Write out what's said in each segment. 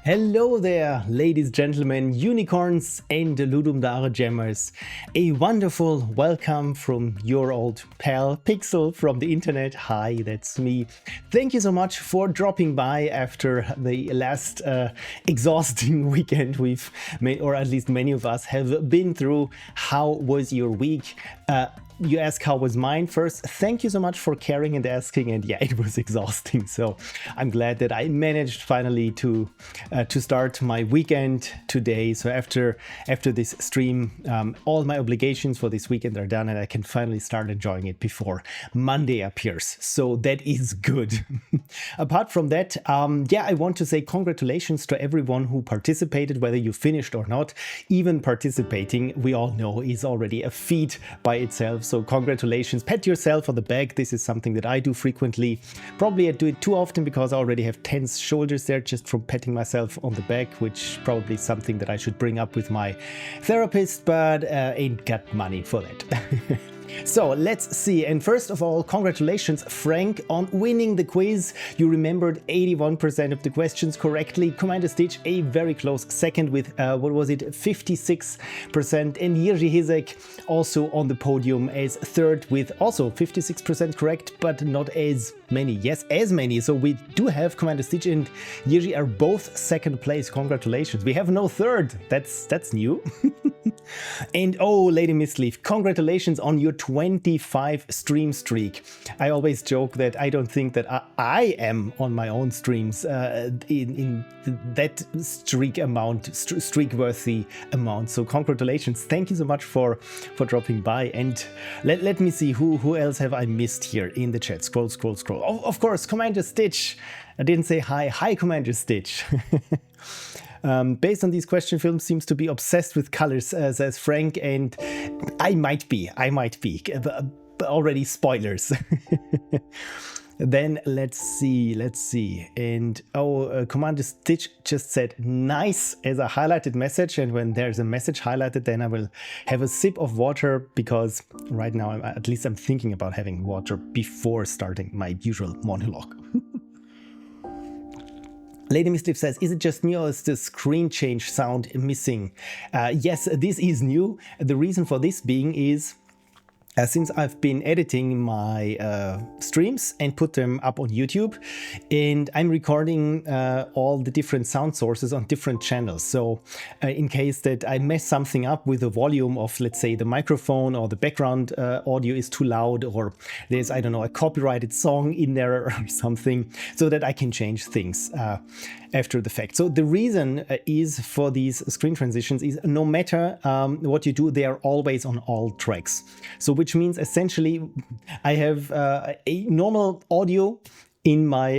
Hello there, ladies, gentlemen, unicorns and Ludum Dare Jammers. A wonderful welcome from your old pal Pixel from the internet. Hi, that's me. Thank you so much for dropping by after the last exhausting weekend we've made, or at least many of us have been through. How was your week? You ask how was mine first. Thank you so much for caring and asking, and yeah, it was exhausting. So I'm glad that I managed finally to start my weekend today. So after this stream, all my obligations for this weekend are done, and I can finally start enjoying it before Monday appears. So that is good. Apart from that, yeah, I want to say congratulations to everyone who participated, whether you finished or not. Even participating, we all know, is already a feat by itself. So congratulations, pat yourself on the back. This is something that I do frequently. Probably I do it too often because I already have tense shoulders there just from patting myself on the back, which probably is something that I should bring up with my therapist, but ain't got money for that. So let's see, and first of all, congratulations Frank on winning the quiz. You remembered 81% of the questions correctly. Commanderstitch a very close second with what was it, 56%, and Jiří Hizek also on the podium as third with also 56% correct, but not as many. Yes, as many. So we do have Commanderstitch and Jiří are both second place. Congratulations. We have no third. That's new. And oh, Lady Mistleaf, congratulations on your 25 stream streak. I always joke that I don't think that I am on my own streams in that streak worthy amount. So congratulations. Thank you so much for dropping by. And let me see who else have I missed here in the chat. Scroll. Oh, of course, Commanderstitch. I didn't say hi. Hi, Commanderstitch. Based on these question films seems to be obsessed with colors, says Frank, and I might be. Already spoilers. Then let's see. And Commanderstitch just said nice as a highlighted message, and when there's a message highlighted, then I will have a sip of water, because right now at least I'm thinking about having water before starting my usual monologue. Lady Mischief says, is it just me or is the screen change sound missing? Yes, this is new. The reason for this being is since I've been editing my streams and put them up on YouTube, and I'm recording all the different sound sources on different channels. So in case that I mess something up with the volume of, let's say, the microphone, or the background audio is too loud, or there's, I don't know, a copyrighted song in there or something, so that I can change things after the fact. So the reason is for these screen transitions is no matter what you do, they are always on all tracks. So which means essentially I have a normal audio in my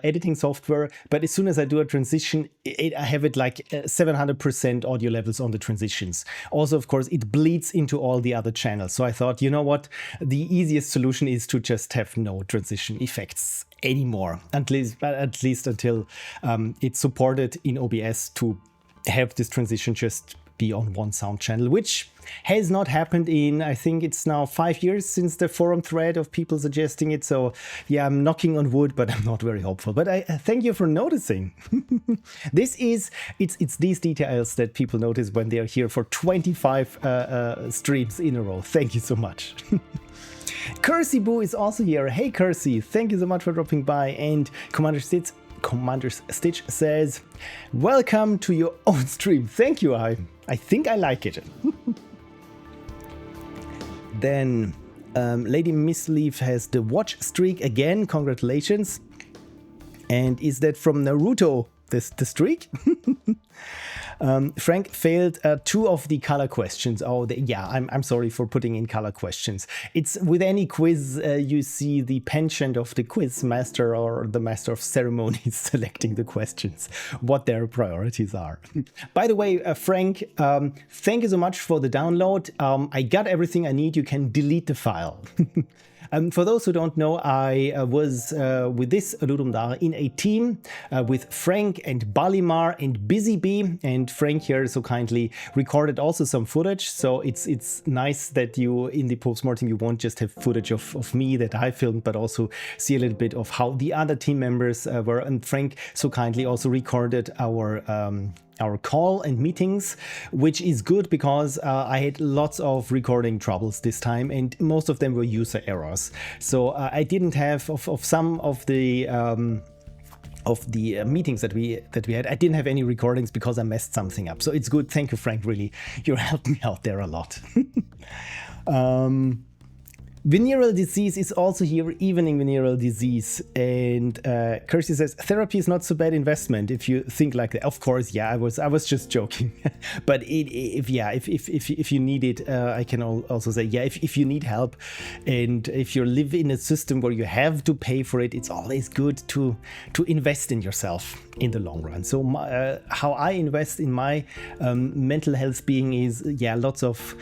editing software, but as soon as I do a transition, I have it like 700% audio levels on the transitions. Also, of course, it bleeds into all the other channels. So I thought, you know what, the easiest solution is to just have no transition effects anymore, at least until it's supported in OBS to have this transition just be on one sound channel, which has not happened in, I think it's now 5 years since the forum thread of people suggesting it. So yeah, I'm knocking on wood, but I'm not very hopeful. But I thank you for noticing. It's these details that people notice when they are here for 25 streams in a row. Thank you so much. Kersey Boo is also here. Hey Kersey, thank you so much for dropping by. And Commanderstitch says, welcome to your own stream. Thank you. I think I like it. Then Lady Mistleaf has the watch streak again. Congratulations. And is that from Naruto, the streak? Frank failed 2 of the color questions. Oh, yeah, I'm sorry for putting in color questions. It's with any quiz, you see the penchant of the quiz master or the master of ceremonies selecting the questions, what their priorities are. By the way, Frank, thank you so much for the download. I got everything I need. You can delete the file. For those who don't know, I was with this Ludum Dare in a team with Frank and Balimar and Busy Bee, and Frank here so kindly recorded also some footage. So it's nice that you in the postmortem you won't just have footage of me that I filmed, but also see a little bit of how the other team members were. And Frank so kindly also recorded our call and meetings, which is good because I had lots of recording troubles this time, and most of them were user errors. So I didn't have of some of the meetings that we had, I didn't have any recordings because I messed something up. So it's good. Thank you, Frank. Really, you're helping me out there a lot. Venereal disease is also here, evening venereal disease, and Kelsius says therapy is not so bad investment if you think like that. Of course, yeah, I was just joking, but if you need it, I can also say yeah, if you need help, and if you live in a system where you have to pay for it, it's always good to invest in yourself in the long run. So how I invest in my mental health being is lots of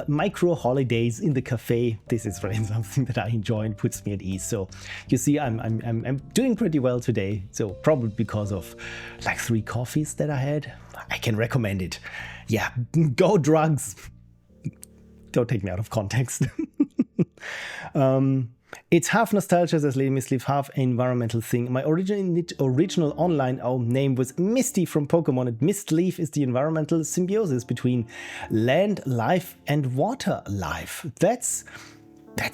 micro holidays in the cafe. This is really something that I enjoy and puts me at ease. So you see, I'm doing pretty well today. So probably because of like 3 coffees that I had. I can recommend it. Yeah, go drugs. Don't take me out of context. It's half nostalgia, says Lady Misleaf, half environmental thing. My original online name was Misty from Pokemon, and Mistleaf is the environmental symbiosis between land life and water life. That's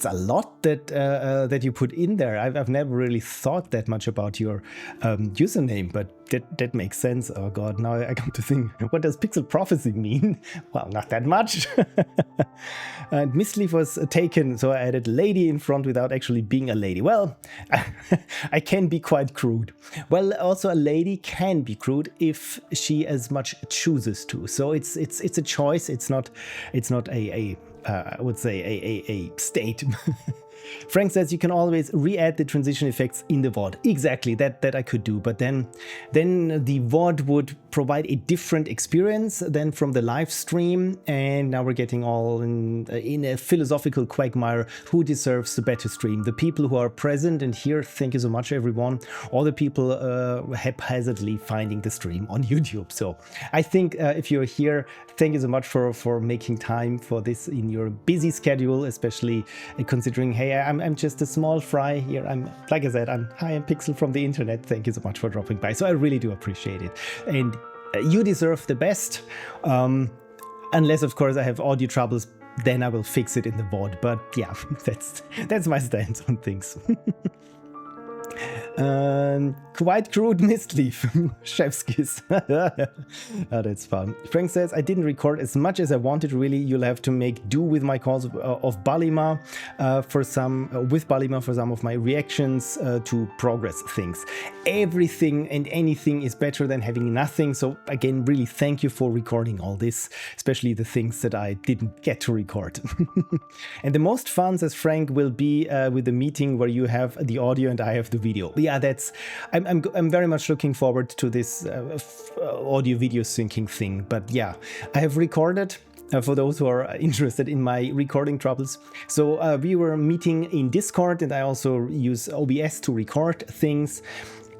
a lot that you put in there. I've never really thought that much about your username, but that makes sense. Oh god, now I come to think, what does Pixel Prophecy mean? Well, not that much. And Misleaf was taken, so I added lady in front without actually being a lady. Well, I can be quite crude. Well, also a lady can be crude if she as much chooses to. So it's a choice. It's not a I would say a state. Frank says you can always re-add the transition effects in the VOD. Exactly, that I could do, but then the VOD would provide a different experience than from the live stream, and now we're getting all in a philosophical quagmire. Who deserves the better stream? The people who are present and here, thank you so much everyone, or the people haphazardly finding the stream on YouTube. So I think if you're here, thank you so much for making time for this in your busy schedule, especially considering, hey, I'm just a small fry here. I'm, like I said, I'm Pixel from the internet. Thank you so much for dropping by. So I really do appreciate it. And you deserve the best. Unless, of course, I have audio troubles, then I will fix it in the VOD. But yeah, that's my stance on things. Quite crude Mistleaf. Chef's kiss. Oh, that's fun. Frank says, I didn't record as much as I wanted, really. You'll have to make do with my calls of Balima for some of my reactions to progress things. Everything and anything is better than having nothing. So again, really thank you for recording all this, especially the things that I didn't get to record. And the most fun, says Frank, will be with the meeting where you have the audio and I have the video. Yeah, I'm very much looking forward to this audio video syncing thing. But yeah, I have recorded for those who are interested in my recording troubles. So we were meeting in Discord, and I also use OBS to record things.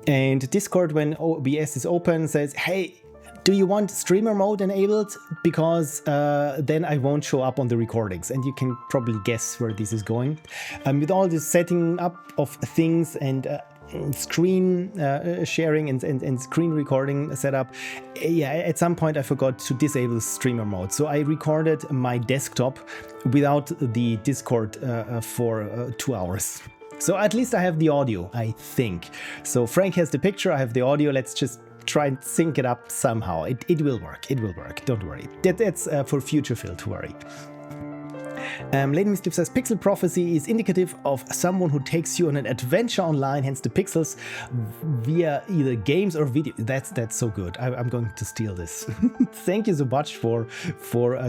And Discord, when OBS is open, says, hey, do you want streamer mode enabled? Because then I won't show up on the recordings, and you can probably guess where this is going. With all this setting up of things and screen sharing and screen recording setup, yeah, at some point I forgot to disable streamer mode. So I recorded my desktop without the Discord for 2 hours. So at least I have the audio, I think. So Frank has the picture, I have the audio. Let's just try and sync it up somehow. It will work. It will work. Don't worry. That's for future Phil to worry. Lady Mischief says, Pixel Prophecy is indicative of someone who takes you on an adventure online, hence the pixels, via either games or video. That's so good. I'm going to steal this. Thank you so much for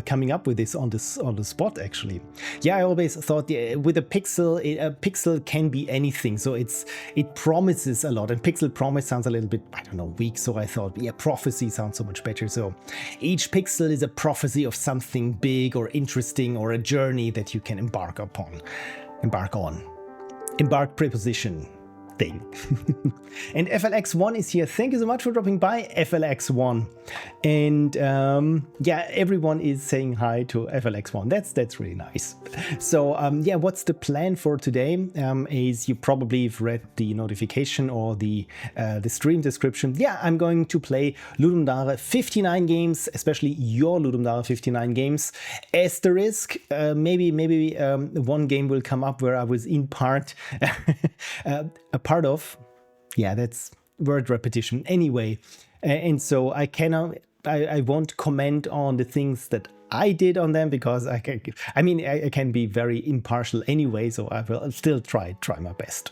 coming up with this on the spot, actually. Yeah, I always thought with a pixel can be anything. So it promises a lot, and pixel promise sounds a little bit, I don't know, weak. So I thought, yeah, prophecy sounds so much better. So each pixel is a prophecy of something big or interesting or a journey that you can embark upon. embark on. Embark preposition thing. And FLX1 is here. Thank you so much for dropping by, FLX1. And yeah, everyone is saying hi to FLX1. That's really nice. So yeah, what's the plan for today? As you probably have read the notification or the stream description, yeah, I'm going to play Ludum Dare 59 games, especially your Ludum Dare 59 games. Asterisk, maybe one game will come up where I was in part a part of. Yeah, that's word repetition anyway. And so I won't comment on the things that I did on them, because I can be very impartial anyway, so I will still try my best.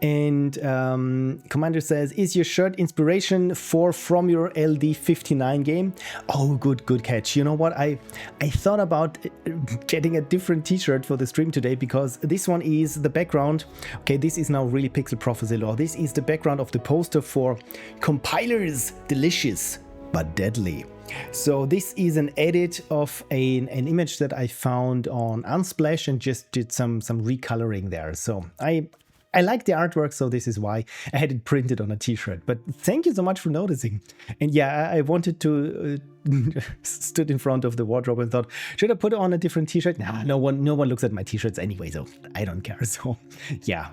And Commander says, is your shirt inspiration from your LD59 game? Oh, good catch. You know what, I thought about getting a different t-shirt for the stream today, because this one is the background. Okay, this is now really Pixel Prophecy Law. This is the background of the poster for Compilers Delicious but Deadly. So this is an edit of an image that I found on Unsplash and just did some recoloring there. So I like the artwork, so this is why I had it printed on a t-shirt. But thank you so much for noticing. And yeah, I wanted to stood in front of the wardrobe and thought, should I put on a different t-shirt? Nah, no one looks at my t-shirts anyway, so I don't care. So yeah.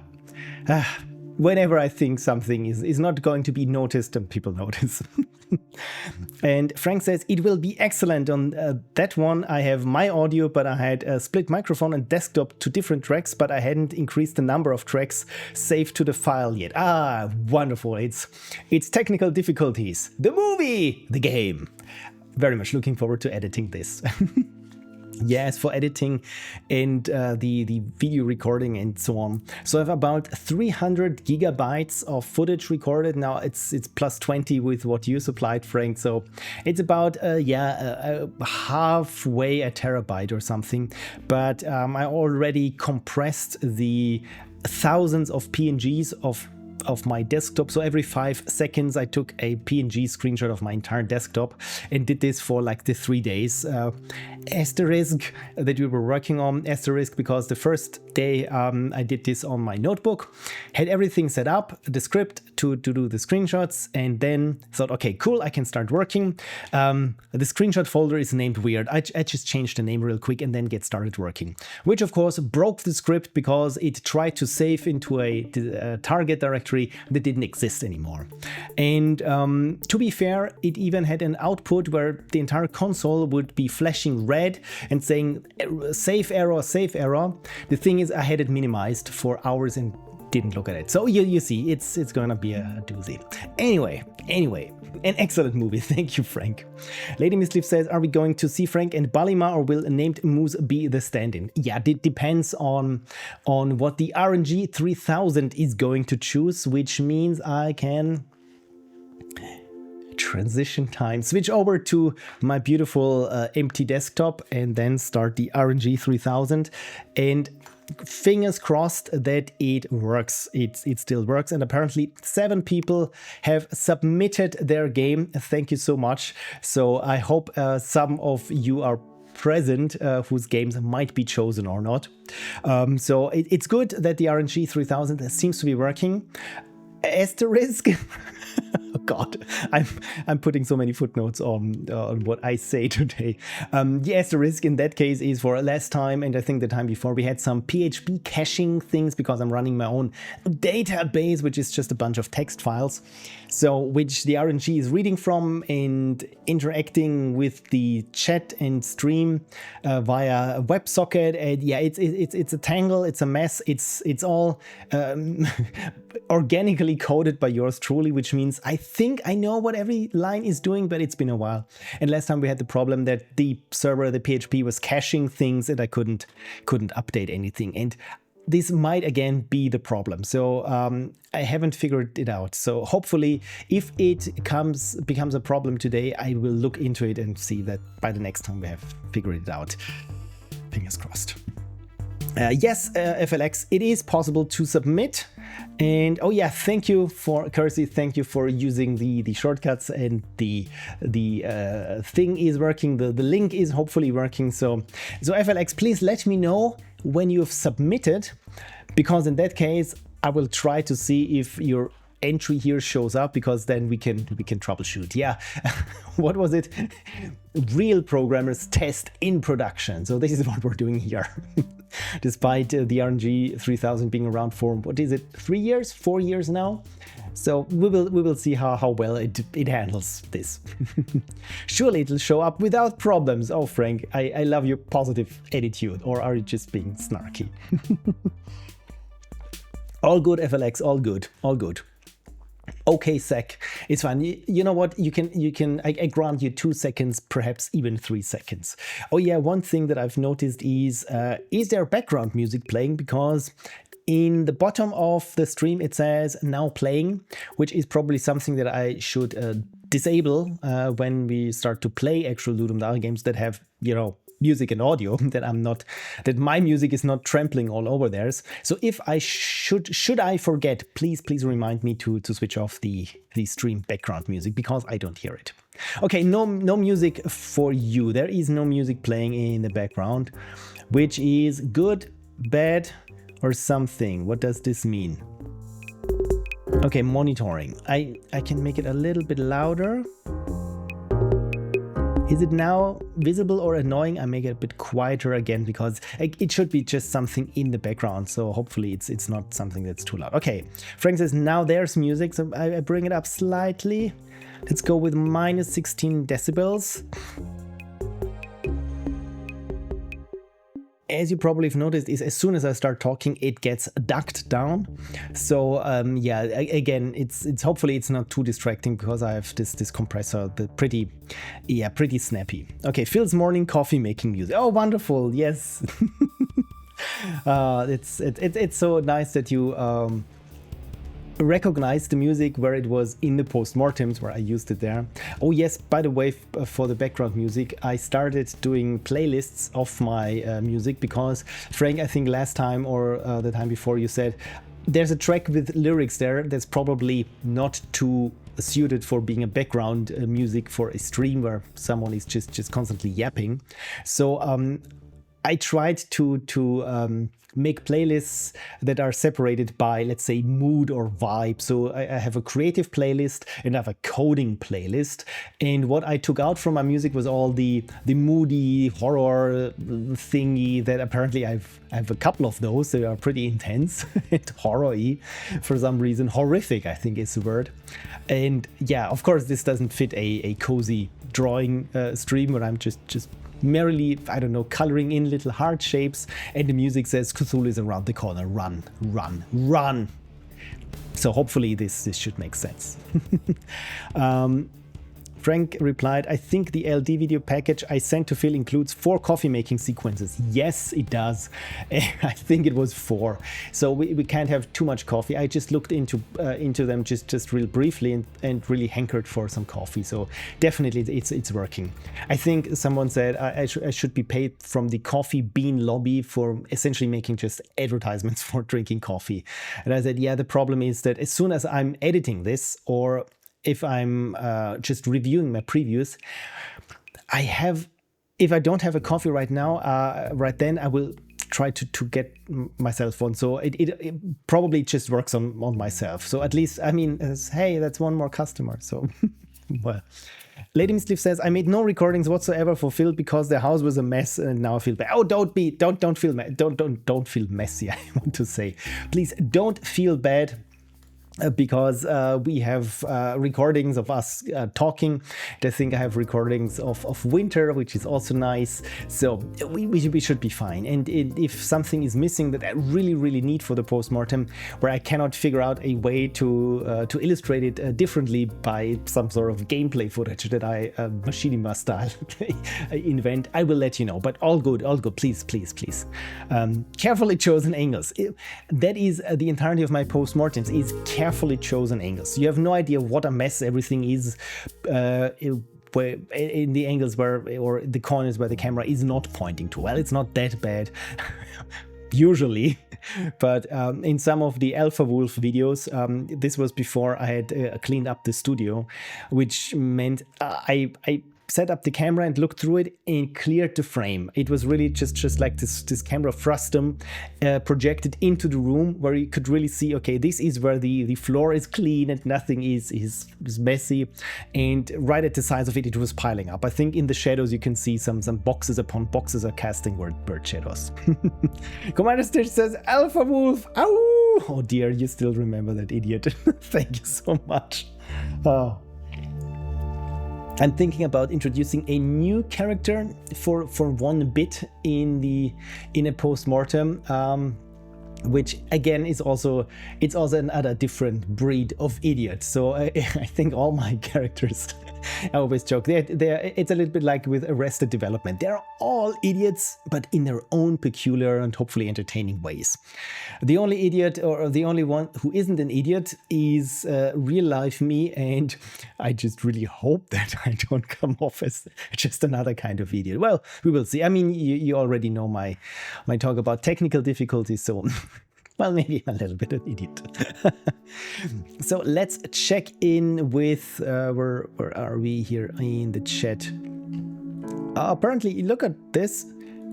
Whenever I think something is not going to be noticed, and people notice. And Frank says, it will be excellent on that one. I have my audio, but I had a split microphone and desktop to different tracks, but I hadn't increased the number of tracks saved to the file yet. Ah, wonderful. It's technical difficulties. The movie, the game. Very much looking forward to editing this. Yes, for editing and the video recording and so on. So I have about 300 gigabytes of footage recorded. Now it's plus 20 with what you supplied, Frank. So it's about halfway a terabyte or something. But I already compressed the thousands of PNGs of my desktop. So every 5 seconds I took a PNG screenshot of my entire desktop and did this for like the 3 days. Asterisk that we were working on, asterisk, because the first day I did this on my notebook, had everything set up, the script to do the screenshots, and then thought, okay, cool, I can start working. The screenshot folder is named weird. I just changed the name real quick and then get started working, which of course broke the script because it tried to save into a target directory that didn't exist anymore. And to be fair, it even had an output where the entire console would be flashing red and saying save error, save error. The thing is, I had it minimized for hours and didn't look at it. So you see, it's gonna be a doozy. Anyway, an excellent movie. Thank you, Frank. Lady Misleaf says, are we going to see Frank and Balima, or will Named Moose be the stand-in? Yeah, it depends on what the RNG 3000 is going to choose, which means I can transition time, switch over to my beautiful empty desktop and then start the RNG 3000, and fingers crossed that it works. It still works, and apparently 7 people have submitted their game. Thank you so much. So I hope some of you are present whose games might be chosen or not. So it's good that the RNG 3000 seems to be working. Asterisk. Oh God, I'm putting so many footnotes on what I say today. The asterisk in that case is for last time, and I think the time before, we had some PHP caching things because I'm running my own database, which is just a bunch of text files. So which the RNG is reading from and interacting with the chat and stream via WebSocket. And yeah, it's a tangle, it's a mess. It's all organically coded by yours truly, which means I think I know what every line is doing, but it's been a while. And last time we had the problem that the server, the PHP, was caching things and I couldn't update anything. And this might again be the problem. So I haven't figured it out. So hopefully if it becomes a problem today, I will look into it and see that by the next time we have figured it out. Fingers crossed. Yes, FLX, it is possible to submit. And oh yeah, thank you for Kersey, thank you for using the shortcuts, and the thing is working, the link is hopefully working. So FLX, please let me know when you've submitted, because in that case, I will try to see if your entry here shows up, because then we can troubleshoot. Yeah, what was it? Real programmers test in production. So this is what we're doing here. Despite the RNG 3000 being around for, what is it, 3 years, 4 years now? So we will see how well it handles this. Surely it'll show up without problems. Oh, Frank, I love your positive attitude. Or are you just being snarky? All good, FLX, all good, all good. Okay, Sec, it's fine. You know what? I grant you 2 seconds, perhaps even 3 seconds. Oh yeah, one thing that I've noticed is there background music playing? Because in the bottom of the stream it says now playing, which is probably something that I should disable when we start to play actual Ludum Dare games that have, you know, music and audio, that my music is not trampling all over theirs. So if I should I forget, please remind me to switch off the stream background music, because I don't hear it. Okay, no music for you. There is no music playing in the background, which is good, bad, or something. What does this mean? Okay, monitoring. I can make it a little bit louder. Is it now visible or annoying? I make it a bit quieter again, because it should be just something in the background. So hopefully it's not something that's too loud. Okay, Frank says now there's music. So I bring it up slightly. Let's go with minus 16 decibels. As you probably have noticed, is as soon as I start talking, it gets ducked down. So yeah, again, it's hopefully it's not too distracting, because I have this compressor, pretty snappy. Okay, Phil's morning coffee making music. Oh, wonderful! Yes, it's so nice that you recognize the music where it was in the postmortems, where I used it there. Oh yes, by the way, for the background music, I started doing playlists of my music, because Frank, I think last time or the time before, you said there's a track with lyrics there that's probably not too suited for being a background music for a stream where someone is just constantly yapping. So I tried to make playlists that are separated by, let's say, mood or vibe. So I have a creative playlist and I have a coding playlist. And what I took out from my music was all the moody horror thingy that apparently I have a couple of those. They are pretty intense and horror-y for some reason. Horrific, I think is the word. And yeah, of course, this doesn't fit a cozy drawing stream where I'm just merrily, I don't know, coloring in little heart shapes, and the music says Cthulhu is around the corner. Run, run, run. So hopefully this should make sense. Frank replied, I think the LD video package I sent to Phil includes 4 coffee making sequences. Yes, it does. I think it was 4. So we can't have too much coffee. I just looked into them just real briefly and really hankered for some coffee. So definitely it's working. I think someone said I should be paid from the coffee bean lobby for essentially making just advertisements for drinking coffee. And I said, yeah, the problem is that as soon as I'm editing this, or if I'm just reviewing my previews, if I don't have a coffee right now, right then I will try to get myself one. So it probably just works on myself. So at least, I mean, hey, that's one more customer. So, well. Lady Misleaf says, I made no recordings whatsoever for Phil because the house was a mess and now I feel bad. Oh, don't feel messy, I want to say. Please don't feel bad. Because we have recordings of us talking. I think I have recordings of winter, which is also nice. So we should be fine. And if something is missing that I really need for the postmortem, where I cannot figure out a way to illustrate it differently by some sort of gameplay footage that I machinima style invent, I will let you know. But all good, please. Carefully chosen angles. That is the entirety of my postmortems, is carefully chosen angles. You have no idea what a mess everything is in the angles or the corners where the camera is not pointing to. Well, it's not that bad usually, but in some of the Alpha Wolf videos, this was before I had cleaned up the studio, which meant I set up the camera and looked through it and cleared the frame. It was really just like this camera frustum projected into the room where you could really see, okay, this is where the floor is clean and nothing is messy. And right at the sides of it, it was piling up. I think in the shadows you can see some boxes upon boxes are casting bird shadows. Commanderstitch says, Alpha Wolf, ow! Oh dear, you still remember that idiot. Thank you so much. Oh. I'm thinking about introducing a new character for 1 bit in a post-mortem, which again is also another different breed of idiot. So I think all my characters, I always joke, it's a little bit like with Arrested Development. They're all idiots, but in their own peculiar and hopefully entertaining ways. The only idiot, or the only one who isn't an idiot, is real life me, and I just really hope that I don't come off as just another kind of idiot. Well, we will see. I mean, you already know my talk about technical difficulties, so well, maybe a little bit of an idiot. So let's check in with where are we here in the chat? Apparently, look at this.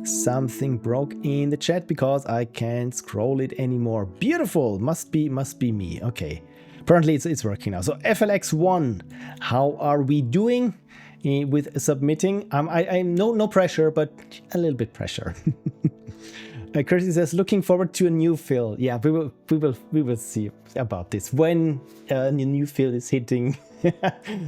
Something broke in the chat because I can't scroll it anymore. Beautiful. Must be me. Okay. Apparently it's working now. So FLX1, how are we doing with submitting? I'm no pressure, but a little bit pressure. Kirsty says, looking forward to a new fill. Yeah, we will see about this when a new fill is hitting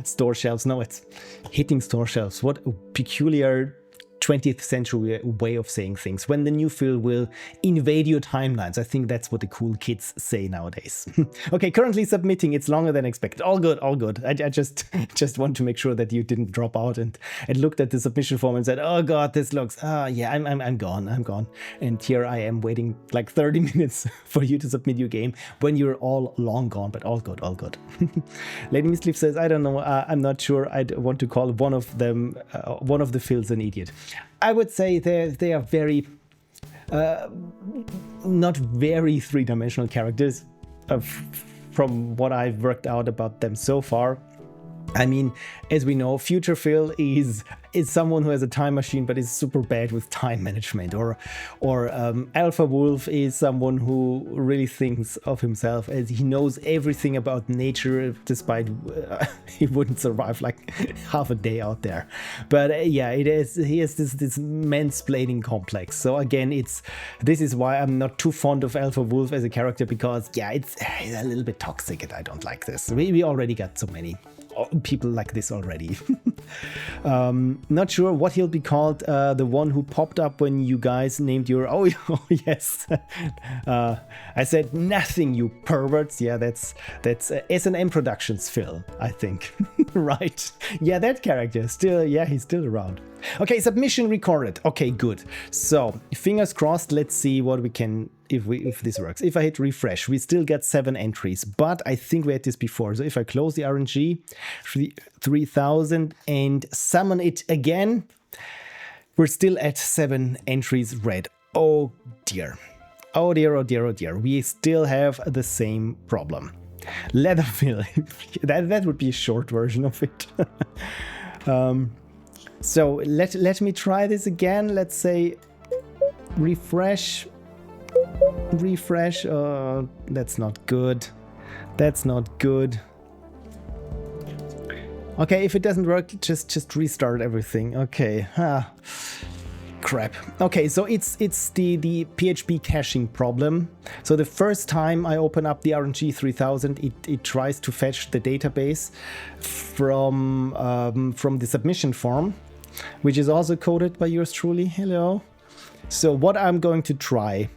store shelves. No, it's hitting store shelves. What a peculiar 20th century way of saying things. When the new fill will invade your timelines. I think that's what the cool kids say nowadays. Okay, currently submitting. It's longer than expected. All good, all good. I just want to make sure that you didn't drop out and looked at the submission form and said, oh God, this looks, yeah, I'm gone. And here I am waiting like 30 minutes for you to submit your game when you're all long gone, but all good, all good. Lady Misleaf says, I don't know, I'm not sure I'd want to call one of them, one of the fills an idiot. I would say they are very, not very three-dimensional characters from what I've worked out about them so far. I mean, as we know, Future Phil is someone who has a time machine but is super bad with time management, or Alpha Wolf is someone who really thinks of himself as he knows everything about nature, despite he wouldn't survive like half a day out there. But yeah, he has this mansplaining complex. So again, this is why I'm not too fond of Alpha Wolf as a character, because yeah, it's a little bit toxic and I don't like this. We already got so many people like this already. Not sure what he'll be called. The one who popped up when you guys named your oh yes. I said nothing, you perverts. Yeah, that's S&M Productions Phil, I think. Right, yeah, that character still, yeah, he's still around. Okay, submission recorded. Okay, good. So fingers crossed. Let's see what we can, if this works. If I hit refresh, we still get 7 entries, but I think we had this before. So if I close the RNG 3000 and summon it again, we're still at 7 entries red. Oh dear. Oh dear, oh dear, oh dear. We still have the same problem. Leatherfill. that would be a short version of it. So let me try this again. Let's say refresh. That's not good. That's not good. Okay, if it doesn't work, just restart everything. Okay. Crap. Okay, so it's the PHP caching problem. So the first time I open up the RNG 3000, it tries to fetch the database from the submission form, which is also coded by yours truly. Hello. So what I'm going to try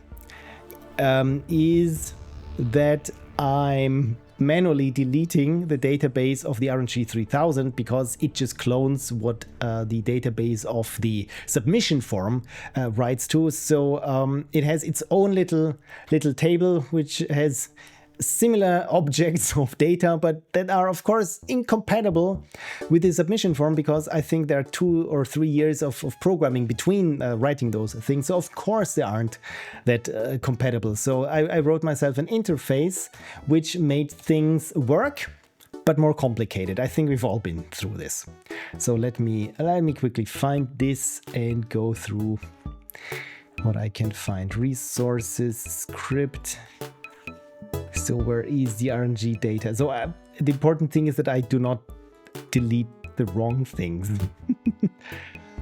is that I'm manually deleting the database of the RNG 3000 because it just clones what the database of the submission form writes to. So it has its own little table which has similar objects of data, but that are of course incompatible with the submission form, because I think there are 2 or 3 years of programming between writing those things. So of course they aren't that compatible. So I wrote myself an interface which made things work, but more complicated. I think we've all been through this. So let me quickly find this and go through what I can find. Resources, script. So where is the RNG data? So the important thing is that I do not delete the wrong things.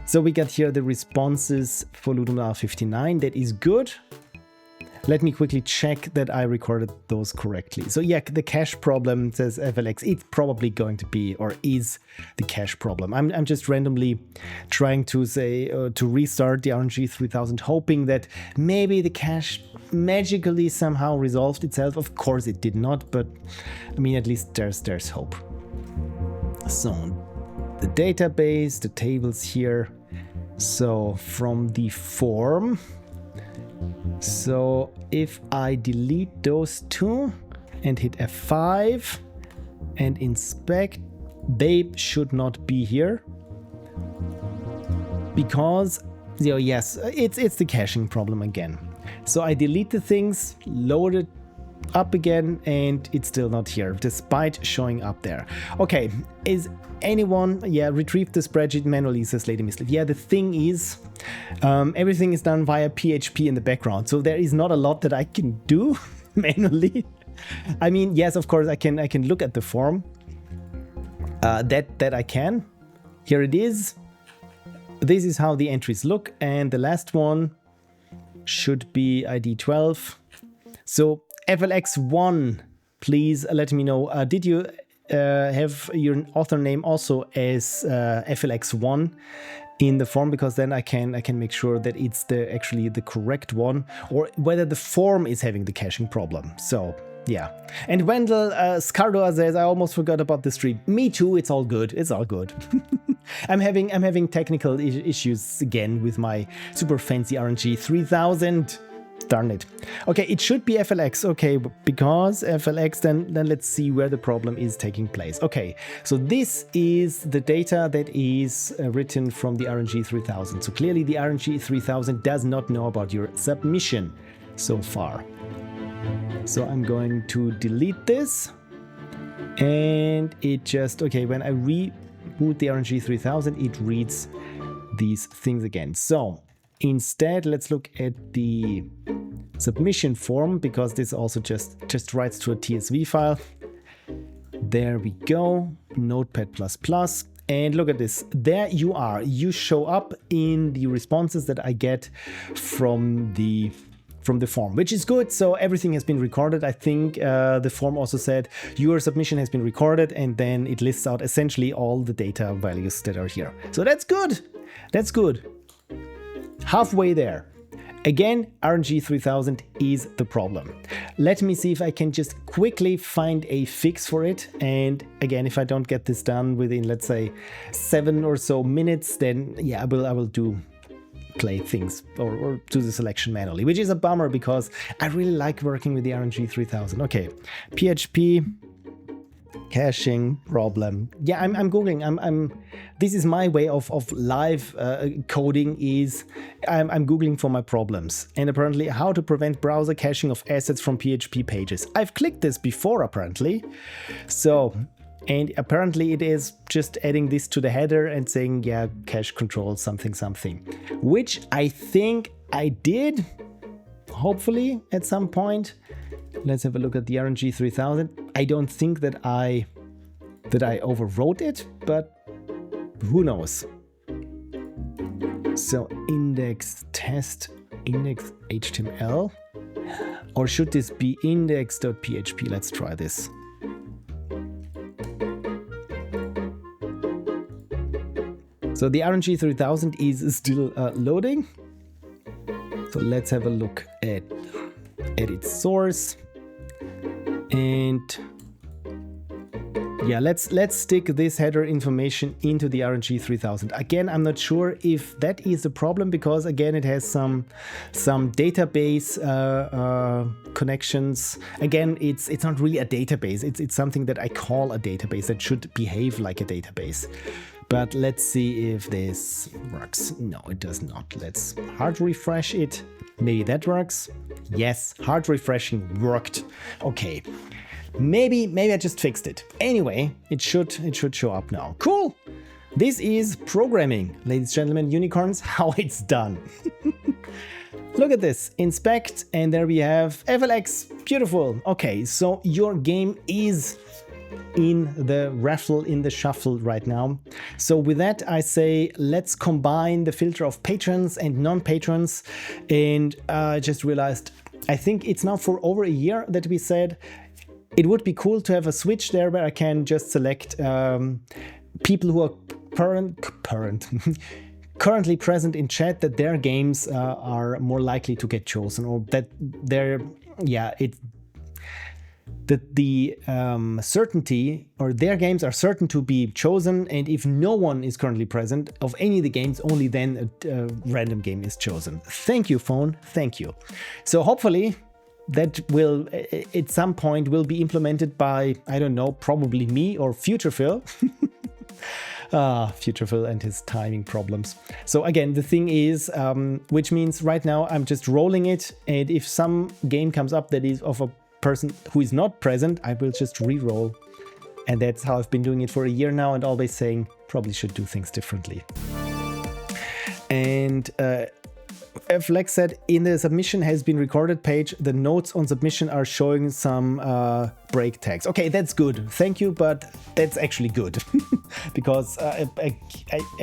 So we got here the responses for LudumDare 59. That is good. Let me quickly check that I recorded those correctly. So yeah, the cache problem, says FLX, it's probably going to be, or is the cache problem. I'm just randomly trying to say, to restart the RNG 3000, hoping that maybe the cache magically somehow resolved itself. Of course it did not, but I mean, at least there's hope. So the database, the tables here. So from the form, so if I delete those two and hit F5 and inspect, they should not be here because, you know, yes, it's the caching problem again. So I delete the things, load it up again, and it's still not here despite showing up there. Okay, is anyone, yeah, retrieve the spreadsheet manually, says Lady Misleaf. Yeah, the thing is, everything is done via PHP in the background, so there is not a lot that I can do manually. I mean, yes, of course I can look at the form. That I can. Here it is. This is how the entries look, and the last one should be ID 12. So FLX1, please let me know. Did you have your author name also as FLX1 in the form? Because then I can make sure that it's actually the correct one, or whether the form is having the caching problem. So yeah. And Wendell Scardoa says, I almost forgot about the stream. Me too. It's all good. It's all good. I'm having technical issues again with my super fancy RNG 3000. Darn it. Okay, it should be FLX. Okay, because FLX, then let's see where the problem is taking place. Okay, so this is the data that is written from the RNG 3000. So clearly the RNG 3000 does not know about your submission so far. So I'm going to delete this, and it just, okay, when I reboot the RNG 3000, it reads these things again. So instead, let's look at the submission form, because this also just writes to a TSV file. There we go, Notepad++, and look at this. There you are. You show up in the responses that I get from the form, which is good. So everything has been recorded. I think the form also said your submission has been recorded, and then it lists out essentially all the data values that are here. So that's good. That's good. Halfway there. Again, RNG 3000 is the problem. Let me see if I can just quickly find a fix for it. And again, if I don't get this done within, let's say, 7 or so minutes, then yeah, I will play things or do the selection manually, which is a bummer because I really like working with the RNG 3000. Okay, PHP caching problem. Yeah, I'm googling. This is my way of live coding. Is I'm googling for my problems, and apparently how to prevent browser caching of assets from PHP pages. I've clicked this before apparently. So, and apparently it is just adding this to the header and saying, yeah, cache control something, which I think I did, hopefully at some point. Let's have a look at the RNG 3000. I don't think that I overwrote it, but who knows? So index test, index HTML, or should this be index.php? Let's try this. So the RNG 3000 is still loading. So let's have a look at its source. And yeah, let's stick this header information into the RNG 3000. Again, I'm not sure if that is the problem, because again, it has some database connections. Again, it's not really a database. It's something that I call a database that should behave like a database. But let's see if this works. No, it does not. Let's hard refresh it. Maybe that works. Yes, hard refreshing worked. Okay. Maybe I just fixed it. Anyway, it should show up now. Cool. This is programming, ladies and gentlemen, unicorns, how it's done. Look at this, inspect, and there we have FLX, beautiful. Okay, so your game is in the raffle, in the shuffle right now. So with that, I say, let's combine the filter of patrons and non-patrons. And I just realized, I think it's now for over a year that we said, it would be cool to have a switch there where I can just select people who are currently present in chat, that their games are more likely to get chosen, or that the certainty, or their games are certain to be chosen, and if no one is currently present of any of the games, only then a random game is chosen. Thank you, phone, thank you. So hopefully that will at some point will be implemented by, I don't know, probably me or Future Phil. Future Phil and his timing problems. So again, the thing is, which means right now I'm just rolling it, and if some game comes up that is of a person who is not present, I will just re-roll. And that's how I've been doing it for a year now, and always saying probably should do things differently. And Flex said, in the submission has been recorded page, the notes on submission are showing some break tags. Okay, that's good. Thank you, but that's actually good. Because at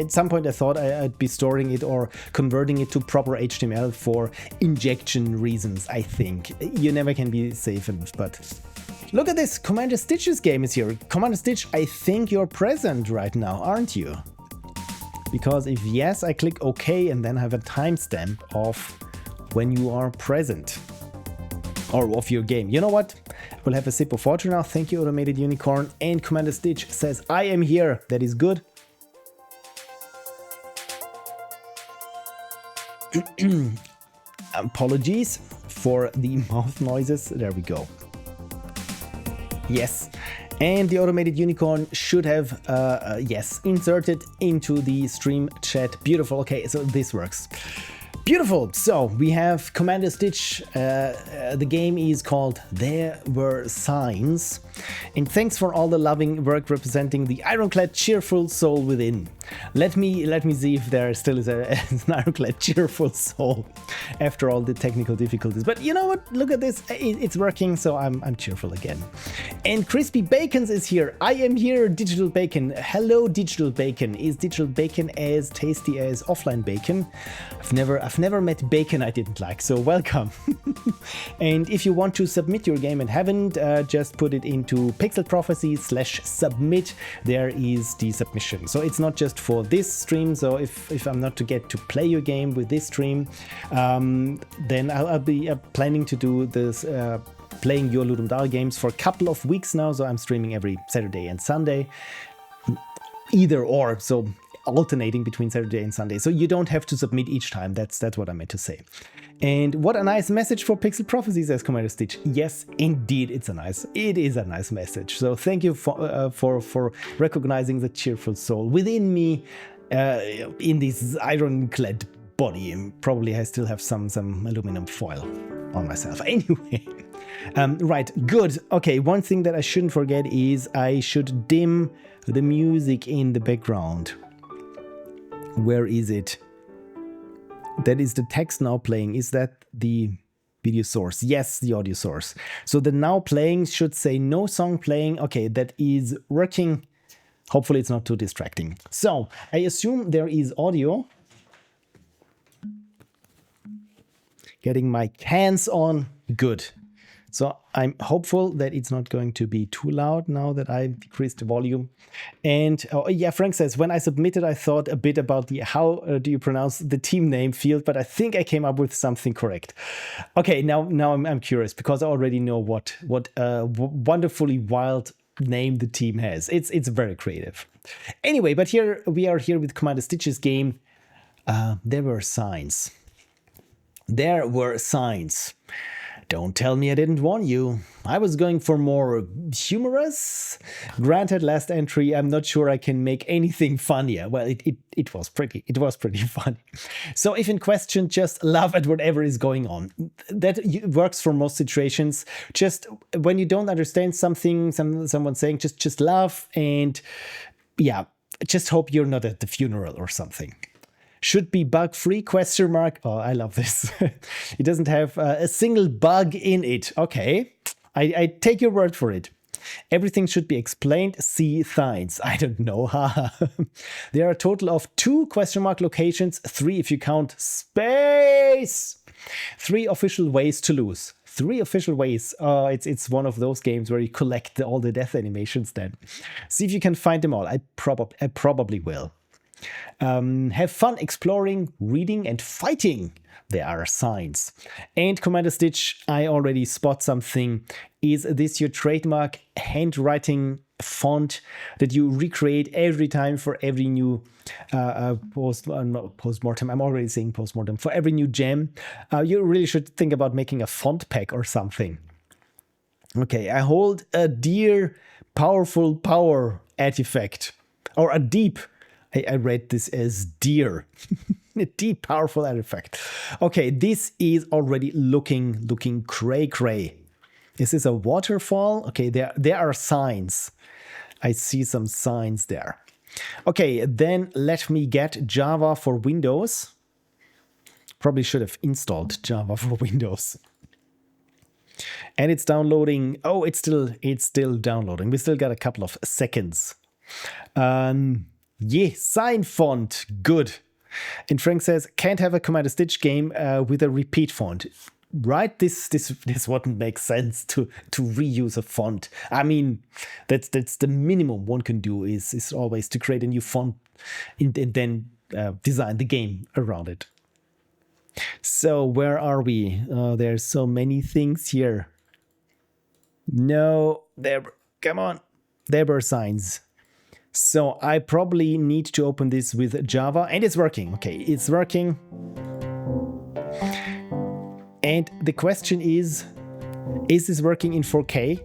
some point I thought I'd be storing it or converting it to proper HTML for injection reasons, I think. You never can be safe enough, but... Look at this, Commanderstitch's game is here. Commanderstitch, I think you're present right now, aren't you? Because if yes, I click OK, and then I have a timestamp of when you are present. Or of your game. You know what? We'll have a sip of water now. Thank you, Automated Unicorn. And Commanderstitch says, I am here. That is good. Apologies for the mouth noises. There we go. Yes. And the Automated Unicorn should have, yes, inserted into the stream chat. Beautiful. Okay, so this works. Beautiful. So we have Commanderstitch. The game is called There Were Signs. And thanks for all the loving work representing the ironclad cheerful soul within. Let me see if there still is an ironclad cheerful soul after all the technical difficulties. But you know what? Look at this. It's working, so I'm cheerful again. And Crispy Bacons is here. I am here, Digital Bacon. Hello, Digital Bacon. Is Digital Bacon as tasty as offline bacon? I've never met bacon I didn't like, so welcome. And if you want to submit your game and haven't, just put it into pixelprophecy/submit. There is the submission. So it's not just for this stream. So if I'm not to get to play your game with this stream, then I'll be planning to do this playing your Ludum Dare games for a couple of weeks now. So I'm streaming every Saturday and Sunday, either or. So alternating between Saturday and Sunday. So you don't have to submit each time. That's what I meant to say. And what a nice message for Pixel Prophecy, says Commanderstitch. Yes, indeed, it is a nice message. So thank you for recognizing the cheerful soul within me, in this ironclad body. Probably I still have some aluminum foil on myself. Anyway, right, good. Okay, one thing that I shouldn't forget is I should dim the music in the background. Where is it? That is the text now playing. Is that the video source? Yes, the audio source. So the now playing should say no song playing. Okay, that is working. Hopefully it's not too distracting. So I assume there is audio. Getting my hands on. Good. So I'm hopeful that it's not going to be too loud now that I decreased the volume. And oh yeah, Frank says, when I submitted, I thought a bit about the how do you pronounce the team name field, but I think I came up with something correct. Okay, now I'm curious because I already know what wonderfully wild name the team has. It's very creative. Anyway, but here we are here with Commanderstitch's game. There were signs. There were signs. Don't tell me I didn't warn you. I was going for more humorous. Granted, last entry, I'm not sure I can make anything funnier. Well, it was pretty funny. So if in question, just laugh at whatever is going on. That works for most situations. Just when you don't understand something, someone saying, just laugh and yeah, just hope you're not at the funeral or something. Should be bug-free, question mark. Oh, I love this. It doesn't have a single bug in it. Okay, I take your word for it. Everything should be explained. See signs. I don't know. There are a total of 2 question mark locations, 3 if you count space. 3 official ways to lose. 3 official ways. It's one of those games where you collect all the death animations then. See if you can find them all. I probably will. Have fun exploring, reading, and fighting. There are signs. And Commanderstitch, I already spot something. Is this your trademark handwriting font that you recreate every time for every new postmortem? I'm already saying postmortem. For every new gem, you really should think about making a font pack or something. Okay, I hold a dear, powerful power artifact, or a deep. I read this as deer. A deep, powerful artifact. Okay, this is already looking cray-cray. Is this a waterfall? Okay, there are signs. I see some signs there. Okay, then let me get Java for Windows. Probably should have installed Java for Windows. And it's downloading. Oh, it's still downloading. We still got a couple of seconds. Yeah, sign font, good. And Frank says, can't have a Commanderstitch game with a repeat font. Right, this wouldn't make sense to reuse a font. I mean, that's the minimum one can do is always to create a new font and then design the game around it. So where are we? There's so many things here. No, come on, there were signs. So I probably need to open this with Java, and it's working. Okay, it's working. And the question is this working in 4K?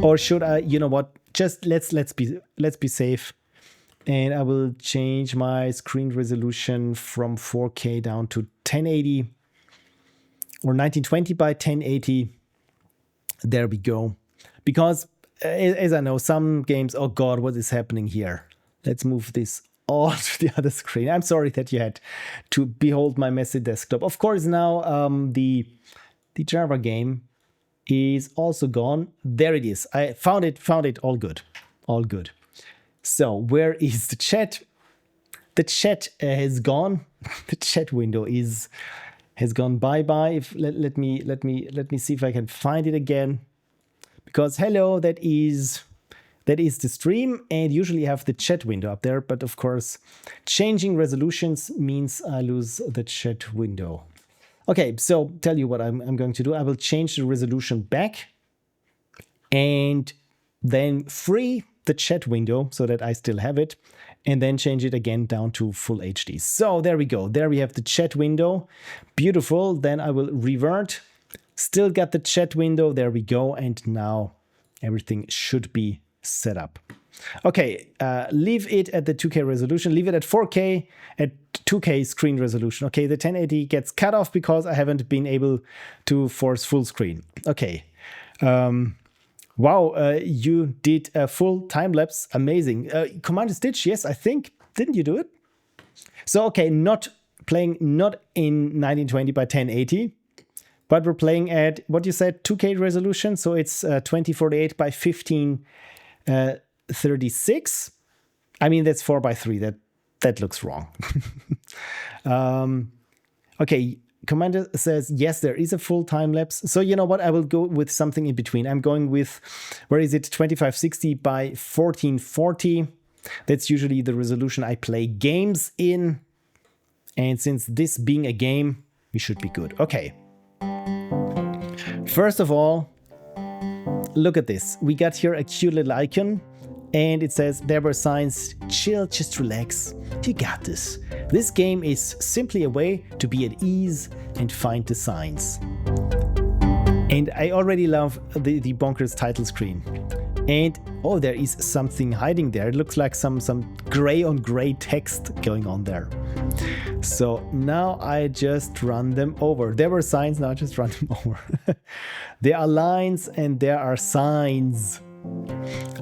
Or should I, you know what, just let's be safe. And I will change my screen resolution from 4K down to 1080 or 1920 by 1080. There we go. Because as I know, some games, oh God, what is happening here? Let's move this all to the other screen. I'm sorry that you had to behold my messy desktop. Of course, now the Java game is also gone. There it is. I found it, all good. All good. So where is the chat? The chat has gone. The chat window has gone bye-bye. Let me see if I can find it again. Because hello, that is the stream, and usually you have the chat window up there, but of course changing resolutions means I lose the chat window. Okay, so tell you what I'm going to do. I will change the resolution back and then free the chat window so that I still have it, and then change it again down to full HD. So there we go. There we have the chat window. Beautiful. Then I will revert. Still got the chat window, there we go, and now everything should be set up. Okay, leave it at the 2K resolution, leave it at 4K at 2K screen resolution. Okay, the 1080 gets cut off because I haven't been able to force full screen. Okay, wow, you did a full time-lapse, amazing. Commanderstitch, yes, I think, didn't you do it? So, okay, not in 1920 by 1080, but we're playing at, what you said, 2K resolution, so it's 2048 by 1536. I mean, that's 4:3. That looks wrong. Okay, Commander says, yes, there is a full time lapse. So you know what? I will go with something in between. I'm going with, where is it? 2560 by 1440. That's usually the resolution I play games in. And since this being a game, we should be good. Okay. First of all, look at this. We got here a cute little icon. And it says, there were signs, chill, just relax, you got this. This game is simply a way to be at ease and find the signs. And I already love the bonkers title screen. And oh, there is something hiding there. It looks like some gray on gray text going on there. So now I just run them over. There were signs, now I just run them over. There are lines and there are signs.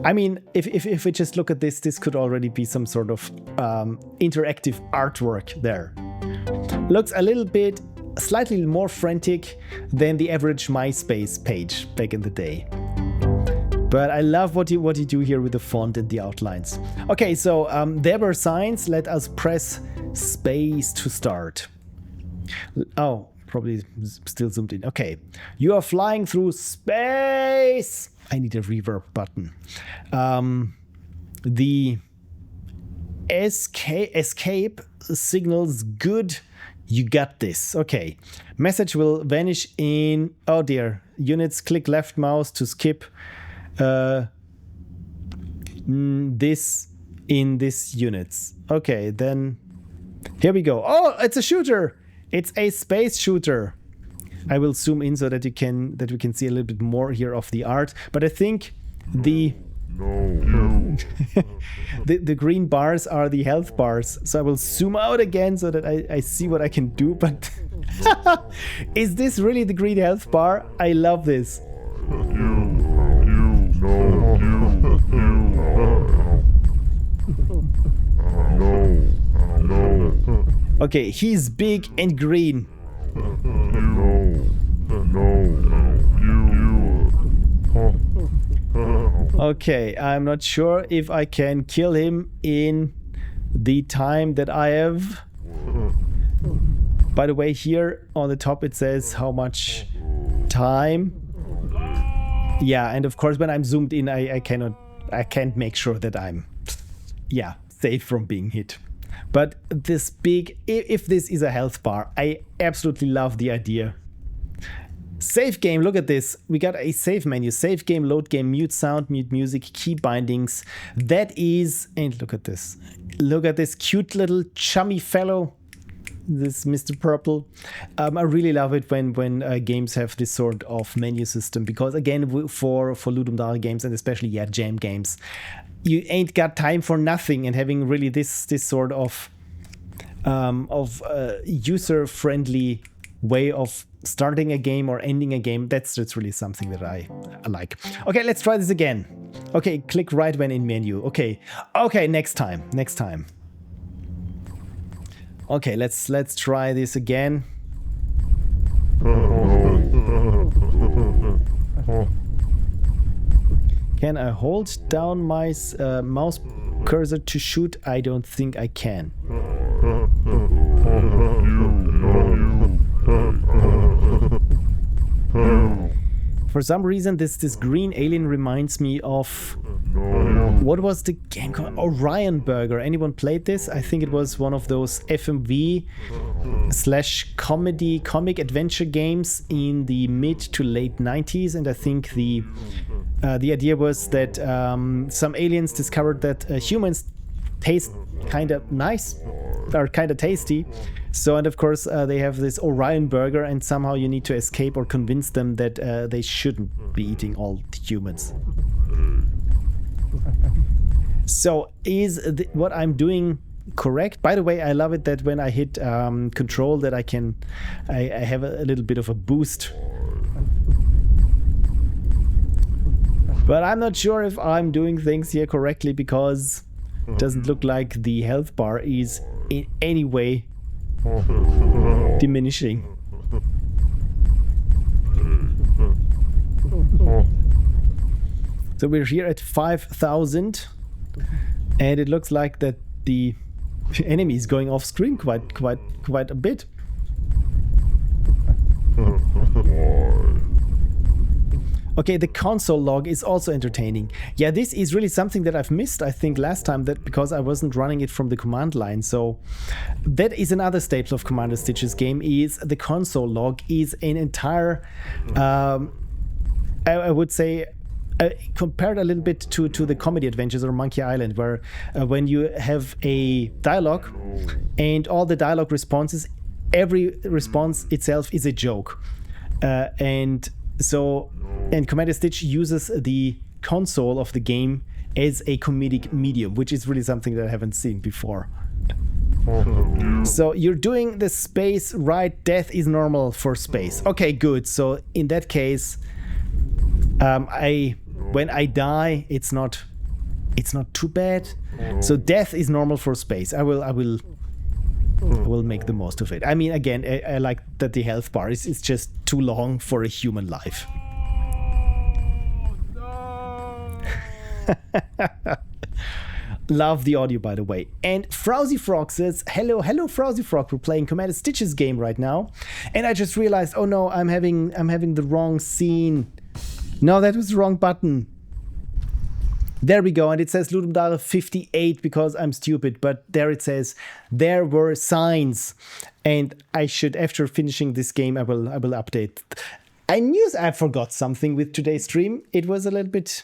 I mean, if we just look at this, this could already be some sort of interactive artwork there. Looks a little bit, slightly more frantic than the average MySpace page back in the day. But I love what you do here with the font and the outlines. Okay, so there were signs. Let us press space to start. Oh, probably still zoomed in. Okay, you are flying through space. I need a reverb button. The escape signals good. You got this. Okay. Message will vanish in, oh dear, units. Click left mouse to skip this in this units. Okay, then here we go. Oh, it's a shooter. It's a space shooter. I will zoom in so that we can see a little bit more here of the art. But I think the the green bars are the health bars. So I will zoom out again so that I see what I can do. But is this really the green health bar? I love this. Okay, he's big and green. Okay, I'm not sure if I can kill him in the time that I have. By the way, here on the top it says how much time. Yeah, and of course when I'm zoomed in, I can't make sure that I'm safe from being hit. But this big, if this is a health bar, I absolutely love the idea. Save game, look at this. We got a save menu, save game, load game, mute sound, mute music, key bindings. That is, and look at this. Look at this cute little chummy fellow, this Mr. Purple. I really love it when games have this sort of menu system, because again, for Ludum Dare games, and especially jam games, you ain't got time for nothing, and having really this sort of user-friendly way of starting a game or ending a game, that's really something that I like. Okay, let's try this again. Okay, click right when in menu. Okay, next time. Okay, let's try this again. Can I hold down my mouse cursor to shoot? I don't think I can. For some reason, this green alien reminds me of, what was the game called? Orion Burger. Anyone played this? I think it was one of those FMV / comic adventure games in the mid to late 90s, and I think the idea was that some aliens discovered that humans taste kind of nice, are kind of tasty. So, and of course, they have this Orion Burger, and somehow you need to escape or convince them that they shouldn't be eating all humans. So, is what I'm doing correct? By the way, I love it that when I hit control, that I have a little bit of a boost. But I'm not sure if I'm doing things here correctly, because it doesn't look like the health bar is in any way diminishing. So we're here at 5,000, and it looks like that the enemy is going off screen quite a bit. Okay, the console log is also entertaining. Yeah, this is really something that I've missed, I think, last time, that because I wasn't running it from the command line. So that is another staple of Commanderstitch's game, is the console log is an entire, I would say, compared a little bit to the Comedy Adventures or Monkey Island, where when you have a dialogue and all the dialogue responses, every response itself is a joke. And So, and Commanderstitch uses the console of the game as a comedic medium, which is really something that I haven't seen before. So you're doing the space right. Death is normal for space. Okay, good. So in that case, when I die, it's not too bad. So death is normal for space. I will make the most of it. I mean, again, I like that the health bar is just too long for a human life. Love the audio, by the way. And FrowsyFrog says, hello FrowsyFrog, we're playing Commanderstitch's game right now. And I just realized, oh no, I'm having the wrong scene. No, that was the wrong button. There we go, and it says LudumDare 58 because I'm stupid, but there it says there were signs. And I should, after finishing this game, I will update. I knew I forgot something with today's stream. It was a little bit...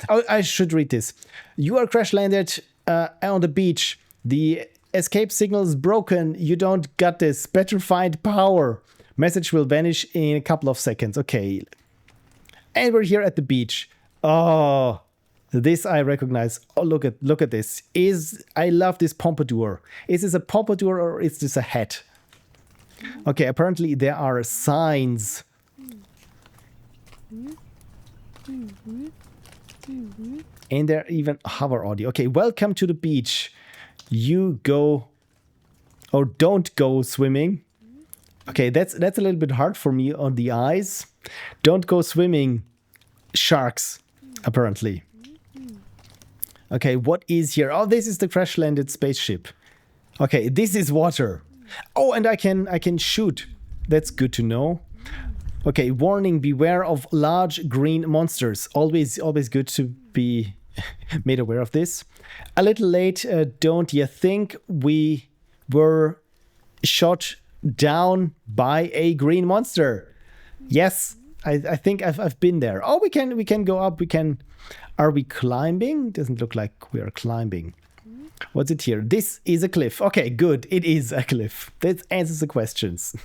Oh, I should read this. You are crash landed on the beach. The escape signal is broken. You don't got this. Better find power. Message will vanish in a couple of seconds. Okay. And we're here at the beach. Oh, this I recognize. Oh, look at this. I love this pompadour. Is this a pompadour or is this a hat? Okay, apparently there are signs. And there even hover audio. Okay, welcome to the beach. You go or don't go swimming. Okay, that's a little bit hard for me on the eyes. Don't go swimming. Sharks, apparently. Okay, what is here? Oh, this is the crash landed spaceship. Okay, this is water. Oh, and I can shoot. That's good to know. Okay, warning, beware of large green monsters. Always good to be made aware of this. A little late, don't you think? We were shot down by a green monster. Yes, I think I've been there. Oh, we can go up. Are we climbing? Doesn't look like we are climbing. What's it here? This is a cliff. Okay, good. It is a cliff. That answers the questions.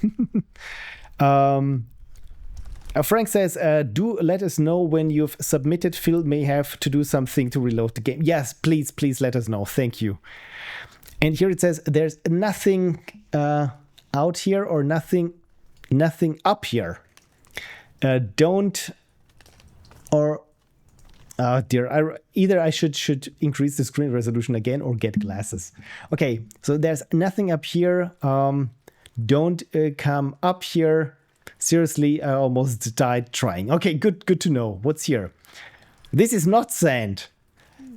Frank says, do let us know when you've submitted. Phil may have to do something to reload the game. Yes, please let us know. Thank you. And here it says there's nothing out here or nothing up here. Don't or dear, either I should increase the screen resolution again or get glasses. Okay, so there's nothing up here. Don't come up here. Seriously, I almost died trying. Okay, good to know. What's here? This is not sand.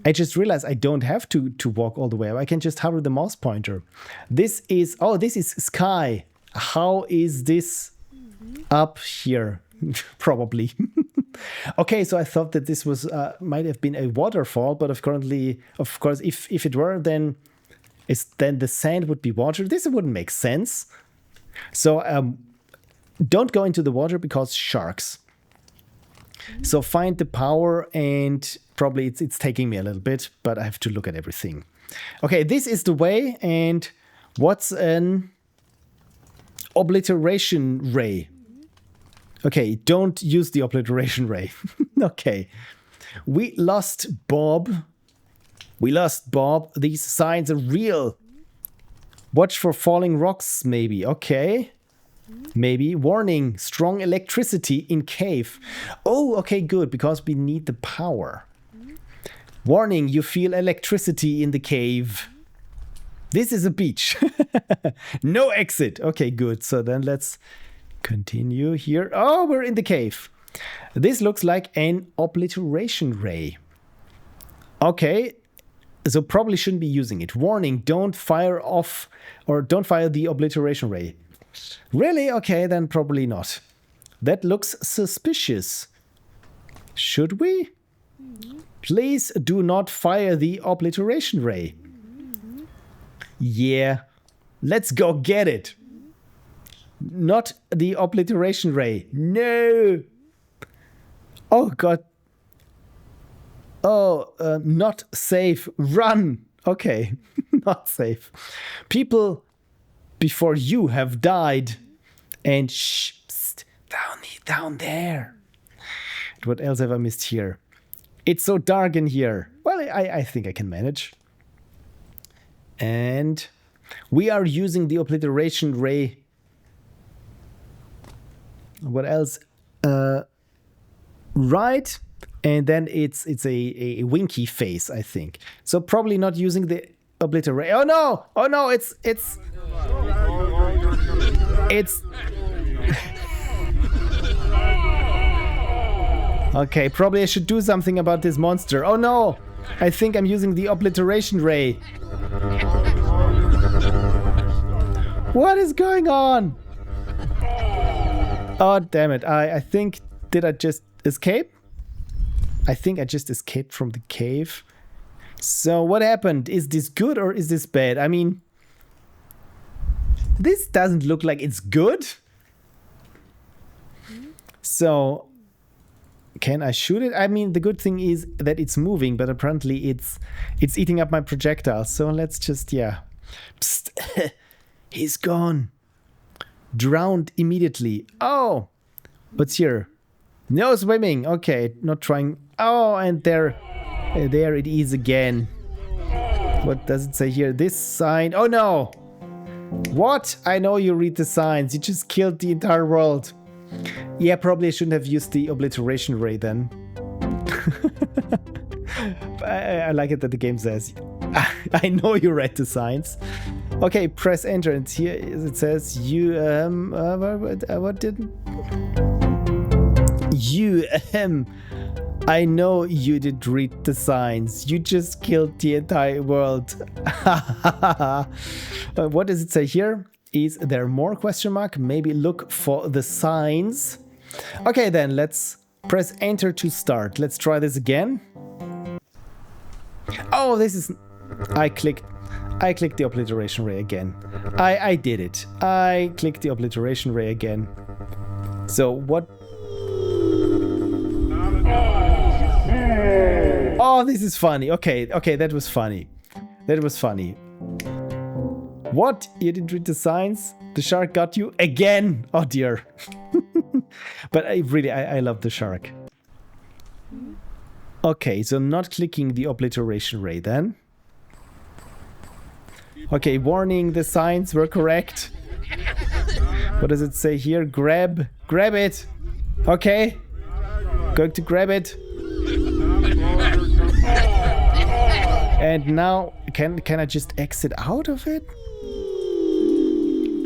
I just realized I don't have to walk all the way. I can just hover the mouse pointer. This is sky. How is this up here? Probably. Okay, so I thought that this was might have been a waterfall, but of course, if it were, then the sand would be water. This wouldn't make sense. So don't go into the water because sharks. So find the power, and probably it's taking me a little bit, but I have to look at everything. Okay, this is the way, and what's an obliteration ray? Okay, don't use the obliteration ray. Okay. We lost Bob. These signs are real. Watch for falling rocks, maybe. Okay. Maybe. Warning, strong electricity in cave. Oh, okay, good, because we need the power. Warning, you feel electricity in the cave. This is a beach. No exit. Okay, good. So then let's continue here. Oh, we're in the cave. This looks like an obliteration ray. Okay, so probably shouldn't be using it. Warning, don't fire off or don't fire the obliteration ray. Really? Okay, then probably not. That looks suspicious. Should we? Please do not fire the obliteration ray. Yeah, let's go get it. Not the obliteration ray. No. Oh, God. Oh, not safe. Run. Okay, not safe. People before you have died. And shh, psst, down there. What else have I missed here? It's so dark in here. Well, I think I can manage. And we are using the obliteration ray. What else? Right. And then it's a winky face, I think. So probably not using the obliterate. Oh no! Oh no! It's. Okay, probably I should do something about this monster. Oh no! I think I'm using the obliteration ray. What is going on? Oh damn it! I think, did I just escape? I think I just escaped from the cave. So what happened? Is this good or is this bad? I mean, this doesn't look like it's good. So can I shoot it? I mean, the good thing is that it's moving, but apparently it's eating up my projectile. So let's just, yeah. Psst. He's gone. Drowned immediately. Oh, what's here? No swimming. Okay, not trying. Oh, and there it is again. What does it say here? This sign. Oh no. What? I know you read the signs. You just killed the entire world. Yeah, probably I shouldn't have used the obliteration ray then. I like it that the game says, I know you read the signs. Okay, press enter, and here it says you what didn't you I know you did read the signs. You just killed the entire world. What does it say here? Is there more question mark? Maybe look for the signs. Okay, then let's press enter to start. Let's try this again. Oh, this is, I clicked the obliteration ray again. I did it. I clicked the obliteration ray again. So what? Oh, this is funny. Okay, that was funny. That was funny. What? You didn't read the signs? The shark got you again. Oh dear. But I love the shark. Okay, so not clicking the obliteration ray then. Okay, warning, the signs were correct. What does it say here? Grab it. Okay, going to grab it. And now, can I just exit out of it?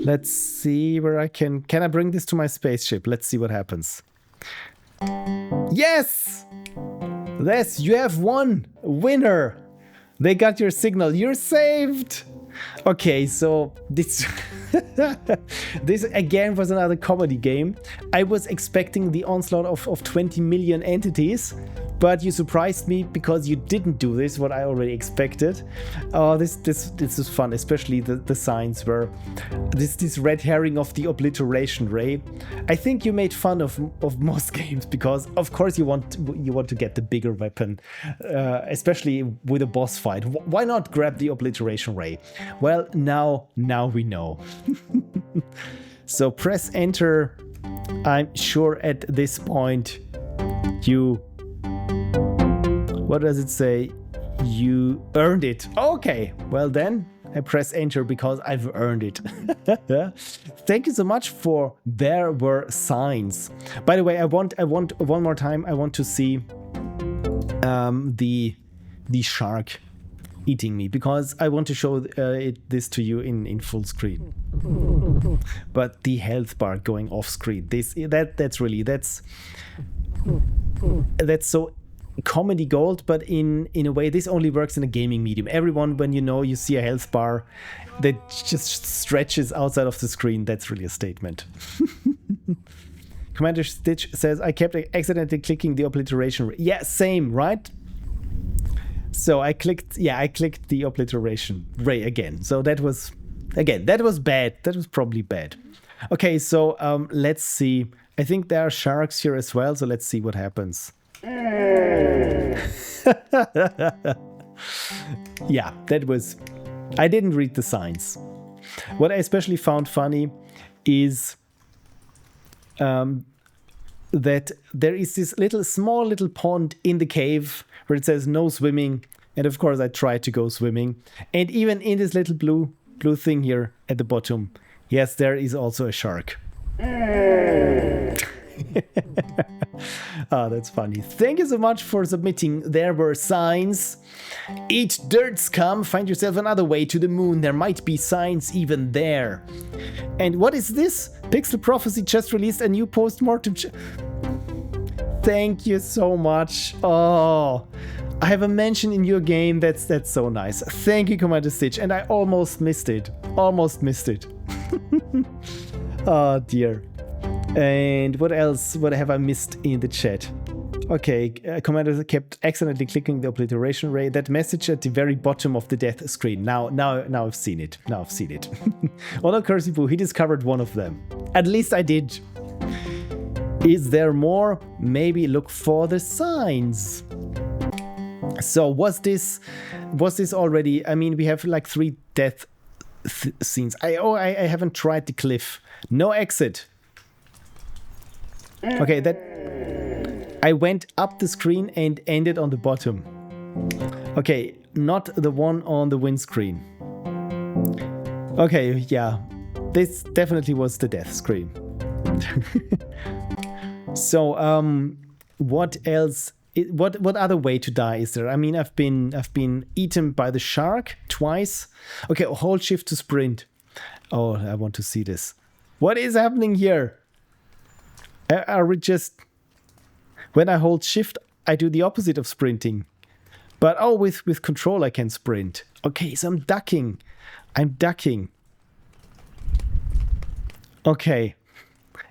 Let's see where I can I bring this to my spaceship? Let's see what happens. Yes! Yes, you have won! Winner! They got your signal. You're saved! Okay, so this this again was another comedy game. I was expecting the onslaught of 20 million entities, but you surprised me because you didn't do this, what I already expected. Oh, this is fun, especially the signs were this red herring of the obliteration ray. I think you made fun of most games because of course you want to get the bigger weapon, especially with a boss fight. Why not grab the obliteration ray? Well, now we know. So press enter. I'm sure at this point you, what does it say? You earned it. Okay, well then I press enter because I've earned it. Thank you so much for there were signs. By the way, I want one more time. I want to see the shark eating me because I want to show this to you in full screen. But the health bar going off screen, that's so comedy gold, but in a way this only works in a gaming medium. Everyone, when you see a health bar that just stretches outside of the screen, that's really a statement. Commanderstitch says I kept accidentally clicking the obliteration ray. Yeah, same, right? So I clicked the obliteration ray again. So that was bad. That was probably bad. Okay, so let's see. I think there are sharks here as well, so let's see what happens. Yeah, I didn't read the signs. What I especially found funny is that there is this small little pond in the cave where it says no swimming. And of course I tried to go swimming. And even in this little blue thing here at the bottom, yes, there is also a shark. Oh, that's funny. Thank you so much for submitting. There were signs. Eat dirt scum, find yourself another way to the moon. There might be signs even there. And what is this? Pixel Prophecy just released a new post-mortem. Thank you so much. Oh, I have a mention in your game. That's so nice. Thank you, Commanderstitch. And I almost missed it. Almost missed it. Oh dear. And what else? What have I missed in the chat? Okay, Commander kept accidentally clicking the obliteration ray. That message at the very bottom of the death screen. Now I've seen it. Now I've seen it. Although Cursipu, he discovered one of them. At least I did. Is there more? Maybe look for the signs. So was this already? I mean, we have like 3 death scenes. I haven't tried the cliff. No exit. Okay, that I went up the screen and ended on the bottom. Okay, not the one on the windscreen. Okay, yeah, this definitely was the death screen. So, what else? What other way to die is there? I mean, I've been eaten by the shark twice. Okay, hold shift to sprint. Oh, I want to see this. What is happening here? Are we just... When I hold shift, I do the opposite of sprinting. But oh, with control I can sprint. Okay, so I'm ducking. I'm ducking. Okay.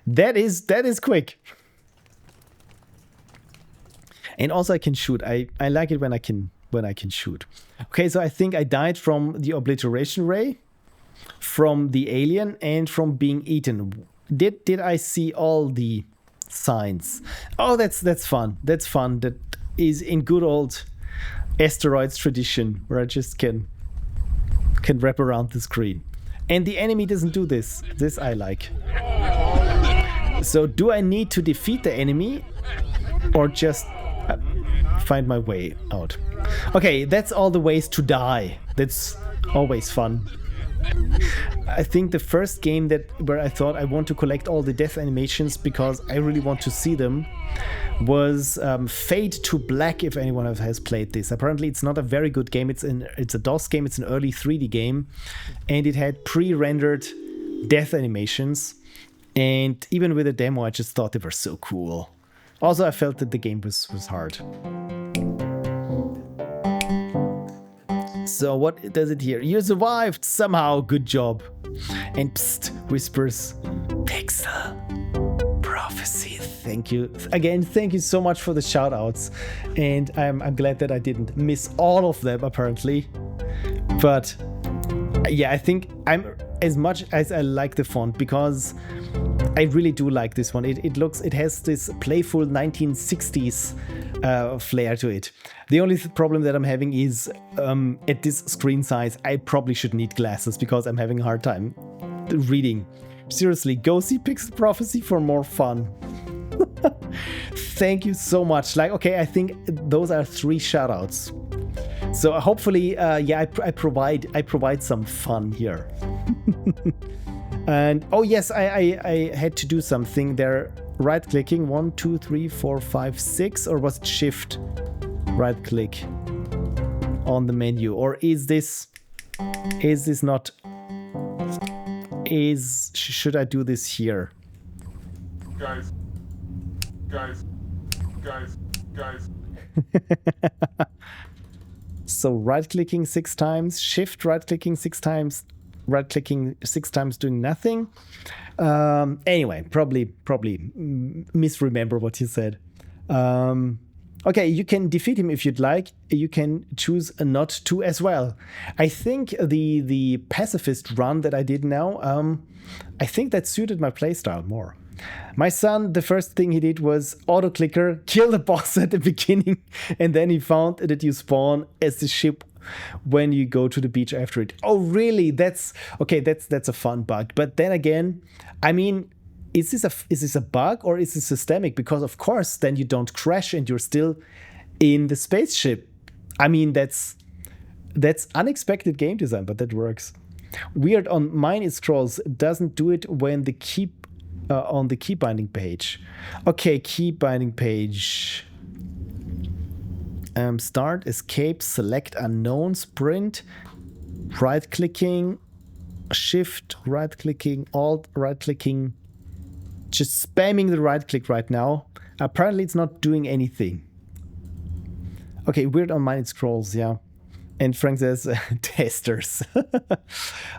That is quick. And also I can shoot. I like it when I can shoot. Okay, so I think I died from the obliteration ray, from the alien, and from being eaten. Did I see all the signs? Oh, that's fun. That's fun. That is in good old asteroids tradition, where I just can wrap around the screen. And the enemy doesn't do this. This I like. So do I need to defeat the enemy or just find my way out? Okay, that's all the ways to die. That's always fun. I think the first game where I thought I want to collect all the death animations because I really want to see them was Fade to Black, if anyone has played this. Apparently it's not a very good game. It's a DOS game. It's an early 3D game, and it had pre-rendered death animations. And even with a demo, I just thought they were so cool. Also, I felt that the game was hard. So what does it here? You survived somehow, good job. And psst, whispers, Pixel Prophecy. Thank you. Again, thank you so much for the shout outs. And I'm glad that I didn't miss all of them, apparently. But yeah, I think as much as I like the font, because I really do like this one. It has this playful 1960s flair to it. The only problem that I'm having is at this screen size, I probably should need glasses because I'm having a hard time reading. Seriously, go see Pixel Prophecy for more fun. Thank you so much. Like, okay, I think those are 3 shoutouts. So hopefully, yeah, I provide some fun here. And oh yes, I had to do something there. Right clicking 1, 2, 3, 4, 5, 6, or was it shift? Right click on the menu, or is this not? Should I do this here? Guys. So right clicking 6 times, shift right clicking 6 times. Right clicking 6 times doing nothing. Anyway, probably misremember what he said. Okay, you can defeat him if you'd like. You can choose not to as well. I think the pacifist run that I did now, I think that suited my playstyle more. My son, the first thing he did was auto clicker, kill the boss at the beginning, and then he found that you spawn as the ship when you go to the beach after it. Oh, really? That's okay. That's a fun bug. But then again, I mean, is this a bug or is this systemic? Because of course, then you don't crash and you're still in the spaceship. I mean, that's unexpected game design, but that works. Weird on mine it scrolls, doesn't do it when the key on the key binding page. Okay, key binding page. Start, escape, select unknown, sprint, right clicking, shift, right clicking, alt, right clicking. Just spamming the right click right now. Apparently it's not doing anything. Okay, weird on mine it scrolls, yeah. And Frank says, testers.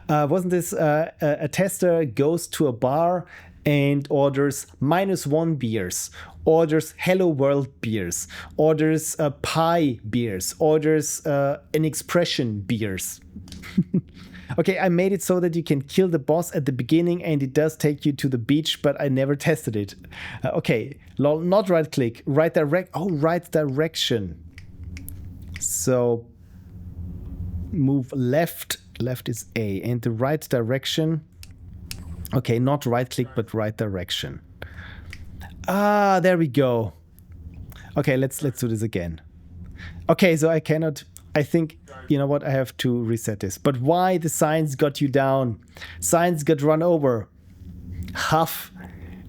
Wasn't this a tester goes to a bar and orders -1 beers, orders Hello World beers, orders pie beers, orders an expression beers. Okay, I made it so that you can kill the boss at the beginning and it does take you to the beach, but I never tested it. Okay, lol, not right click, right direction. So move left is A, and the right direction. Okay, not right click, but right direction. Ah, there we go. Okay, let's do this again. Okay, so I cannot, I think, you know what, I have to reset this. But why the signs got you down? Signs got run over. Huff,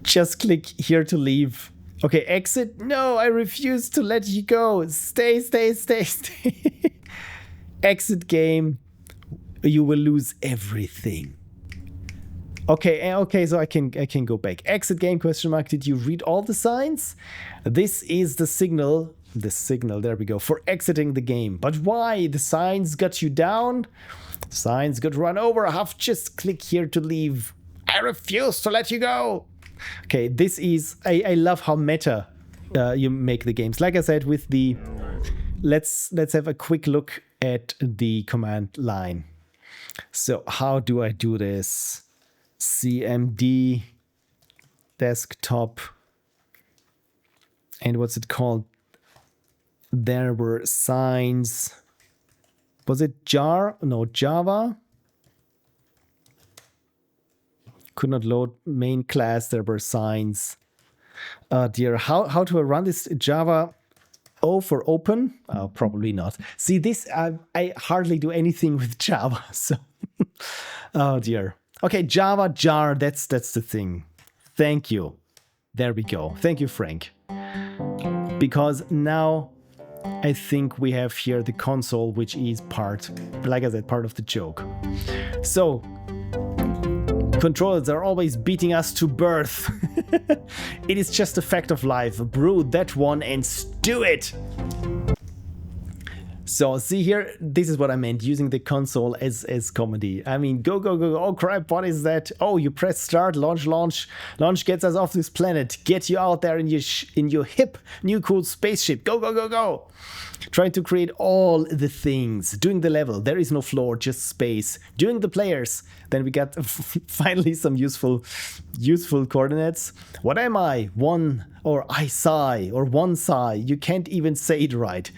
just click here to leave. Okay, exit. No, I refuse to let you go. Stay. Exit game. You will lose everything. Okay, so I can go back. Exit game, question mark. Did you read all the signs? This is the signal, there we go, for exiting the game. But why? The signs got you down? Signs got run over. I have just click here to leave. I refuse to let you go. Okay, this is, I love how meta you make the games. Like I said, with the, let's have a quick look at the command line. So how do I do this? CMD, desktop, and what's it called? There were signs. Was it jar? No, Java. Could not load main class. There were signs. Dear, how do I run this? Java O for open? Probably not. See, this I hardly do anything with Java. So, oh dear. Okay, Java jar. That's the thing. Thank you. There we go. Thank you, Frank. Because now I think we have here the console, which is part, like I said, part of the joke. So, controllers are always beating us to birth. It is just a fact of life. Brew that one and stew it. So see here, this is what I meant, using the console as comedy. I mean, go. Oh crap, what is that? Oh, you press start, launch gets us off this planet. Get you out there in your hip new cool spaceship. Go. Trying to create all the things. Doing the level, there is no floor, just space. Doing the players, then we got finally some useful coordinates. What am I? One, or I sigh, or one sigh. You can't even say it right.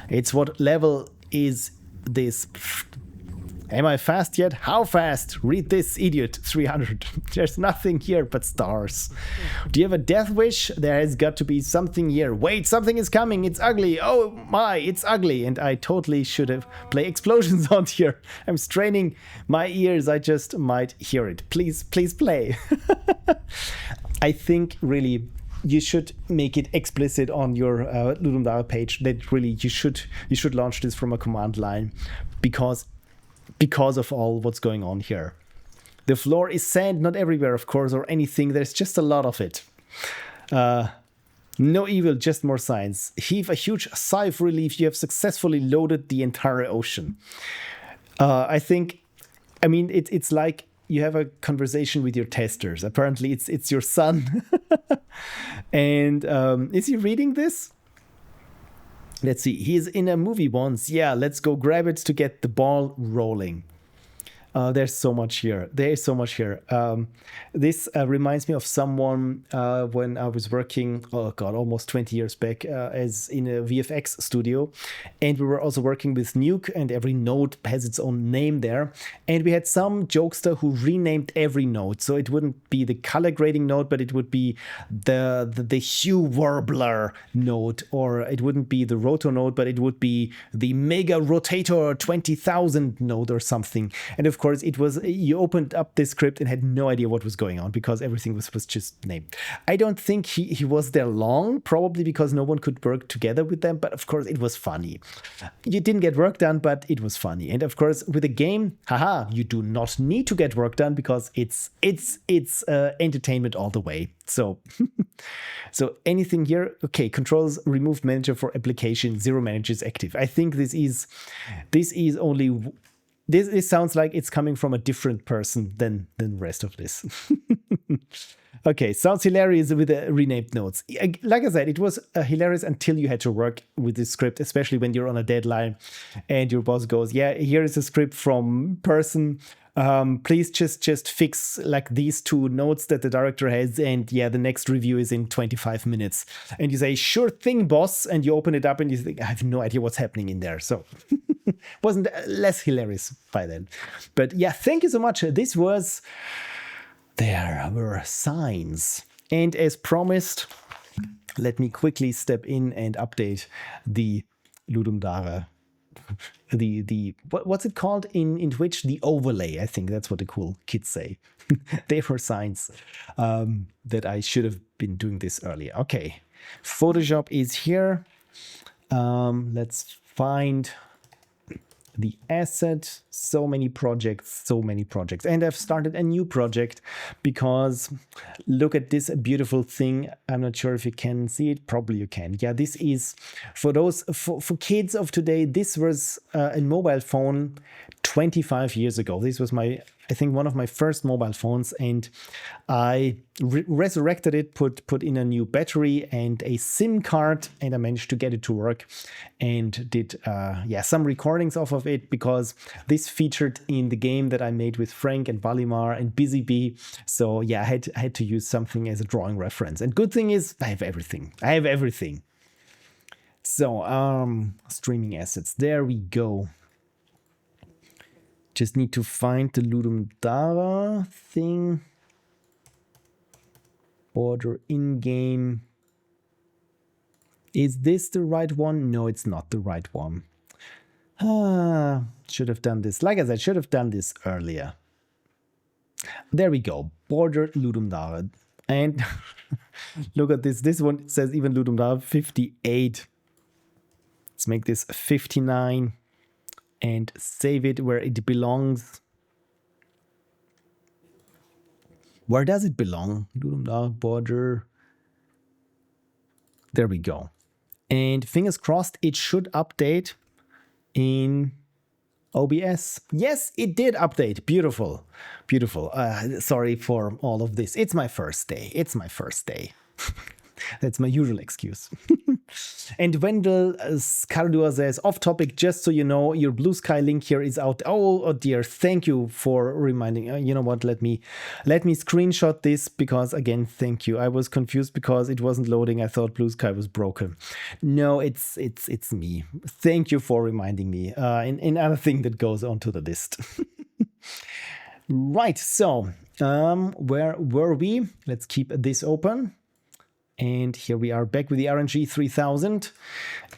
It's what level is this? Am I fast yet? How fast? Read this, idiot. 300. There's nothing here but stars. Do you have a death wish? There has got to be something here. Wait, something is coming. It's ugly. Oh my, it's ugly. And I totally should have played explosions on here. I'm straining my ears. I just might hear it. Please play. I think really you should make it explicit on your LudumDare page that really you should launch this from a command line because of all what's going on here. The floor is sand, not everywhere, of course, or anything. There's just a lot of it. No evil, just more science. Heave a huge sigh of relief. You have successfully loaded the entire ocean. I mean, it's like you have a conversation with your testers. Apparently, it's your son. And is he reading this? Let's see. He's in a movie once. Yeah, let's go grab it to get the ball rolling. There's so much here. There is so much here. This reminds me of someone when I was working, oh God, almost 20 years back, as in a VFX studio. And we were also working with Nuke, and every node has its own name there. And we had some jokester who renamed every node. So it wouldn't be the color grading node, but it would be the hue warbler node, or it wouldn't be the rotor node, but it would be the mega rotator 20,000 node or something. And of course, it was, you opened up this script and had no idea what was going on because everything was just named. I don't think he was there long, probably because no one could work together with them. But of course, it was funny. You didn't get work done, but it was funny. And of course, with a game, haha, you do not need to get work done because it's entertainment all the way. So, so anything here? Okay, controls removed manager for application, 0 managers active. I think this sounds like it's coming from a different person than the rest of this. Okay, sounds hilarious with the renamed nodes. Like I said, it was hilarious until you had to work with this script, especially when you're on a deadline and your boss goes, yeah, here is a script from person. Please just fix like these 2 notes that the director has, and yeah, the next review is in 25 minutes. And you say, sure thing, boss, and you open it up and you think, I have no idea what's happening in there. So wasn't less hilarious by then. But yeah, thank you so much. This was, there were signs. And as promised, let me quickly step in and update the Ludum Dare. What's it called in Twitch? The overlay. I think that's what the cool kids say. They were signs that I should have been doing this earlier. Okay, Photoshop is here. Let's find the asset. So many projects. And I've started a new project because look at this beautiful thing. I'm not sure if you can see it. Probably you can. Yeah, this is for those, for kids of today. This was a mobile phone 25 years ago. This was I think one of my first mobile phones, and I resurrected it, put in a new battery and a SIM card, and I managed to get it to work and did some recordings off of it because this featured in the game that I made with Frank and Balimar and Busy Bee. So yeah, I had to use something as a drawing reference. And good thing is I have everything. So streaming assets, there we go. Just need to find the Ludum Dare thing. Border in-game. Is this the right one? No, it's not the right one. Should have done this. Like I said, should have done this earlier. There we go. Border Ludum Dare. And look at this. This one says even Ludum Dare 58. Let's make this 59. And save it where it belongs. Where does it belong? Ludum Dare border. There we go. And fingers crossed, it should update in OBS. Yes, it did update. Beautiful. Beautiful. Sorry for all of this. It's my first day. That's my usual excuse. And Wendell Scardua says, off topic, just so you know, your Blue Sky link here is out. Oh dear, thank you for reminding. You know what, let me screenshot this because, again, thank you. I was confused because it wasn't loading. I thought Blue Sky was broken. No, it's me. Thank you for reminding me. Another thing that goes onto the list. Right, so where were we? Let's keep this open. And here we are back with the RNG 3000,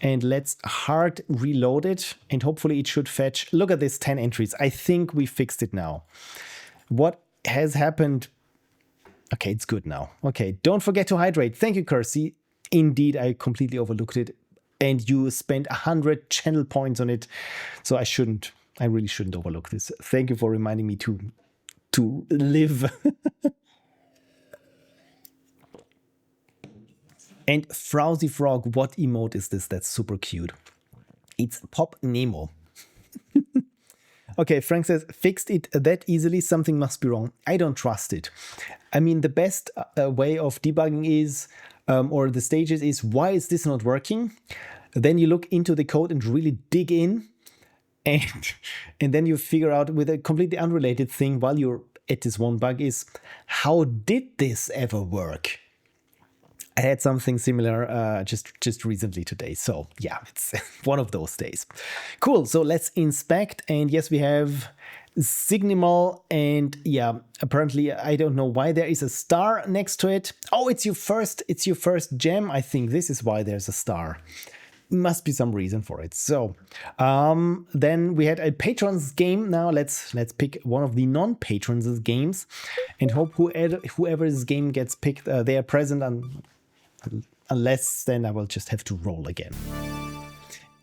and let's hard reload it, and hopefully it should fetch. Look at this, 10 entries. I think we fixed it now. What has happened? Okay, it's good now. Okay, don't forget to hydrate. Thank you, Kersey. Indeed, I completely overlooked it, and you spent 100 channel points on it, so I really shouldn't overlook this. Thank you for reminding me to live. And FrowsyFrog, what emote is this? That's super cute. It's Pop Nemo. Okay, Frank says, fixed it that easily, something must be wrong. I don't trust it. I mean, the best way of debugging is, or the stages is, why is this not working? Then you look into the code and really dig in. And and then you figure out with a completely unrelated thing while you're at this one bug is, how did this ever work? I had something similar just recently today. So yeah, it's one of those days. Cool. So let's inspect. And yes, we have Signimal. And yeah, apparently I don't know why there is a star next to it. Oh, it's your first gem. I think this is why there's a star. Must be some reason for it. So then we had a patrons game. Now let's pick one of the non-patrons games and hope whoever's game gets picked, they are present. Unless then I will just have to roll again.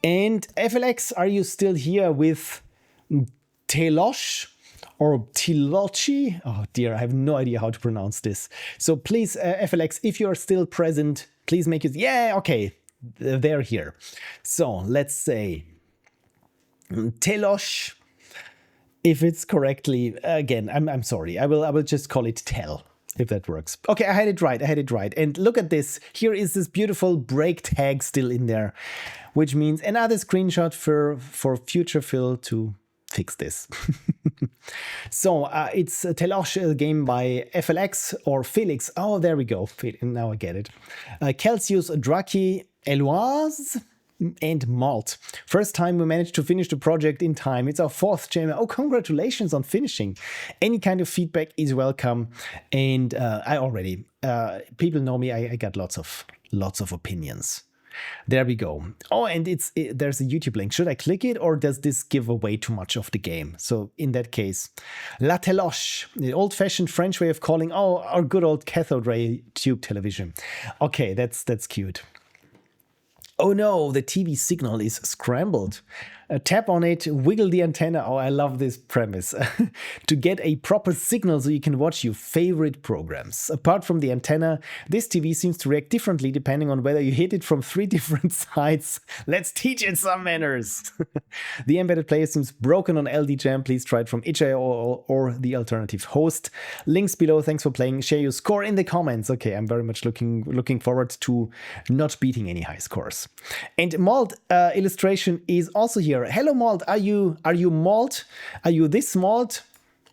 And FLX, are you still here with Téloche or Téloche? Oh dear, I have no idea how to pronounce this. So please, FLX, if you're still present, please make it. Yeah, okay. They're here. So let's say Téloche, if it's correctly, again, I'm sorry. I will just call it Tel, if that works. Okay, I had it right. And look at this. Here is this beautiful break tag still in there, which means another screenshot for future Phil to fix this. So it's a Téloche game by FLX or Felix. Oh, there we go. Now I get it. Kelsius, Draki, Eolise, and Malt. First time we managed to finish the project in time. It's our 4th gem. Oh, congratulations on finishing. Any kind of feedback is welcome. And I already, people know me, I got lots of opinions. There we go. Oh, and there's a YouTube link. Should I click it, or does this give away too much of the game? So in that case, La Téloche, the old-fashioned French way of calling our good old cathode ray tube television. Okay, that's cute. Oh no, the TV signal is scrambled. Tap on it, wiggle the antenna. Oh, I love this premise. To get a proper signal so you can watch your favorite programs. Apart from the antenna, this TV seems to react differently depending on whether you hit it from 3 different sides. Let's teach it some manners. The embedded player seems broken on LD Jam. Please try it from itch.io or the alternative host. Links below. Thanks for playing. Share your score in the comments. Okay, I'm very much looking forward to not beating any high scores. And Malt illustration is also here. Hello Malt, are you Malt? Are you this Malt?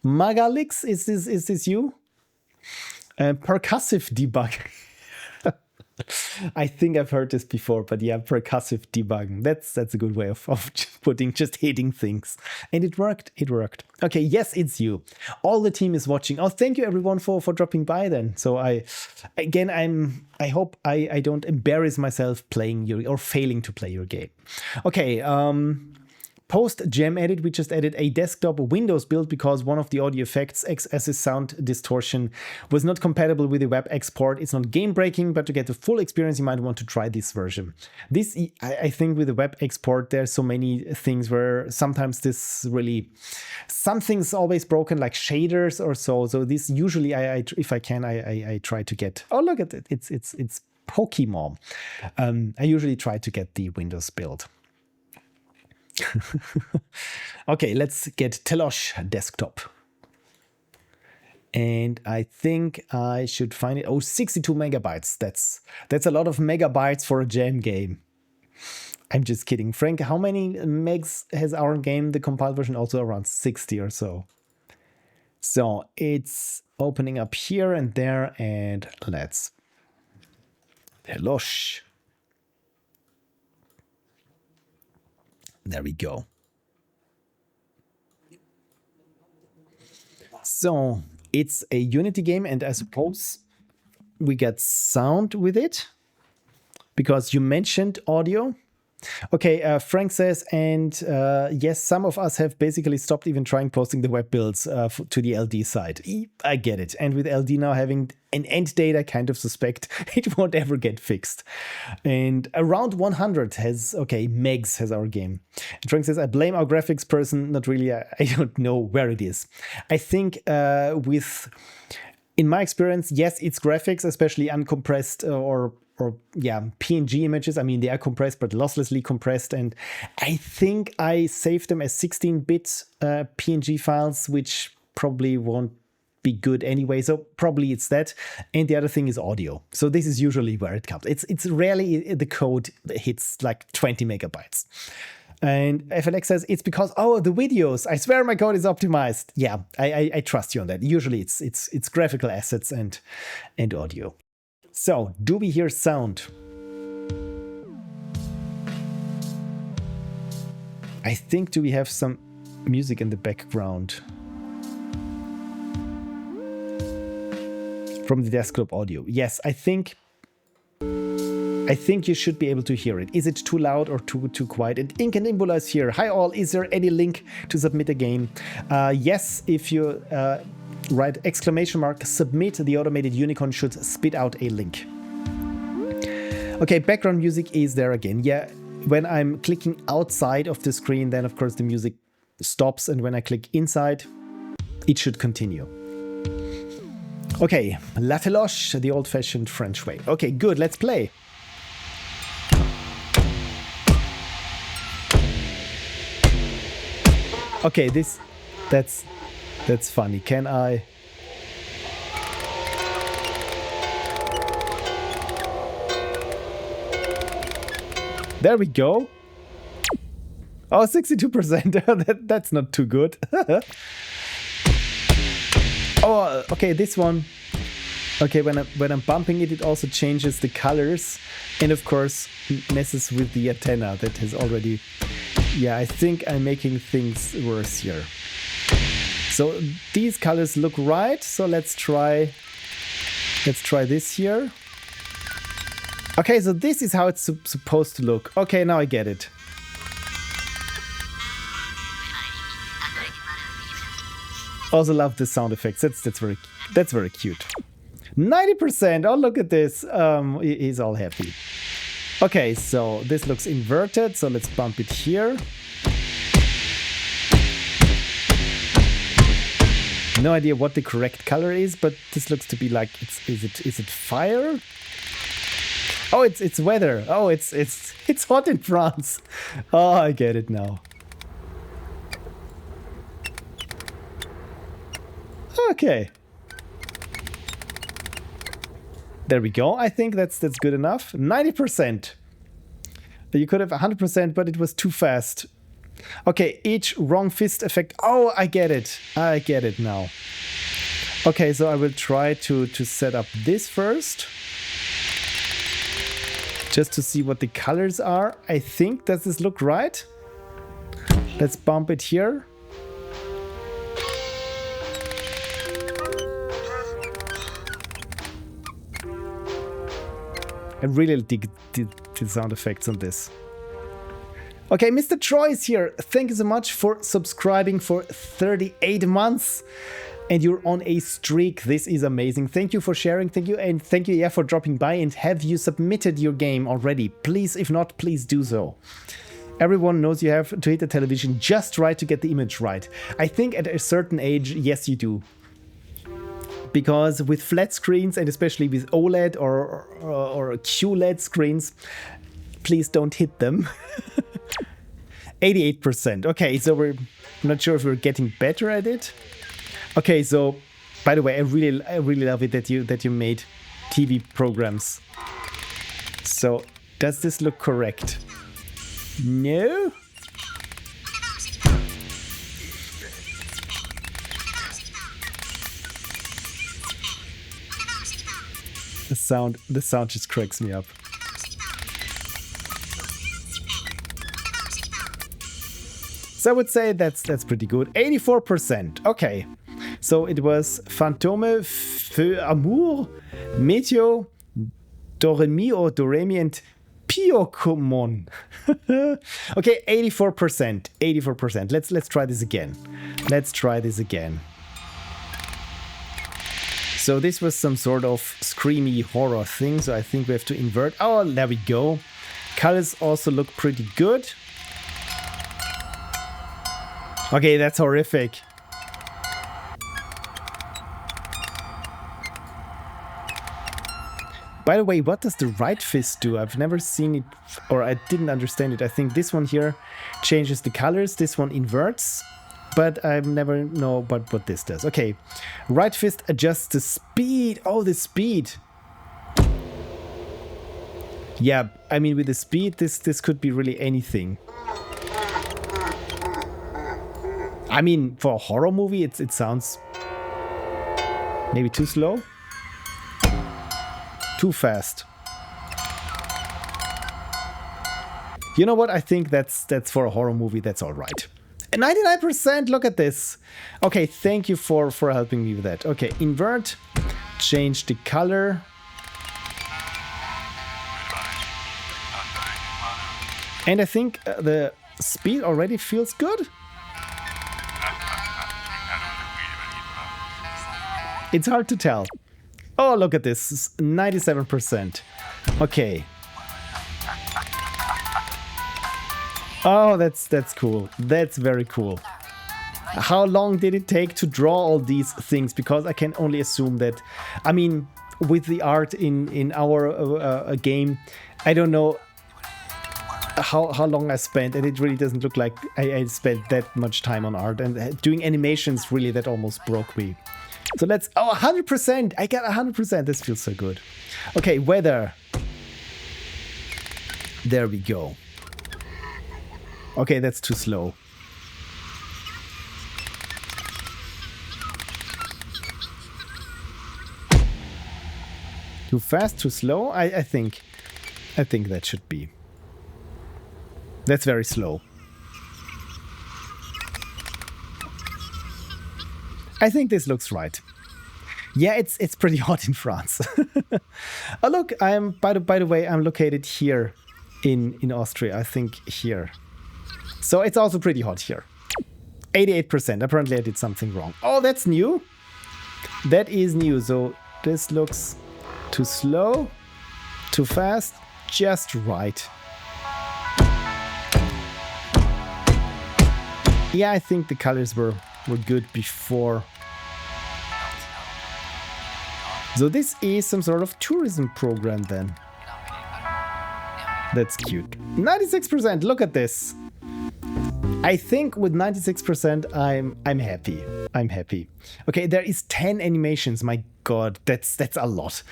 Magalix, is this you? Percussive debug. I think I've heard this before, but yeah, percussive debug. That's a good way of just hitting things. And it worked. Okay, yes, it's you. All the team is watching. Oh, thank you everyone for dropping by then. So I hope I don't embarrass myself playing or failing to play your game. Okay, post gem edit, we just added a desktop Windows build because one of the audio effects, as a sound distortion, was not compatible with the web export. It's not game breaking, but to get the full experience, you might want to try this version. This, I think with the web export, there's so many things where sometimes something's always broken, like shaders or so. So this usually, if I can, I try to get, oh, look at it. It's Pokemon. I usually try to get the Windows build. Okay, let's get Téloche desktop. And I think I should find it. Oh, 62 megabytes. That's a lot of megabytes for a jam game. I'm just kidding. Frank, how many megs has our game? The compiled version also around 60 or so. So it's opening up here and there, and let's Téloche. There we go. So it's a Unity game, and I suppose we get sound with it because you mentioned audio. Okay, Frank says, and yes, some of us have basically stopped even trying posting the web builds to the LD side. I get it. And with LD now having an end date, I kind of suspect it won't ever get fixed. And around 100 megs has our game. And Frank says, I blame our graphics person. Not really. I don't know where it is. I think in my experience, yes, it's graphics, especially uncompressed or PNG images. I mean, they are compressed, but losslessly compressed. And I think I saved them as 16-bit PNG files, which probably won't be good anyway. So probably it's that. And the other thing is audio. So this is usually where it comes. It's rarely the code hits like 20 megabytes. And FLX says it's because, oh, the videos. I swear my code is optimized. Yeah, I trust you on that. Usually it's graphical assets and audio. So, do we hear sound? I think, do we have some music in the background? From the desktop audio. Yes, I think you should be able to hear it. Is it too loud or too quiet? And Ink and Imbula is here. Hi all, is there any link to submit a game? Yes, if you write ! submit, the automated unicorn should spit out a link. Okay, background music is there again. Yeah, when I'm clicking outside of the screen, then of course the music stops, and when I click inside, it should continue. Okay, la Téloche, the old-fashioned French way. Okay, good, let's play. Okay, that's funny. Can I? There we go. Oh, 62%. That's not too good. Oh, okay, this one. Okay, when I'm bumping it, it also changes the colors, and of course messes with the antenna that has already. Yeah, I think I'm making things worse here. So these colors look right. So let's try this here. Okay, so this is how it's supposed to look. Okay, now I get it. Also love the sound effects. That's very cute. 90%. Oh, look at this. He's all happy. Okay, so this looks inverted. So let's bump it here. No idea what the correct color is, but this looks to be like is it fire? Oh, it's weather. Oh, it's hot in France. Oh, I get it now. Okay. There we go. I think that's good enough. 90%. You could have 100%, but it was too fast. Okay, each wrong fist effect. Oh, I get it. I get it now. Okay, so I will try to set up this first. Just to see what the colors are. I think, does this look right? Let's bump it here. I really dig the sound effects on this. Okay, MrTroy is here. Thank you so much for subscribing for 38 months. And you're on a streak. This is amazing. Thank you for sharing. Thank you. And thank you, yeah, for dropping by. And have you submitted your game already? Please, if not, please do so. Everyone knows you have to hit the television just right to get the image right. I think at a certain age, yes, you do. Because with flat screens, and especially with OLED or QLED screens, please don't hit them. 88%. Okay, so I'm not sure if we're getting better at it. Okay, so by the way, I really love it that you made TV programs. So does this look correct? No? The sound just cracks me up. So I would say that's pretty good. 84%. Okay. So it was Fantôme, Feu Amour, Météo, Doremi or Doremi, and Piokomon. Okay, 84%. 84%. Let's try this again. Let's try this again. So this was some sort of screamy horror thing, so I think we have to invert. Oh, there we go. Colors also look pretty good. Okay, that's horrific. By the way, what does the right fist do? I've never seen it, or I didn't understand it. I think this one here changes the colors, this one inverts. But I never know about what this does. Okay, right fist adjusts the speed. Oh, the speed. Yeah, I mean with the speed, this could be really anything. I mean, for a horror movie, it sounds maybe too slow, too fast. You know what? I think that's for a horror movie. That's all right. 99%. Look at this. Okay, thank you for helping me with that. Okay, invert, change the color. And I think the speed already feels good. It's hard to tell. Oh, look at this. 97%. Okay. Oh, that's cool. That's very cool. How long did it take to draw all these things? Because I can only assume that, I mean, with the art in our game, I don't know how long I spent, and it really doesn't look like I spent that much time on art, and doing animations, really, that almost broke me. So let's, oh, 100%, I got 100%, this feels so good. Okay, weather. There we go. Okay, that's too slow. Too fast, too slow? I think that should be. That's very slow. I think this looks right. Yeah, it's pretty hot in France. Oh look, I'm by the way, I'm located here in Austria. I think here. So it's also pretty hot here. 88%. Apparently I did something wrong. Oh, that's new. That is new. So this looks too slow, too fast, just right. Yeah, I think the colors were good before. So this is some sort of tourism program then. That's cute. 96%, look at this. I think with 96% I'm happy. I'm happy. Okay, there is 10 animations. My god, that's a lot.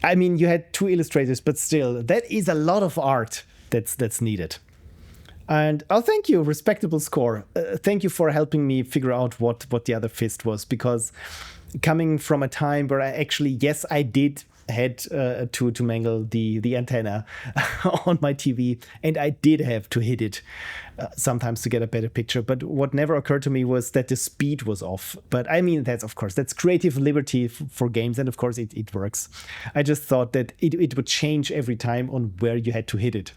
I mean, you had 2 illustrators, but still, that is a lot of art that's needed. And oh, thank you, respectable score. Thank you for helping me figure out what the other fist was, because coming from a time where I actually, yes, I did had to mangle the antenna on my TV, and I did have to hit it sometimes to get a better picture. But what never occurred to me was that the speed was off. But I mean, that's creative liberty for games, and of course it works. I just thought that it would change every time on where you had to hit it.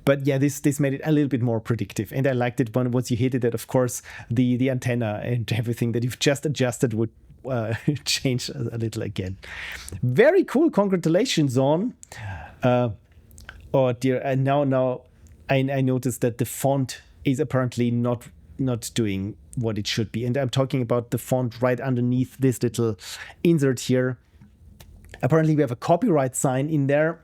But yeah, this made it a little bit more predictive, and I liked it when once you hit it, that of course the antenna and everything that you've just adjusted would change a little again. Very cool. Congratulations on. Oh dear. And now I noticed that the font is apparently not doing what it should be. And I'm talking about the font right underneath this little insert here. Apparently we have a copyright sign in there.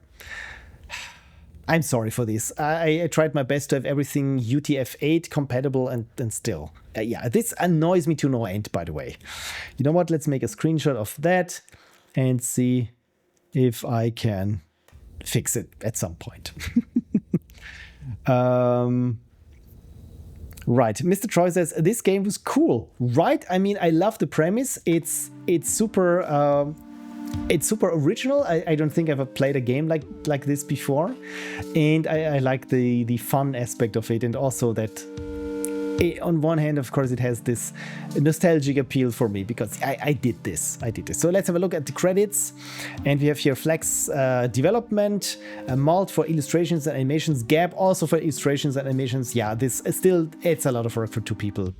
I'm sorry for this. I tried my best to have everything UTF-8 compatible, and still. Yeah, this annoys me to no end, by the way. You know what? Let's make a screenshot of that and see if I can fix it at some point. Right, MrTroy says, this game was cool, right? I mean, I love the premise. It's super... It's super original. I don't think I've ever played a game like this before, and I like the fun aspect of it, and also that on one hand, of course, it has this nostalgic appeal for me because I did this. So let's have a look at the credits, and we have here Flex development, Malt for illustrations and animations, Gab also for illustrations and animations. Yeah, this still, it's a lot of work for 2 people.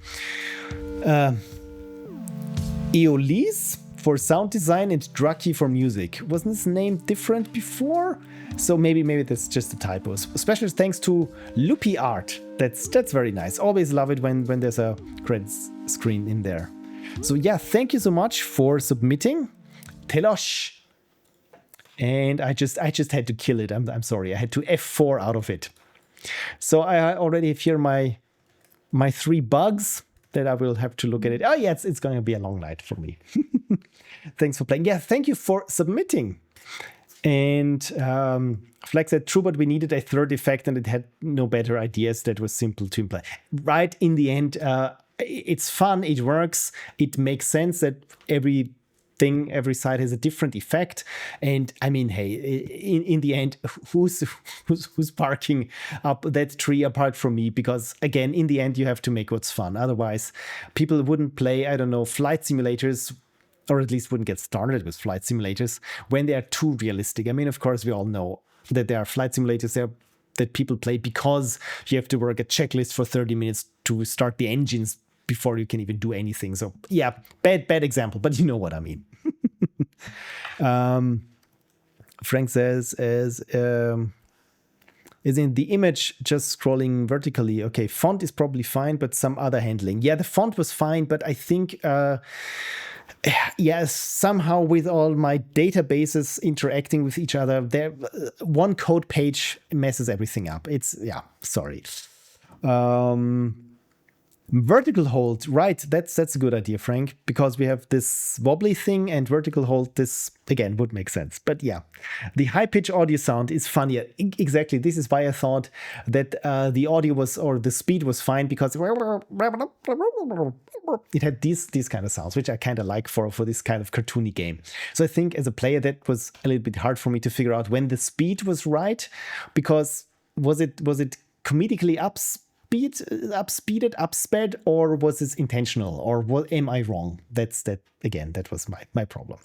Eolise for sound design, and Draki for music. Wasn't this name different before? So maybe that's just a typo. Special thanks to Loopy Art. That's very nice. Always love it when there's a credits screen in there. So yeah, thank you so much for submitting. Téloche. And I just had to kill it. I'm sorry. I had to F4 out of it. So I already have here my 3 bugs that I will have to look at it. Oh yeah, it's going to be a long night for me. Thanks for playing. Yeah, thank you for submitting. And Flex said, true, but we needed a 3rd effect and it had no better ideas that was simple to implement. Right, in the end, it's fun, it works, it makes sense that every side has a different effect. And I mean, hey, in the end, who's parking up that tree apart from me? Because again, in the end, you have to make what's fun. Otherwise, people wouldn't play, I don't know, flight simulators, or at least wouldn't get started with flight simulators when they are too realistic. I mean, of course, we all know that there are flight simulators there that people play because you have to work a checklist for 30 minutes to start the engines before you can even do anything. So yeah, bad example, but you know what I mean. Frank says, is in the image just scrolling vertically. Okay, font is probably fine, but some other handling. Yeah, the font was fine, but I think, yes, somehow with all my databases interacting with each other, there one code page messes everything up. It's, yeah, sorry. Vertical hold, right, that's a good idea, Frank, because we have this wobbly thing, and vertical hold, this again would make sense. But yeah, the high pitch audio sound is funnier. Exactly, this is why I thought that the audio was, or the speed was fine, because it had these kind of sounds, which I kind of like for this kind of cartoony game. So I think as a player that was a little bit hard for me to figure out when the speed was right, because was it comedically upspeeded, upsped, or was this intentional, or what am I wrong? That was my problem.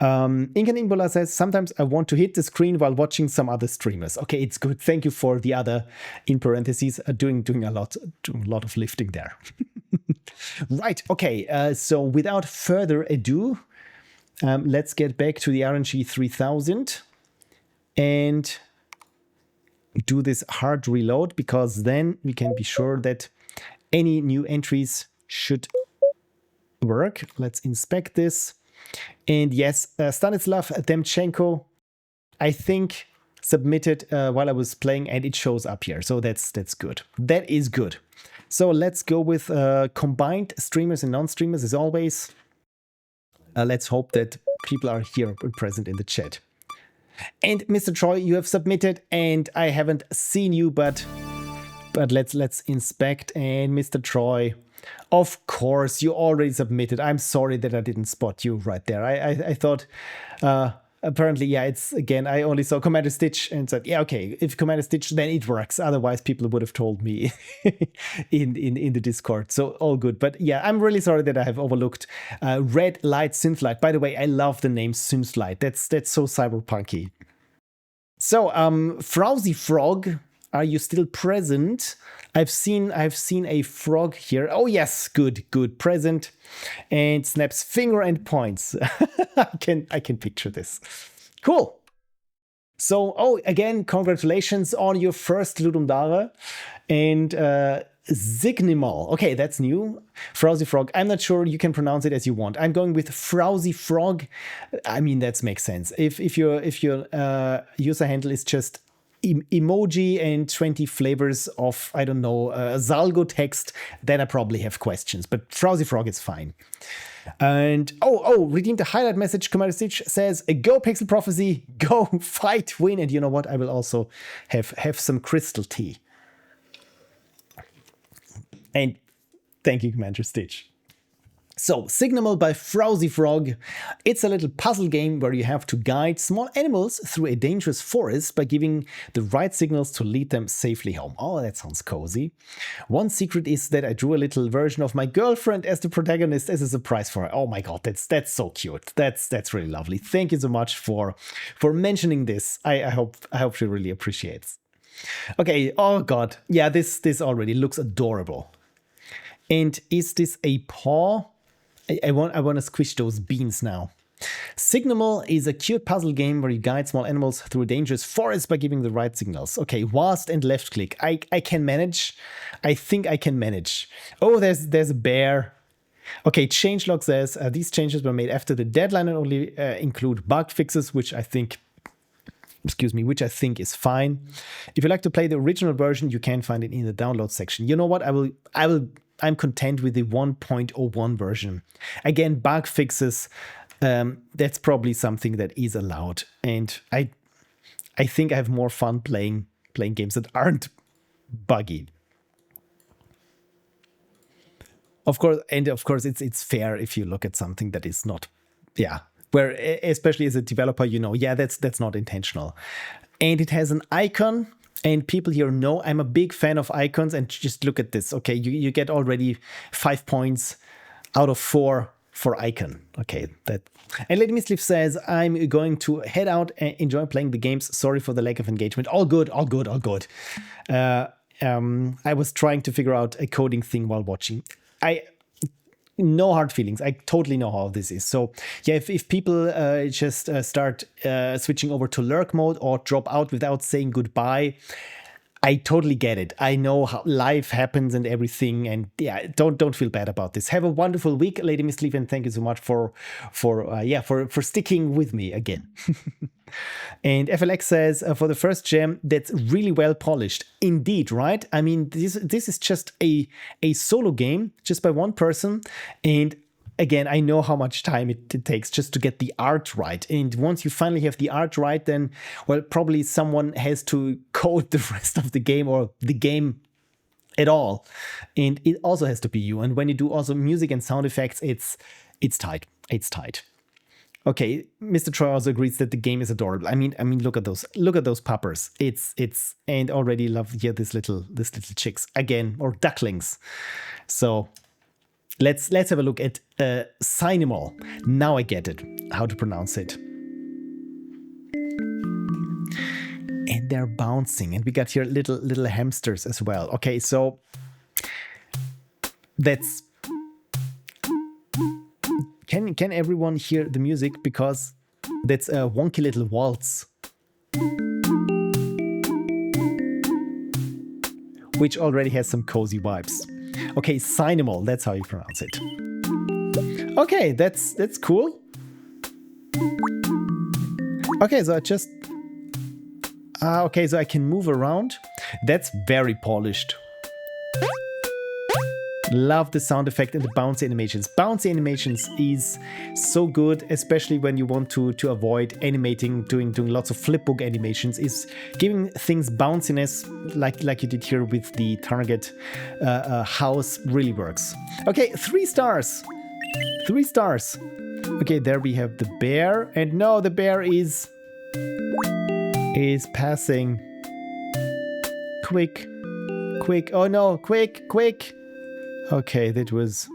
Inkan Imbola says, sometimes I want to hit the screen while watching some other streamers. Okay, it's good. Thank you for the other, in parentheses, doing a lot of lifting there. Right, okay, so without further ado, let's get back to the RNG 3000 and do this hard reload, because then we can be sure that any new entries should work. Let's inspect this. And yes, Stanislav Demchenko, I think, submitted while I was playing, and it shows up here. So that's good. That is good. So let's go with combined streamers and non-streamers as always. Let's hope that people are here present in the chat. And MrTroy, you have submitted, and I haven't seen you, but let's inspect. And MrTroy, of course, you already submitted. I'm sorry that I didn't spot you right there. I thought, apparently, yeah, it's, again, I only saw Commanderstitch and said, yeah, okay, if Commanderstitch, then it works. Otherwise, people would have told me in the Discord. So all good. But yeah, I'm really sorry that I have overlooked Red Light Synthlight. By the way, I love the name Synthlight. That's so cyberpunky. So, FrowsyFrog, are you still present? I've seen a frog here. Oh yes, good, present, and snaps finger and points. I can picture this. Cool. So, oh, again, congratulations on your first Ludum Dare, and Signimal. Okay, that's new. FrowsyFrog. I'm not sure you can pronounce it as you want. I'm going with FrowsyFrog. I mean, that makes sense. If your user handle is just emoji and 20 flavors of, I don't know, Zalgo text, then I probably have questions. But FrowsyFrog is fine. And redeemed a highlight message. Commanderstitch says, "Go Pixel Prophecy, go fight, win." And you know what? I will also have some crystal tea. And thank you, Commanderstitch. So, Signimal by FrowsyFrog. It's a little puzzle game where you have to guide small animals through a dangerous forest by giving the right signals to lead them safely home. Oh, that sounds cozy. One secret is that I drew a little version of my girlfriend as the protagonist as a surprise for her. Oh my god, that's so cute. That's really lovely. Thank you so much for mentioning this. I hope she really appreciates. Okay, oh god. Yeah, this already looks adorable. And is this a paw? I want to squish those beans now. Signimal is a cute puzzle game where you guide small animals through a dangerous forest by giving the right signals. Okay, WASD and left click. I can manage. I think I can manage. Oh, there's a bear. Okay, changelog says these changes were made after the deadline and only include bug fixes, which I think is fine. If you like to play the original version, you can find it in the download section. You know what? I'm content with the 1.01 version. Again, bug fixes, that's probably something that is allowed. And I think I have more fun playing games that aren't buggy. Of course, and of course, it's fair if you look at something that is not, yeah, where especially as a developer, you know, yeah, that's not intentional. And it has an icon, and people here know I'm a big fan of icons. And just look at this. Okay, you get already 5 points out of 4 for icon. Okay, that. And Lady Misleaf says, I'm going to head out and enjoy playing the games. Sorry for the lack of engagement. All good, all good, all good. I was trying to figure out a coding thing while watching. No hard feelings. I totally know how this is. So yeah, if people just start switching over to lurk mode or drop out without saying goodbye, I totally get it. I know how life happens and everything, and yeah, don't feel bad about this. Have a wonderful week, Lady Misleaf, and thank you so much for sticking with me again. And FLX says, for the first gem, that's really well polished. Indeed, right? I mean, this is just a solo game, just by one person. And again, I know how much time it takes just to get the art right. And once you finally have the art right, then, well, probably someone has to code the rest of the game or the game at all. And it also has to be you. And when you do also music and sound effects, it's tight. It's tight. Okay, MrTroy also agrees that the game is adorable. I mean, look at those puppers. It's and already love this little chicks again, or ducklings. So let's have a look at Signimal. Now I get it, how to pronounce it. And they're bouncing, and we got here little hamsters as well. Okay, so that's. Can everyone hear the music? Because that's a wonky little waltz, which already has some cozy vibes. Okay, Signimal, that's how you pronounce it. Okay, that's cool. Okay, so okay, so I can move around. That's very polished. Love the sound effect and the bouncy animations. Bouncy animations is so good, especially when you want to avoid animating, doing lots of flipbook animations. Is giving things bounciness like you did here with the target house really works. Okay, 3 stars. 3 stars. Okay, there we have the bear, and no, the bear is passing. Quick. Oh no, quick. Okay, that was...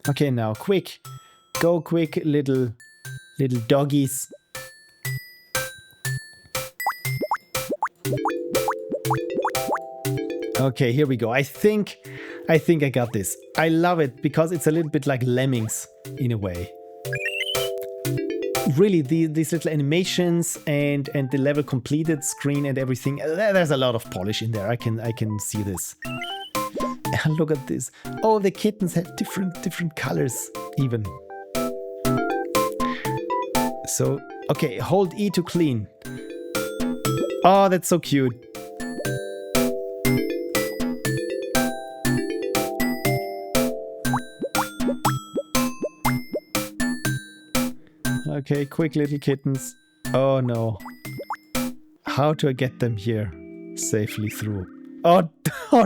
Okay, now, quick. Go quick, little doggies. Okay, here we go. I think I got this. I love it because it's a little bit like Lemmings in a way. Really, these little animations and the level completed screen and everything, there's a lot of polish in there. I can see this. Look at this. Oh, the kittens have different colors even. So, okay, hold E to clean. Oh, that's so cute. Okay, quick little kittens. Oh no. How do I get them here safely through? Oh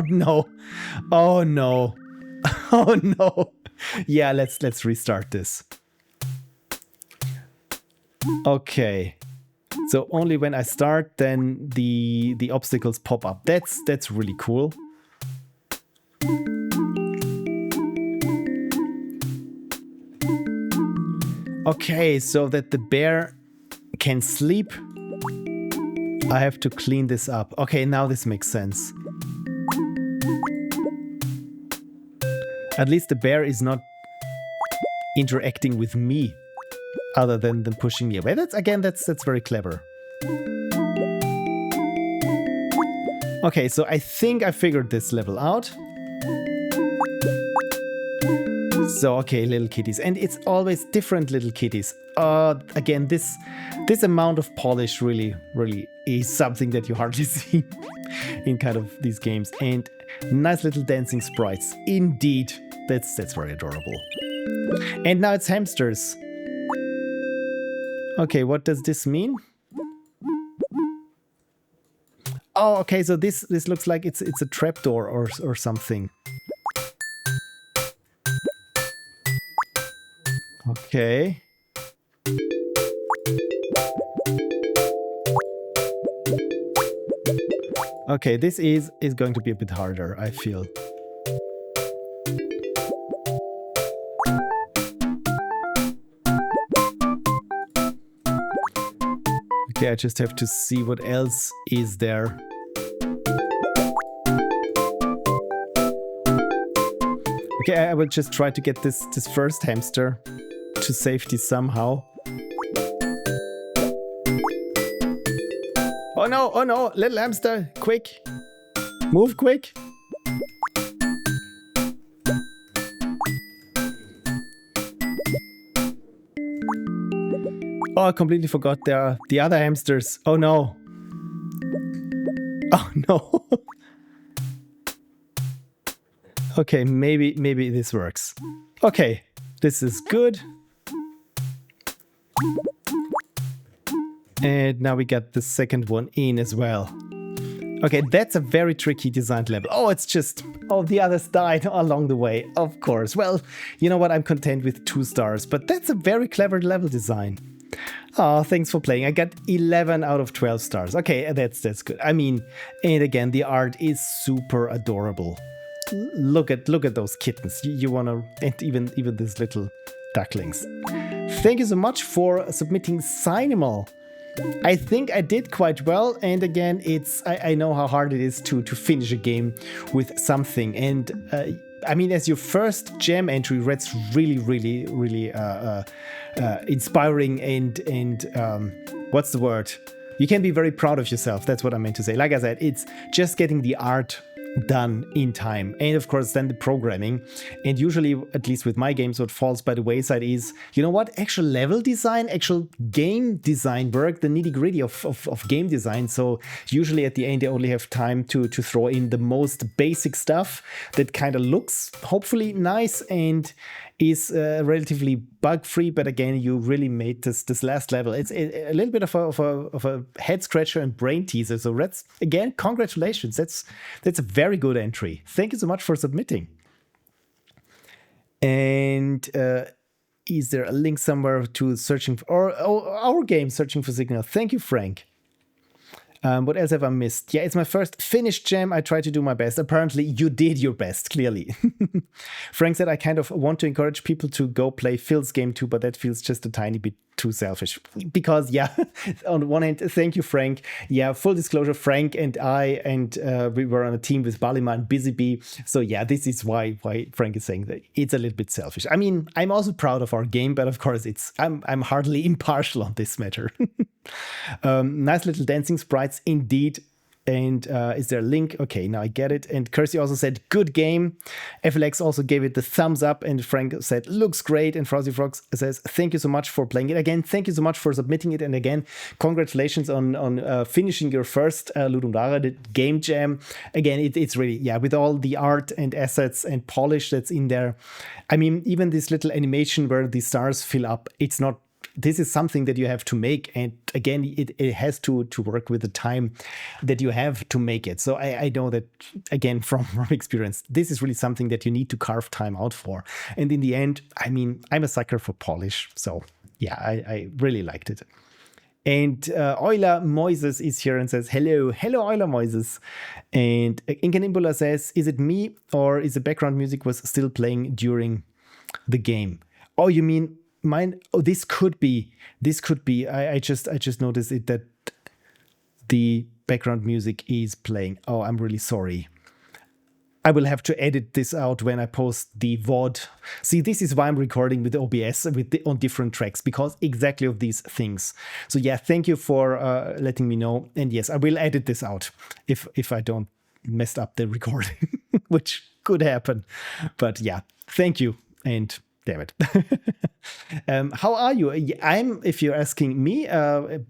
no. Oh no. Oh no. Yeah, let's restart this. Okay. So only when I start, then the obstacles pop up. That's really cool. Okay, so that the bear can sleep, I have to clean this up. Okay, now this makes sense. At least the bear is not interacting with me other than pushing me away. That's very clever. Okay, so I think I figured this level out. So, okay, little kitties. And it's always different little kitties. Again, this amount of polish really is something that you hardly see in kind of these games. And nice little dancing sprites. Indeed, that's very adorable. And now it's hamsters. Okay, what does this mean? Oh, okay, so this looks like it's a trapdoor or something. Okay. Okay, this is going to be a bit harder, I feel. Okay, I just have to see what else is there. Okay, I will just try to get this first hamster to safety somehow. Oh no, little hamster, quick. Move quick. Oh, I completely forgot there are the other hamsters. Oh no. Oh no. Okay, maybe this works. Okay, this is good. And now we got the second one in as well. Okay, that's a very tricky designed level. Oh, it's just... Oh, the others died along the way, of course. Well, you know what? I'm content with 2 stars, but that's a very clever level design. Oh, thanks for playing. I got 11 out of 12 stars. Okay, that's good. I mean, and again, the art is super adorable. Look at those kittens. You wanna... And even these little ducklings. Thank you so much for submitting Signimal. I think I did quite well, and again, I know how hard it is to finish a game with something, and I mean, as your first gem entry, that's really inspiring and what's the word? You can be very proud of yourself. That's what I meant to say. Like I said, it's just getting the art done in time, and of course then the programming. And usually, at least with my games, what falls by the wayside is, you know what, actual level design, actual game design work, the nitty-gritty of game design. So usually at the end, I only have time to throw in the most basic stuff that kind of looks hopefully nice and is relatively bug-free. But again, you really made this last level. It's a little bit of a head scratcher and brain teaser. So that's, again, congratulations. That's a very good entry. Thank you so much for submitting. And is there a link somewhere to searching for our game, Searching for Signal? Thank you, Frank. What else have I missed? Yeah, it's my first finished gem. I tried to do my best. Apparently, you did your best, clearly. Frank said, I kind of want to encourage people to go play Phil's game too, but that feels just a tiny bit too selfish. Because, yeah, on one hand, thank you, Frank. Yeah, full disclosure, Frank and I, and we were on a team with Balima and Busybee. So, yeah, this is why Frank is saying that it's a little bit selfish. I mean, I'm also proud of our game, but of course, I'm hardly impartial on this matter. Nice little dancing sprites indeed. And is there a link? Okay, now I get it. And Kirsty also said, good game. FLX also gave it the thumbs up. And Frank said, looks great. And FrowsyFrog says, thank you so much for playing it. Again, thank you so much for submitting it. And again, congratulations on finishing your first Ludum Dare, the game jam. Again, it's really, yeah, with all the art and assets and polish that's in there. I mean, even this little animation where the stars fill up, it's not, this is something that you have to make, and again, it has to work with the time that you have to make it. So I know that, again, from experience, this is really something that you need to carve time out for. And in the end, I mean, I'm a sucker for polish, so yeah, I really liked it. And Euler Moises is here and says, hello Euler Moises. And Inkanimbula says, is it me, or is the background music was still playing during the game? Oh, you mean mine? Oh, this could be. I just noticed it, that the background music is playing. Oh, I'm really sorry. I will have to edit this out when I post the VOD. See, this is why I'm recording with OBS on different tracks, because exactly of these things. So yeah, thank you for letting me know. And yes, I will edit this out if I don't mess up the recording, which could happen. But yeah, thank you. And damn it. How are you? If you're asking me,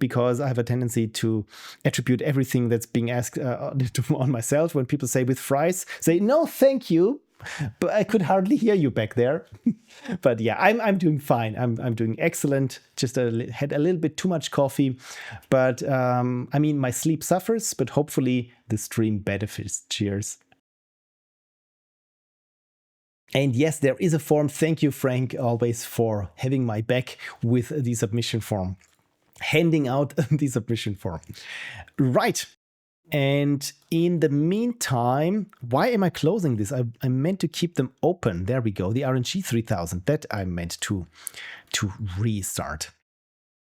because I have a tendency to attribute everything that's being asked on myself. When people say with fries, say, no, thank you. But I could hardly hear you back there. But yeah, I'm doing fine. I'm doing excellent. Just had a little bit too much coffee, but I mean, my sleep suffers, but hopefully the stream benefits. Cheers. And yes, there is a form. Thank you, Frank, always for having my back with the submission form, handing out the submission form. Right. And in the meantime, why am I closing this? I meant to keep them open. There we go. The RNG 3000 that I meant to restart.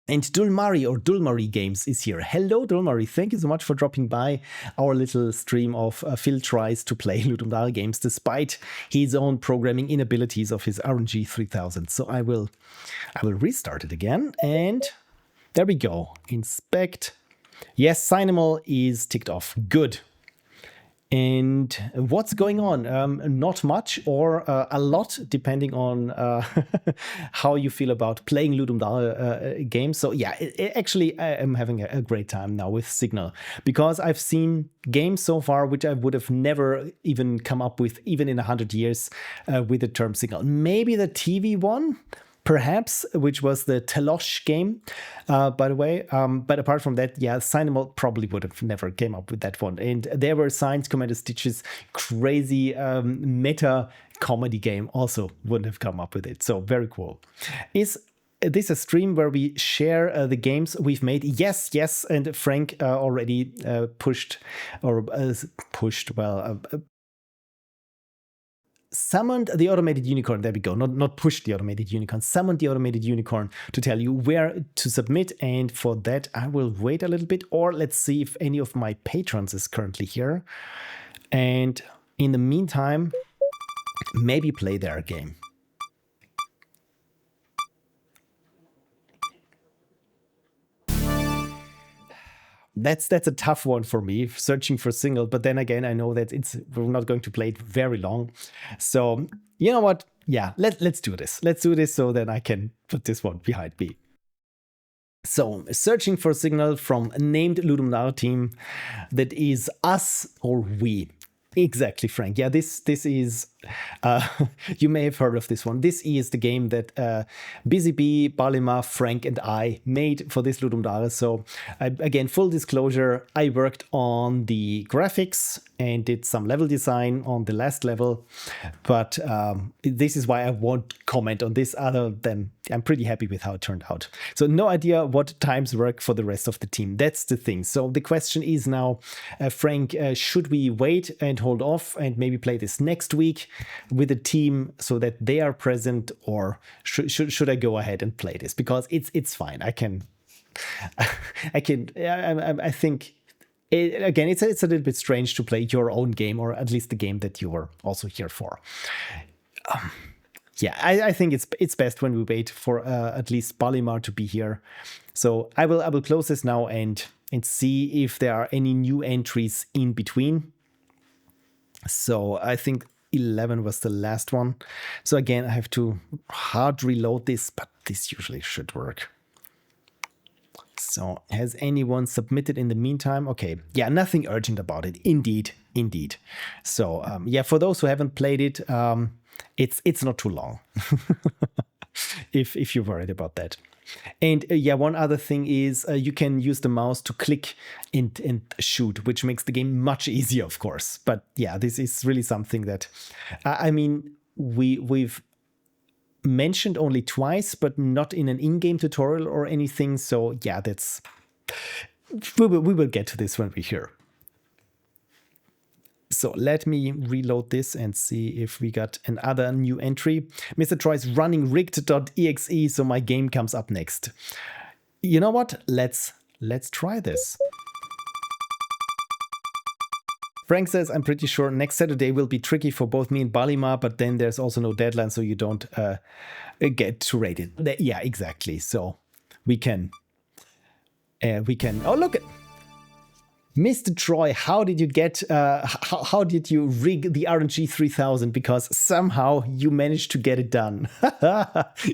And Dulmari or Dulmari Games is here. Hello, Dulmari. Thank you so much for dropping by our little stream of Phil tries to play Ludum Dare games despite his own programming inabilities of his RNG 3000. So I will restart it again. And there we go. Inspect. Yes, Signimal is ticked off. Good. And what's going on? Not much or a lot, depending on how you feel about playing Ludum Dare games. So yeah, actually, I am having a great time now with Signal because I've seen games so far which I would have never even come up with, even in 100 years, with the term Signal. Maybe the TV one, perhaps, which was the Téloche game, by the way. But apart from that, yeah, Signimal probably would have never came up with that one. And there were signs, Commanderstitch's crazy meta comedy game also wouldn't have come up with it. So very cool. Is this a stream where we share the games we've made? Yes, yes. And Frank already summoned the automated unicorn. There we go. Not pushed the automated unicorn. Summoned the automated unicorn to tell you where to submit. And for that, I will wait a little bit. Or let's see if any of my patrons is currently here. And in the meantime, maybe play their game. That's a tough one for me, searching for single. But then again, I know that we're not going to play it very long. So you know what? Yeah, let's do this. Let's do this so then I can put this one behind me. So searching for signal from NamedLudumDareTeam. That is us or we. Exactly, Frank. Yeah, this is, you may have heard of this one. This is the game that Busy Bee, Balima, Frank, and I made for this Ludum Dare. So again, full disclosure, I worked on the graphics and did some level design on the last level. But this is why I won't comment on this other than I'm pretty happy with how it turned out. So no idea what times work for the rest of the team. That's the thing. So the question is now, Frank, should we wait and hold off and maybe play this next week with the team so that they are present, or should I go ahead and play this? Because it's fine. I think again, it's a little bit strange to play your own game, or at least the game that you were also here for. Yeah, I think it's best when we wait for at least Balimar to be here. So I will close this now and see if there are any new entries in between. So I think 11 was the last one. So again, I have to hard reload this, but this usually should work. So has anyone submitted in the meantime? Okay, yeah, nothing urgent about it. Indeed. So yeah, for those who haven't played it, it's not too long. if you're worried about that. And yeah, one other thing is you can use the mouse to click and shoot, which makes the game much easier, of course. But yeah, this is really something that, I mean, we've mentioned only twice, but not in an in-game tutorial or anything. So yeah, we will get to this when we're here. So let me reload this and see if we got another new entry. MrTroy is running rigged.exe, so my game comes up next. You know what? Let's try this. Frank says, I'm pretty sure next Saturday will be tricky for both me and Balima, but then there's also no deadline, so you don't get to rate it. Yeah, exactly. So we can. Oh, look. MrTroy, how did you get, how did you rig the RNG 3000? Because somehow you managed to get it done.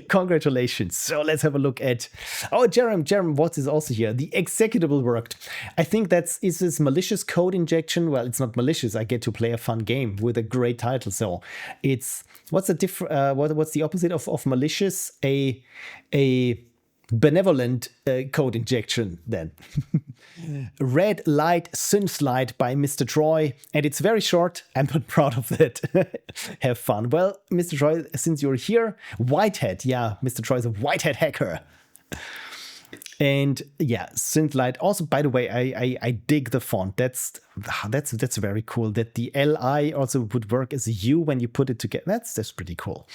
Congratulations. So let's have a look at, oh, Jerem Watts is also here. The executable worked. I think is this malicious code injection. Well, it's not malicious. I get to play a fun game with a great title. So it's, what's the opposite of malicious? A benevolent code injection then. Red Light Synthlight by MrTroy, and it's very short. I'm not proud of that. Have fun. Well, MrTroy, since you're here, Whitehead. Yeah, MrTroy is a Whitehead hacker. And yeah, Synthlight. Also, by the way, I dig the font. That's very cool. That the LI also would work as a U when you put it together. That's pretty cool.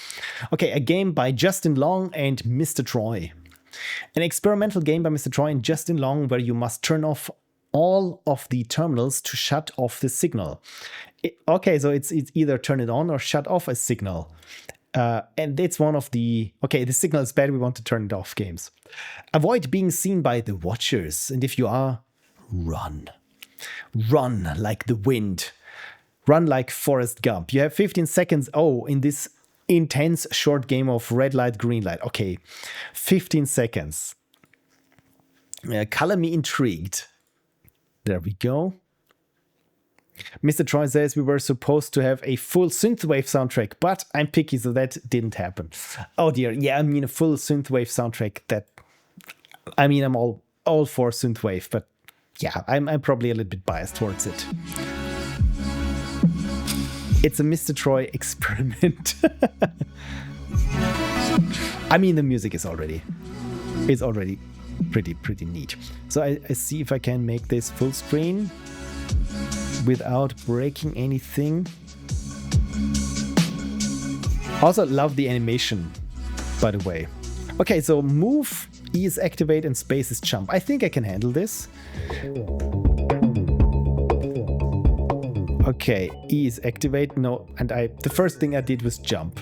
Okay, a game by Justin Long and MrTroy. An experimental game by MrTroy and Justin Long where you must turn off all of the terminals to shut off the signal. Okay, so it's either turn it on or shut off a signal. And it's one of the, okay, the signal is bad, we want to turn it off games. Avoid being seen by the watchers, and if you are, run. Run like the wind. Run like Forrest Gump. You have 15 seconds, in this intense short game of red light, green light. Okay, 15 seconds. Color me intrigued. There we go. MrTroy says we were supposed to have a full synthwave soundtrack, but I'm picky, so that didn't happen. Oh dear, yeah, I mean a full synthwave soundtrack. I'm all for synthwave, but yeah, I'm probably a little bit biased towards it. It's a MrTroy experiment. I mean, the music is already pretty neat. So I see if I can make this full screen without breaking anything. Also love the animation, by the way. Okay, so move, E is activate, and space is jump. I think I can handle this. Okay, E is activate. No, and the first thing I did was jump.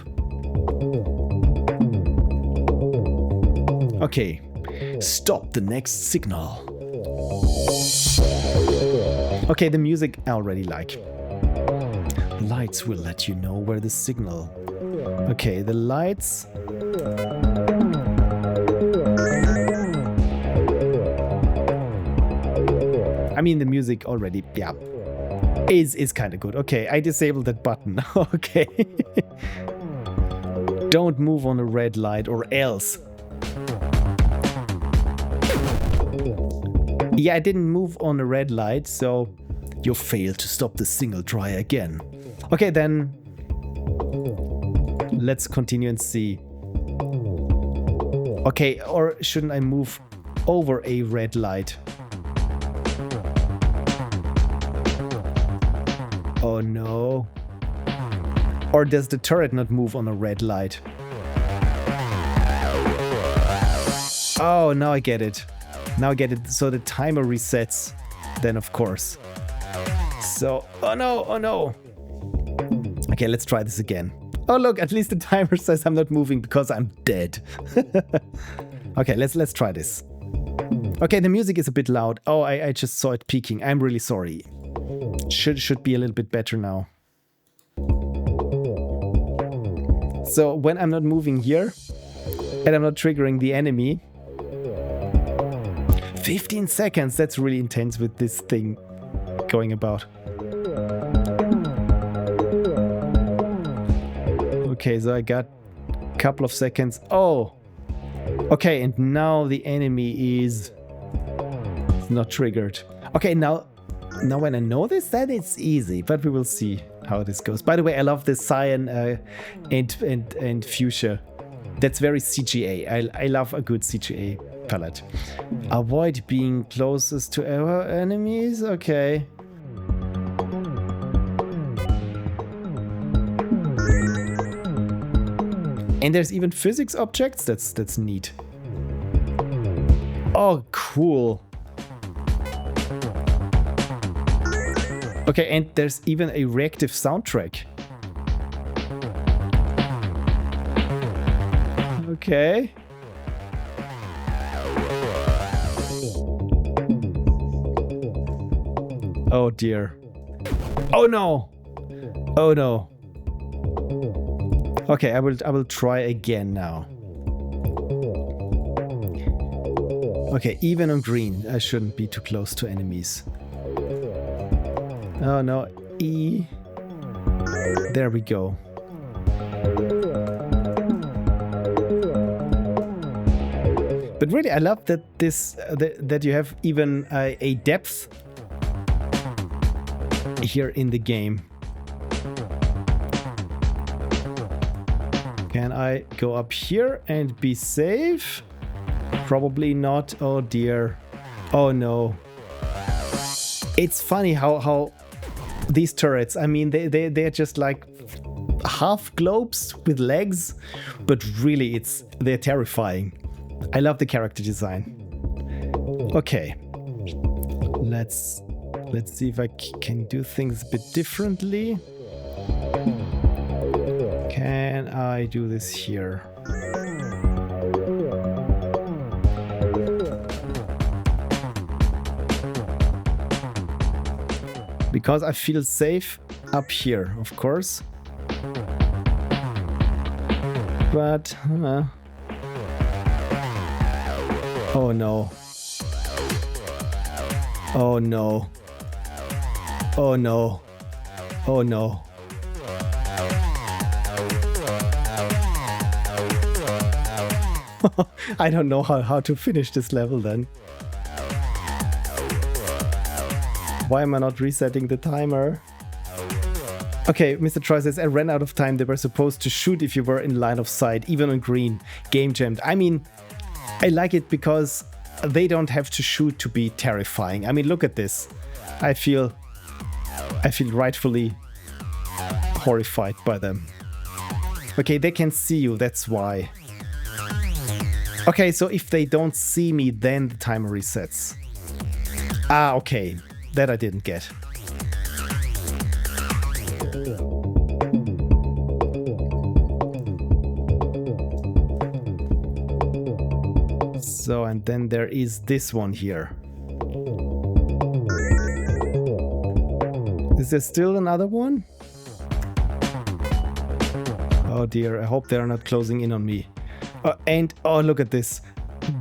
Okay, stop the next signal. Okay, the music I already like. Lights will let you know where the signal. Okay, the lights. I mean, the music already, yeah, is kind of good. Okay, I disabled that button. Okay. Don't move on a red light or else. Yeah, I didn't move on a red light, so you failed to stop the signal. Try again. Okay, then let's continue and see. Okay, or shouldn't I move over a red light? Oh no. Or does the turret not move on a red light? Oh, now I get it. Now I get it. So the timer resets then, of course. So, oh no. Okay, let's try this again. Oh look, at least the timer says I'm not moving because I'm dead. Okay, let's try this. Okay, the music is a bit loud. Oh, I just saw it peaking. I'm really sorry. Should be a little bit better now. So when I'm not moving here and I'm not triggering the enemy, 15 seconds, that's really intense with this thing going about. Okay, so I got a couple of seconds. Oh, okay, and now the enemy is not triggered. Okay, now when I know this, then it's easy, but we will see how this goes. By the way, I love this cyan and fuchsia. That's very CGA. I love a good CGA palette. Avoid being closest to our enemies. Okay. And there's even physics objects. That's neat. Oh, cool. Okay, and there's even a reactive soundtrack. Okay. Oh dear. Oh no! Oh no. Okay, I will try again now. Okay, even on green, I shouldn't be too close to enemies. Oh no, E. There we go. But really, I love that that you have even a depth here in the game. Can I go up here and be safe? Probably not. Oh dear. Oh no. It's funny how these turrets, I mean, they're just like half globes with legs, but really they're terrifying. I love the character design. Okay. Let's see if I can do things a bit differently. Can I do this here? Because I feel safe up here, of course. But oh no. Oh no. Oh no. Oh no. I don't know how to finish this level then. Why am I not resetting the timer? Okay, MrTroy says, I ran out of time. They were supposed to shoot if you were in line of sight, even on green. Game jammed. I mean, I like it because they don't have to shoot to be terrifying. I mean, look at this. I feel rightfully horrified by them. Okay, they can see you, that's why. Okay, so if they don't see me, then the timer resets. Ah, okay. That I didn't get. So, and then there is this one here. Is there still another one? Oh dear, I hope they're not closing in on me. And oh, look at this.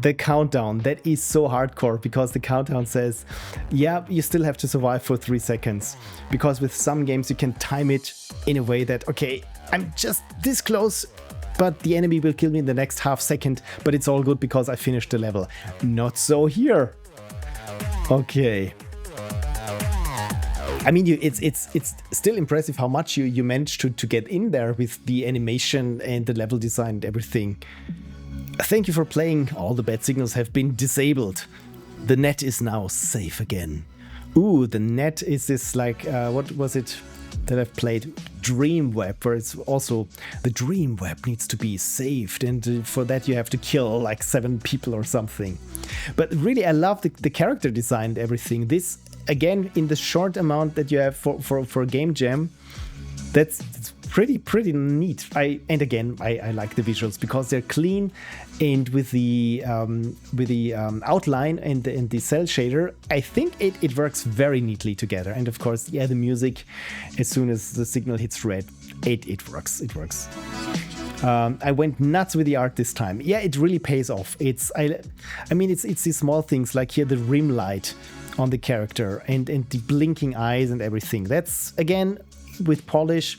The countdown, that is so hardcore, because the countdown says, yeah, you still have to survive for 3 seconds. Because with some games you can time it in a way that, okay, I'm just this close, but the enemy will kill me in the next half second, but it's all good because I finished the level. Not so here. Okay. I mean, it's still impressive how much you managed to get in there with the animation and the level design and everything. Thank you for playing. All the bad signals have been disabled. The net is now safe again. Ooh, the net is this like, what was it that I've played? Dream Web, where it's also the Dream Web needs to be saved, and for that you have to kill like 7 people or something. But really, I love the character design and everything. This, again, in the short amount that you have for a game jam, that's pretty neat. I like the visuals because they're clean, and with the outline and the cell shader, I think it works very neatly together. And of course, yeah, the music, as soon as the signal hits red, it works. I went nuts with the art this time. Yeah, it really pays off. I mean, it's these small things like here the rim light on the character and the blinking eyes and everything. That's, again, with polish,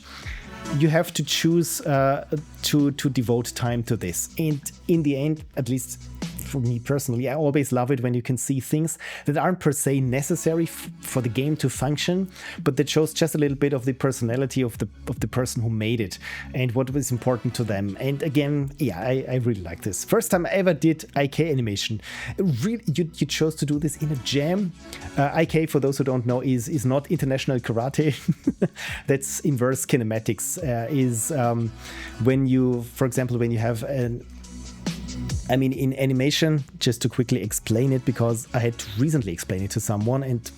you have to choose to devote time to this. And in the end, at least for me personally, I always love it when you can see things that aren't per se necessary for the game to function, but that shows just a little bit of the personality of the person who made it and what was important to them. And again, yeah, I really like this. First time I ever did IK animation. Really, you chose to do this in a jam. IK, for those who don't know, is not international karate. That's inverse kinematics. Is when you, for example, when you have in animation, just to quickly explain it, because I had to recently explain it to someone, and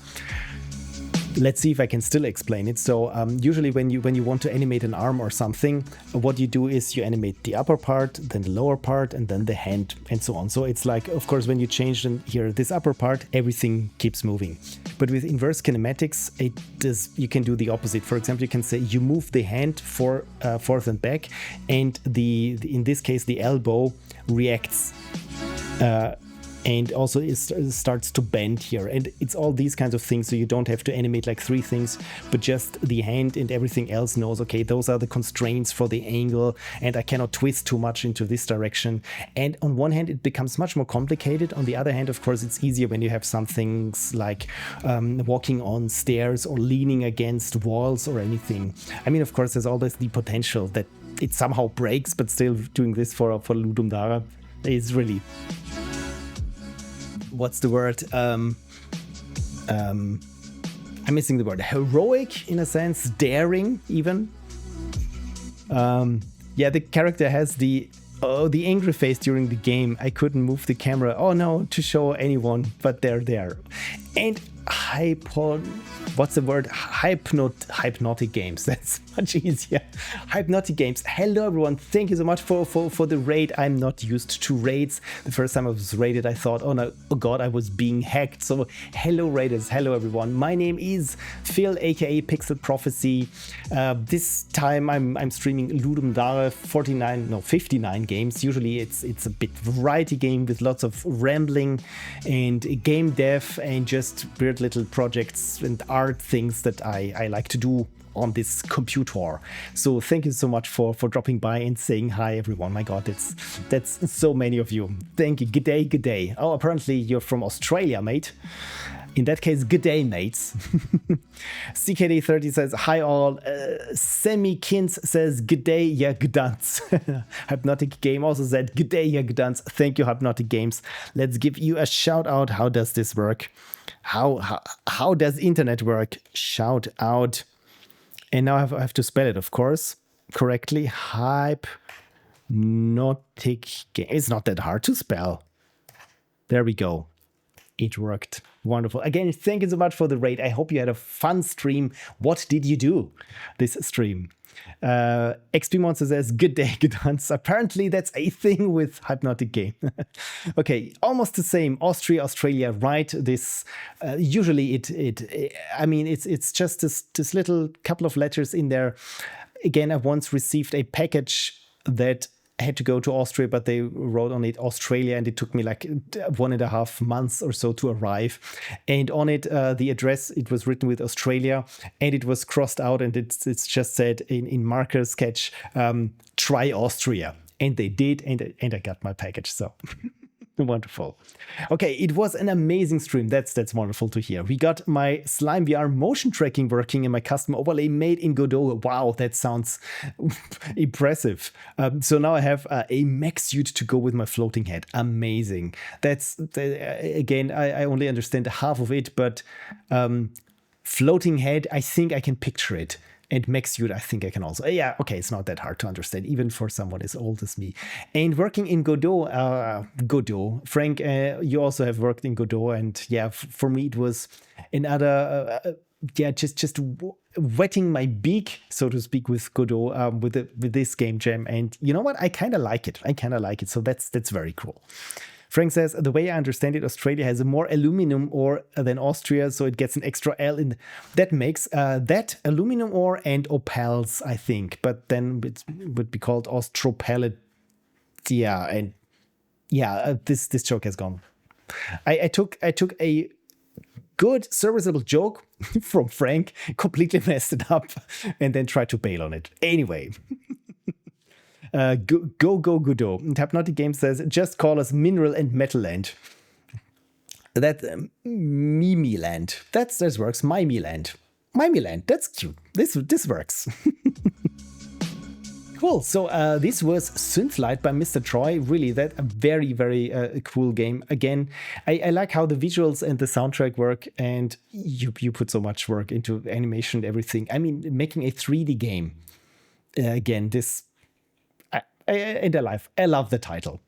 let's see if I can still explain it. So usually when you want to animate an arm or something, what you do is you animate the upper part, then the lower part, and then the hand, and so on. So it's like, of course, when you change here this upper part, everything keeps moving. But with inverse kinematics, you can do the opposite. For example, you can say you move the hand forth and back, and in this case the elbow reacts. And also it starts to bend here, and it's all these kinds of things, so you don't have to animate like 3 things, but just the hand, and everything else knows, okay, those are the constraints for the angle, and I cannot twist too much into this direction. And on one hand it becomes much more complicated. On the other hand, of course, it's easier when you have some things like walking on stairs or leaning against walls or anything. I mean, of course, there's always the potential that it somehow breaks, but still doing this for Ludum Dare is really, what's the word? I'm missing the word. Heroic, in a sense, daring, even. Yeah, the character has the angry face during the game. I couldn't move the camera. Oh no, to show anyone, but they're there. And what's the word? Hypnotic games. That's much easier. Hypnotic games. Hello everyone. Thank you so much for the raid. I'm not used to raids. The first time I was raided, I thought, oh no, oh god, I was being hacked. So hello raiders. Hello everyone. My name is Phil, aka Pixel Prophecy. This time I'm streaming Ludum Dare 59 games. Usually it's a bit variety game with lots of rambling and game dev and just weird little projects and art things that I like to do on this computer. So thank you so much for dropping by and saying hi everyone. My god, that's so many of you. Thank you. Good day, good day. Oh, apparently you're from Australia, mate. In that case, good day, mates. CKD30 says, hi all. Semi-Kins says, good day, ja Gdansk. Hypnotic Game also said, good day, ja Gdansk. Thank you, Hypnotic Games. Let's give you a shout out. How does this work? How does internet work? Shout out. And now I have to spell it, of course, correctly. Hypnotic Game. It's not that hard to spell. There we go. It worked. Wonderful. Again, thank you so much for the raid. I hope you had a fun stream. What did you do this stream? XP Monster says, good day, good dance. Apparently that's a thing with Hypnotic Game. Okay, almost the same. Austria, Australia, right? This usually I mean, it's just this little couple of letters in there. Again, I once received a package that had to go to Austria, but they wrote on it Australia, and it took me like 1.5 months or so to arrive. And on it, the address, it was written with Australia, and it was crossed out, and it's just said in marker sketch, try Austria. And they did, and I got my package. So wonderful. Okay, it was an amazing stream. That's wonderful to hear. We got my Slime VR motion tracking working and my custom overlay made in Godot. Wow, that sounds impressive. So now I have a mech suit to go with my floating head. Amazing. Again, I only understand half of it, but floating head, I think I can picture it. And mech suit, I think I can also. Yeah, okay, it's not that hard to understand, even for someone as old as me. And working in Godot, Frank, you also have worked in Godot, and yeah, for me it was another, just wetting my beak, so to speak, with Godot, with this game jam. And you know what? I kind of like it. So that's very cool. Frank says, the way I understand it, Australia has more aluminum ore than Austria, so it gets an extra L in. That makes that aluminum ore and opals, I think, but then it would be called Austropellet. Yeah, and yeah, this joke has gone. I took a good serviceable joke from Frank, completely messed it up, and then tried to bail on it. Anyway. Godot. Hypnotic Game says, just call us Mineral and Metal Land. That Mimi Land. That works. Mimi Land. That's cute. This works. Cool. So this was Synthlight by MrTroy. Really, that a very, very cool game. Again, I like how the visuals and the soundtrack work, and you put so much work into animation and everything. I mean, making a 3D game. Again, this. I love the title.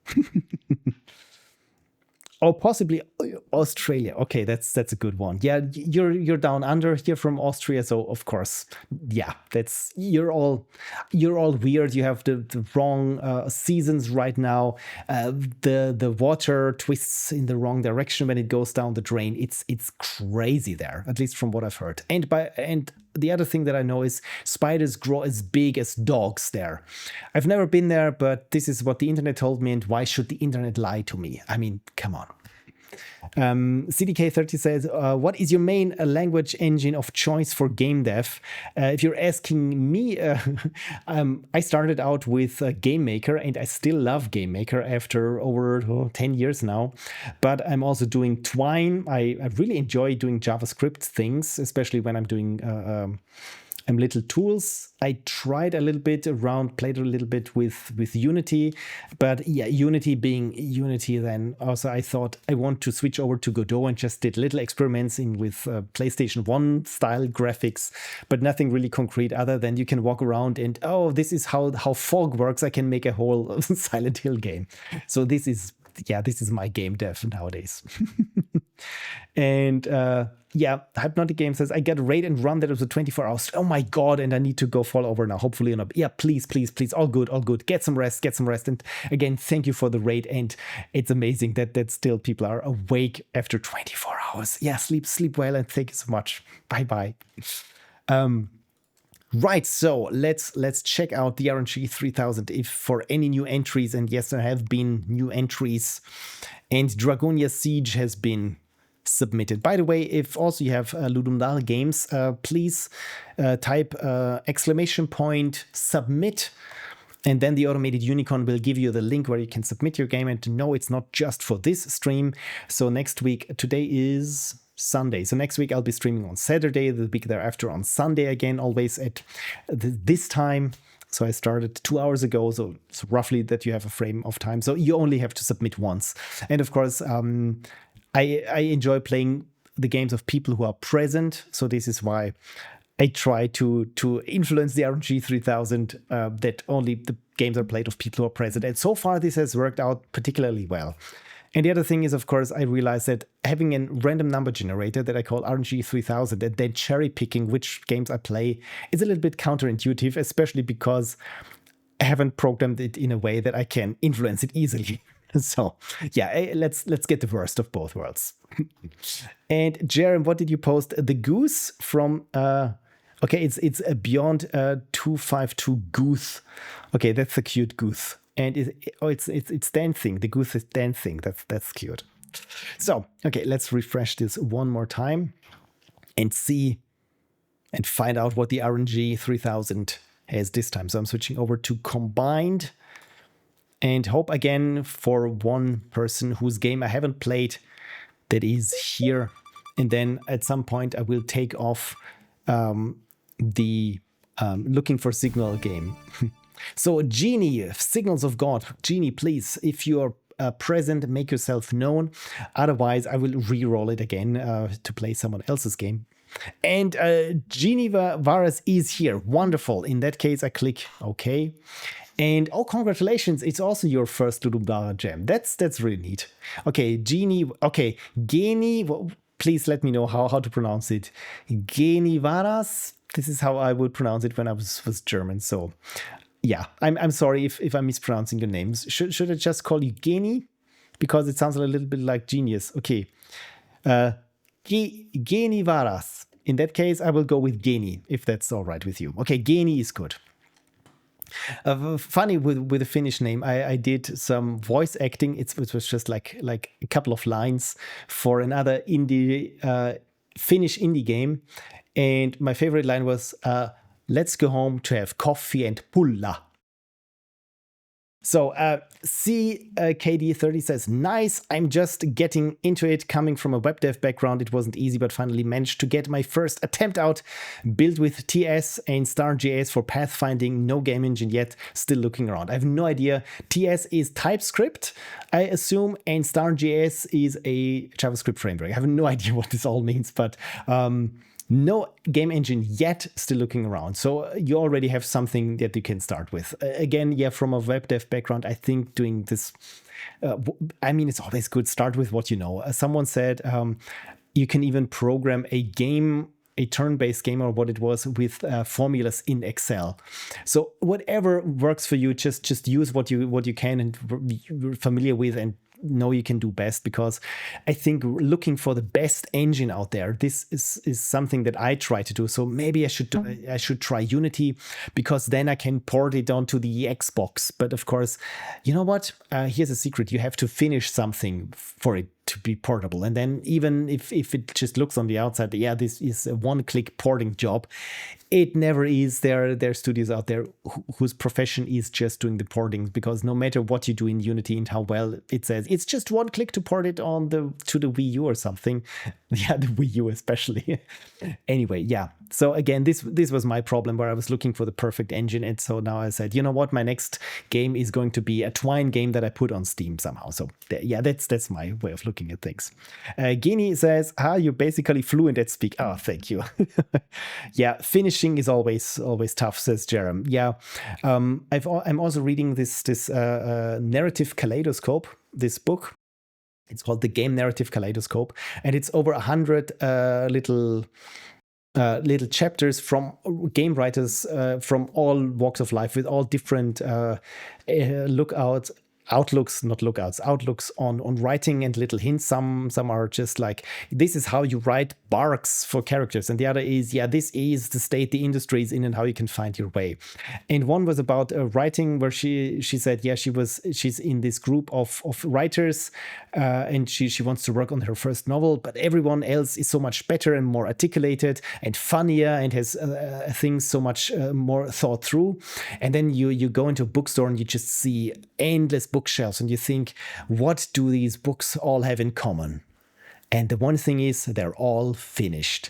or possibly Australia. Okay, that's a good one. Yeah, you're down under here from Austria, so of course, yeah, that's you're all weird. You have the wrong seasons right now. The water twists in the wrong direction when it goes down the drain. It's crazy there, at least from what I've heard. And the other thing that I know is spiders grow as big as dogs there. I've never been there, but this is what the internet told me, and why should the internet lie to me? I mean, come on. CDK30 says, what is your main language engine of choice for game dev? If you're asking me, I started out with Game Maker, and I still love Game Maker after over 10 years now. But I'm also doing Twine. I really enjoy doing JavaScript things, especially when I'm doing little tools. I tried a little bit around, played a little bit with Unity, but yeah, Unity being Unity, then also I thought I want to switch over to Godot, and just did little experiments with PlayStation 1 style graphics, but nothing really concrete other than you can walk around and, oh, this is how fog works. I can make a whole Silent Hill game. So this is my game dev nowadays. And yeah, Hypnotic Game says, I got a raid and run that was a 24 hours. Oh my God, and I need to go fall over now. Hopefully not. Yeah, please. All good. Get some rest. And again, thank you for the raid. And it's amazing that still people are awake after 24 hours. Yeah, sleep well, and thank you so much. Bye. Right, so let's check out the RNG 3000 if for any new entries. And yes, there have been new entries, and Dragonia Siege has been submitted. By the way, if also you have Ludum Dare games, please type !submit, and then the automated unicorn will give you the link where you can submit your game. And no, it's not just for this stream. So next week, today is Sunday. So next week I'll be streaming on Saturday, the week thereafter on Sunday again, always at this time. So I started 2 hours ago, so roughly that you have a frame of time. So you only have to submit once. And of course, I enjoy playing the games of people who are present. So this is why I try to influence the RNG 3000, that only the games are played of people who are present. And so far this has worked out particularly well. And the other thing is, of course, I realized that having a random number generator that I call RNG 3000 and then cherry picking which games I play is a little bit counterintuitive, especially because I haven't programmed it in a way that I can influence it easily. So yeah, let's get the worst of both worlds. And Jerem, what did you post? The goose from okay, it's a Beyond 252 goose. Okay, that's a cute goose. And it's dancing. The goose is dancing. That's cute. So, okay, let's refresh this one more time and see and find out what the RNG 3000 has this time. So I'm switching over to combined and hope again for one person whose game I haven't played that is here. And then at some point I will take off the looking for signal game. So Geeni, Signals of God. Geeni, please, if you are present, make yourself known. Otherwise, I will re-roll it again to play someone else's game. And Geeni Varas is here. Wonderful. In that case, I click OK. And oh, congratulations, it's also your first Ludum Dare jam. That's really neat. Okay, Geeni. Okay, Geeni. Please let me know how to pronounce it. Geeni Varas. This is how I would pronounce it when I was German. So. Yeah, I'm sorry if I'm mispronouncing your names. Should I just call you Geeni? Because it sounds a little bit like genius. Okay. Geeni Varas. In that case, I will go with Geeni, if that's all right with you. Okay, Geeni is good. Funny with a Finnish name, I did some voice acting. It was just like a couple of lines for another Finnish indie game. And my favorite line was, let's go home to have coffee and pulla. So CKD30 says, nice, I'm just getting into it. Coming from a web dev background, it wasn't easy, but finally managed to get my first attempt out. Built with TS and Star.js for pathfinding, no game engine yet, still looking around. I have no idea. TS is TypeScript, I assume, and Star.js is a JavaScript framework. I have no idea what this all means, but No game engine yet, still looking around. So you already have something that you can start with. Again, yeah, from a web dev background, I think doing this, it's always good. Start with what you know. Someone said you can even program a game, a turn-based game or what it was, with formulas in Excel. So whatever works for you, just use what you can and you're familiar with and know you can do best, because I think looking for the best engine out there, this is something that I try to do. So maybe I should try Unity, because then I can port it onto the Xbox. But of course, you know what? Here's a secret: you have to finish something for it to be portable. And then even if it just looks on the outside, yeah, this is a one-click porting job, it never is. There are studios out there whose profession is just doing the porting, because no matter what you do in Unity and how well it says, it's just one click to port it to the Wii U or something. Yeah, the Wii U especially. Anyway, yeah. So again, this was my problem, where I was looking for the perfect engine. And so now I said, you know what, my next game is going to be a Twine game that I put on Steam somehow. So yeah, that's my way of looking at things. Geeni says, you're basically fluent at speak. Oh, thank you. Yeah, finishing is always tough, says Jerem. Yeah, I'm also reading this narrative kaleidoscope, this book. It's called The Game Narrative Kaleidoscope, and it's over 100 little chapters from game writers from all walks of life, with all different outlooks on writing, and little hints. Some are just like, this is how you write barks for characters, and the other is, yeah, this is the state the industry is in and how you can find your way. And one was about writing, where she said, yeah, she's in this group of writers, and she wants to work on her first novel, but everyone else is so much better and more articulated and funnier and has things so much more thought through. And then you go into a bookstore and you just see endless bookshelves, and you think, what do these books all have in common? And the one thing is, they're all finished.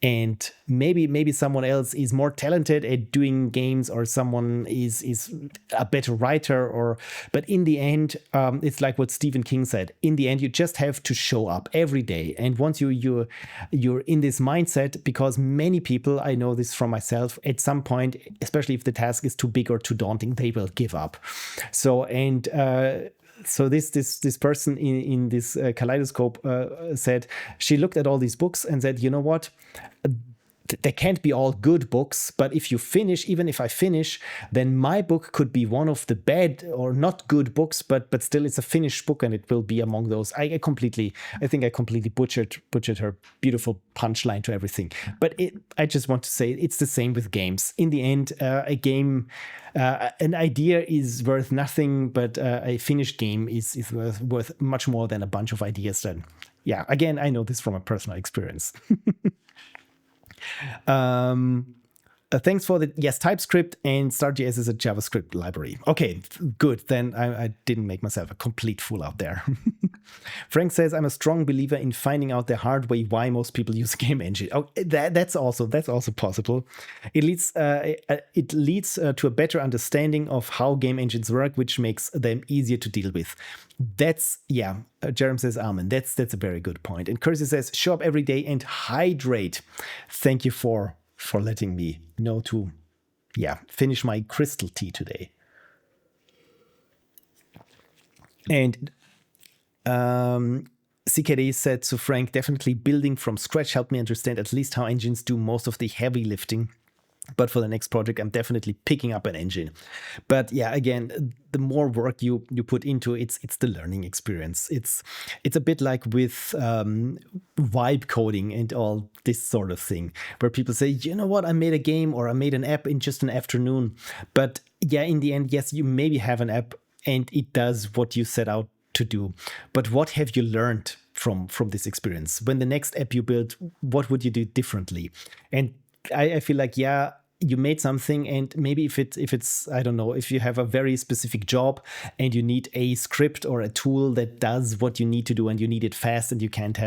And maybe someone else is more talented at doing games, or someone is a better writer, but in the end, it's like what Stephen King said. In the end, you just have to show up every day. And once you're in this mindset, because many people, I know this from myself, at some point, especially if the task is too big or too daunting, they will give up. So this person in this kaleidoscope said, she looked at all these books and said, you know what? They can't be all good books, but if you finish, even if I finish, then my book could be one of the bad or not good books, but still it's a finished book, and it will be among those. I think I completely butchered her beautiful punchline to everything. But I just want to say, it's the same with games. In the end, a game, an idea is worth nothing, but a finished game is worth much more than a bunch of ideas. Then, yeah, again, I know this from a personal experience. Thanks for the TypeScript, and Start.js is a JavaScript library. Okay, good. Then I didn't make myself a complete fool out there. Frank says, I'm a strong believer in finding out the hard way why most people use a game engine. Oh, that's also possible. It leads to a better understanding of how game engines work, which makes them easier to deal with. Jerem says, amen. That's a very good point. And Kirsty says, show up every day and hydrate. Thank you for letting me know to finish my crystal tea today. And CKD said to Frank, definitely building from scratch helped me understand at least how engines do most of the heavy lifting. But for the next project, I'm definitely picking up an engine. But yeah, again, the more work you put into it, it's the learning experience. It's a bit like with vibe coding and all this sort of thing, where people say, you know what, I made a game or I made an app in just an afternoon. But yeah, in the end, yes, you maybe have an app and it does what you set out to do. But what have you learned from this experience? When the next app you build, what would you do differently? And I feel like, you made something, and maybe if it's I don't know, if you have a very specific job and you need a script or a tool that does what you need to do, and you need it fast, and you can't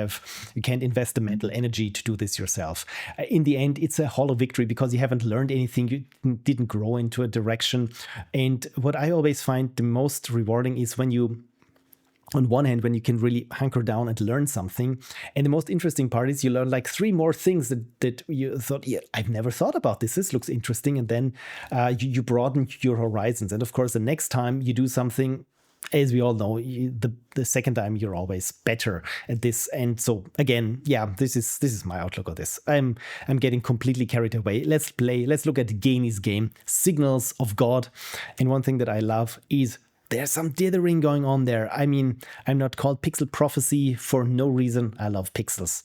invest the mental energy to do this yourself. In the end, it's a hollow victory, because you haven't learned anything, you didn't grow into a direction. And what I always find the most rewarding is when you on one hand, when you can really hunker down and learn something. And the most interesting part is you learn like 3 more things that you thought, yeah, I've never thought about this. This looks interesting. And then you broaden your horizons. And of course, the next time you do something, as we all know, the second time you're always better at this. And so again, yeah, this is my outlook on this. I'm getting completely carried away. Let's look at Geeni's game, Signals of God. And one thing that I love is there's some dithering going on there. I mean, I'm not called Pixel Prophecy for no reason. I love pixels.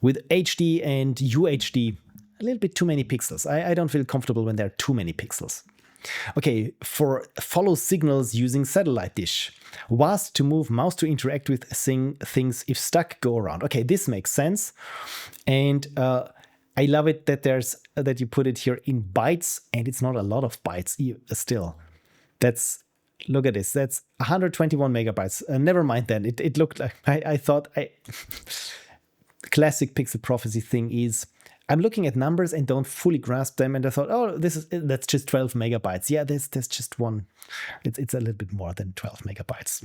With HD and UHD, a little bit too many pixels. I don't feel comfortable when there are too many pixels. Okay, for follow signals using satellite dish. WASD to move, mouse to interact with things if stuck, go around. Okay, this makes sense. And I love it that you put it here in bytes, and it's not a lot of bytes still. Look at this. That's 121 megabytes. Never mind then. It looked like I thought classic Pixel Prophecy thing is I'm looking at numbers and don't fully grasp them, and I thought, oh, that's just 12 megabytes. Yeah, there's just one. It's a little bit more than 12 megabytes.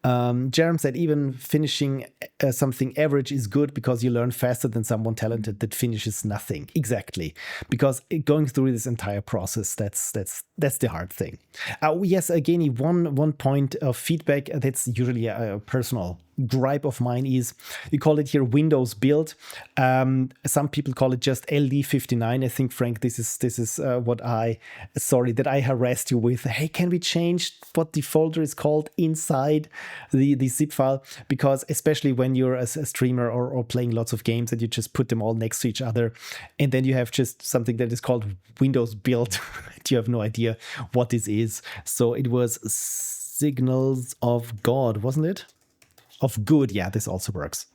Jerem said even finishing something average is good because you learn faster than someone talented that finishes nothing. Exactly, because going through this entire process, that's the hard thing. Yes, again, one point of feedback that's usually a personal gripe of mine is you call it here Windows build. Some people call it just LD59. I think, Frank, this is what I harassed you with. Hey, can we change what the folder is called inside the zip file? Because especially when you're a streamer or playing lots of games and you just put them all next to each other, and then you have just something that is called Windows build. You have no idea what this is. So it was Signals of God, wasn't it? Of good, yeah, this also works.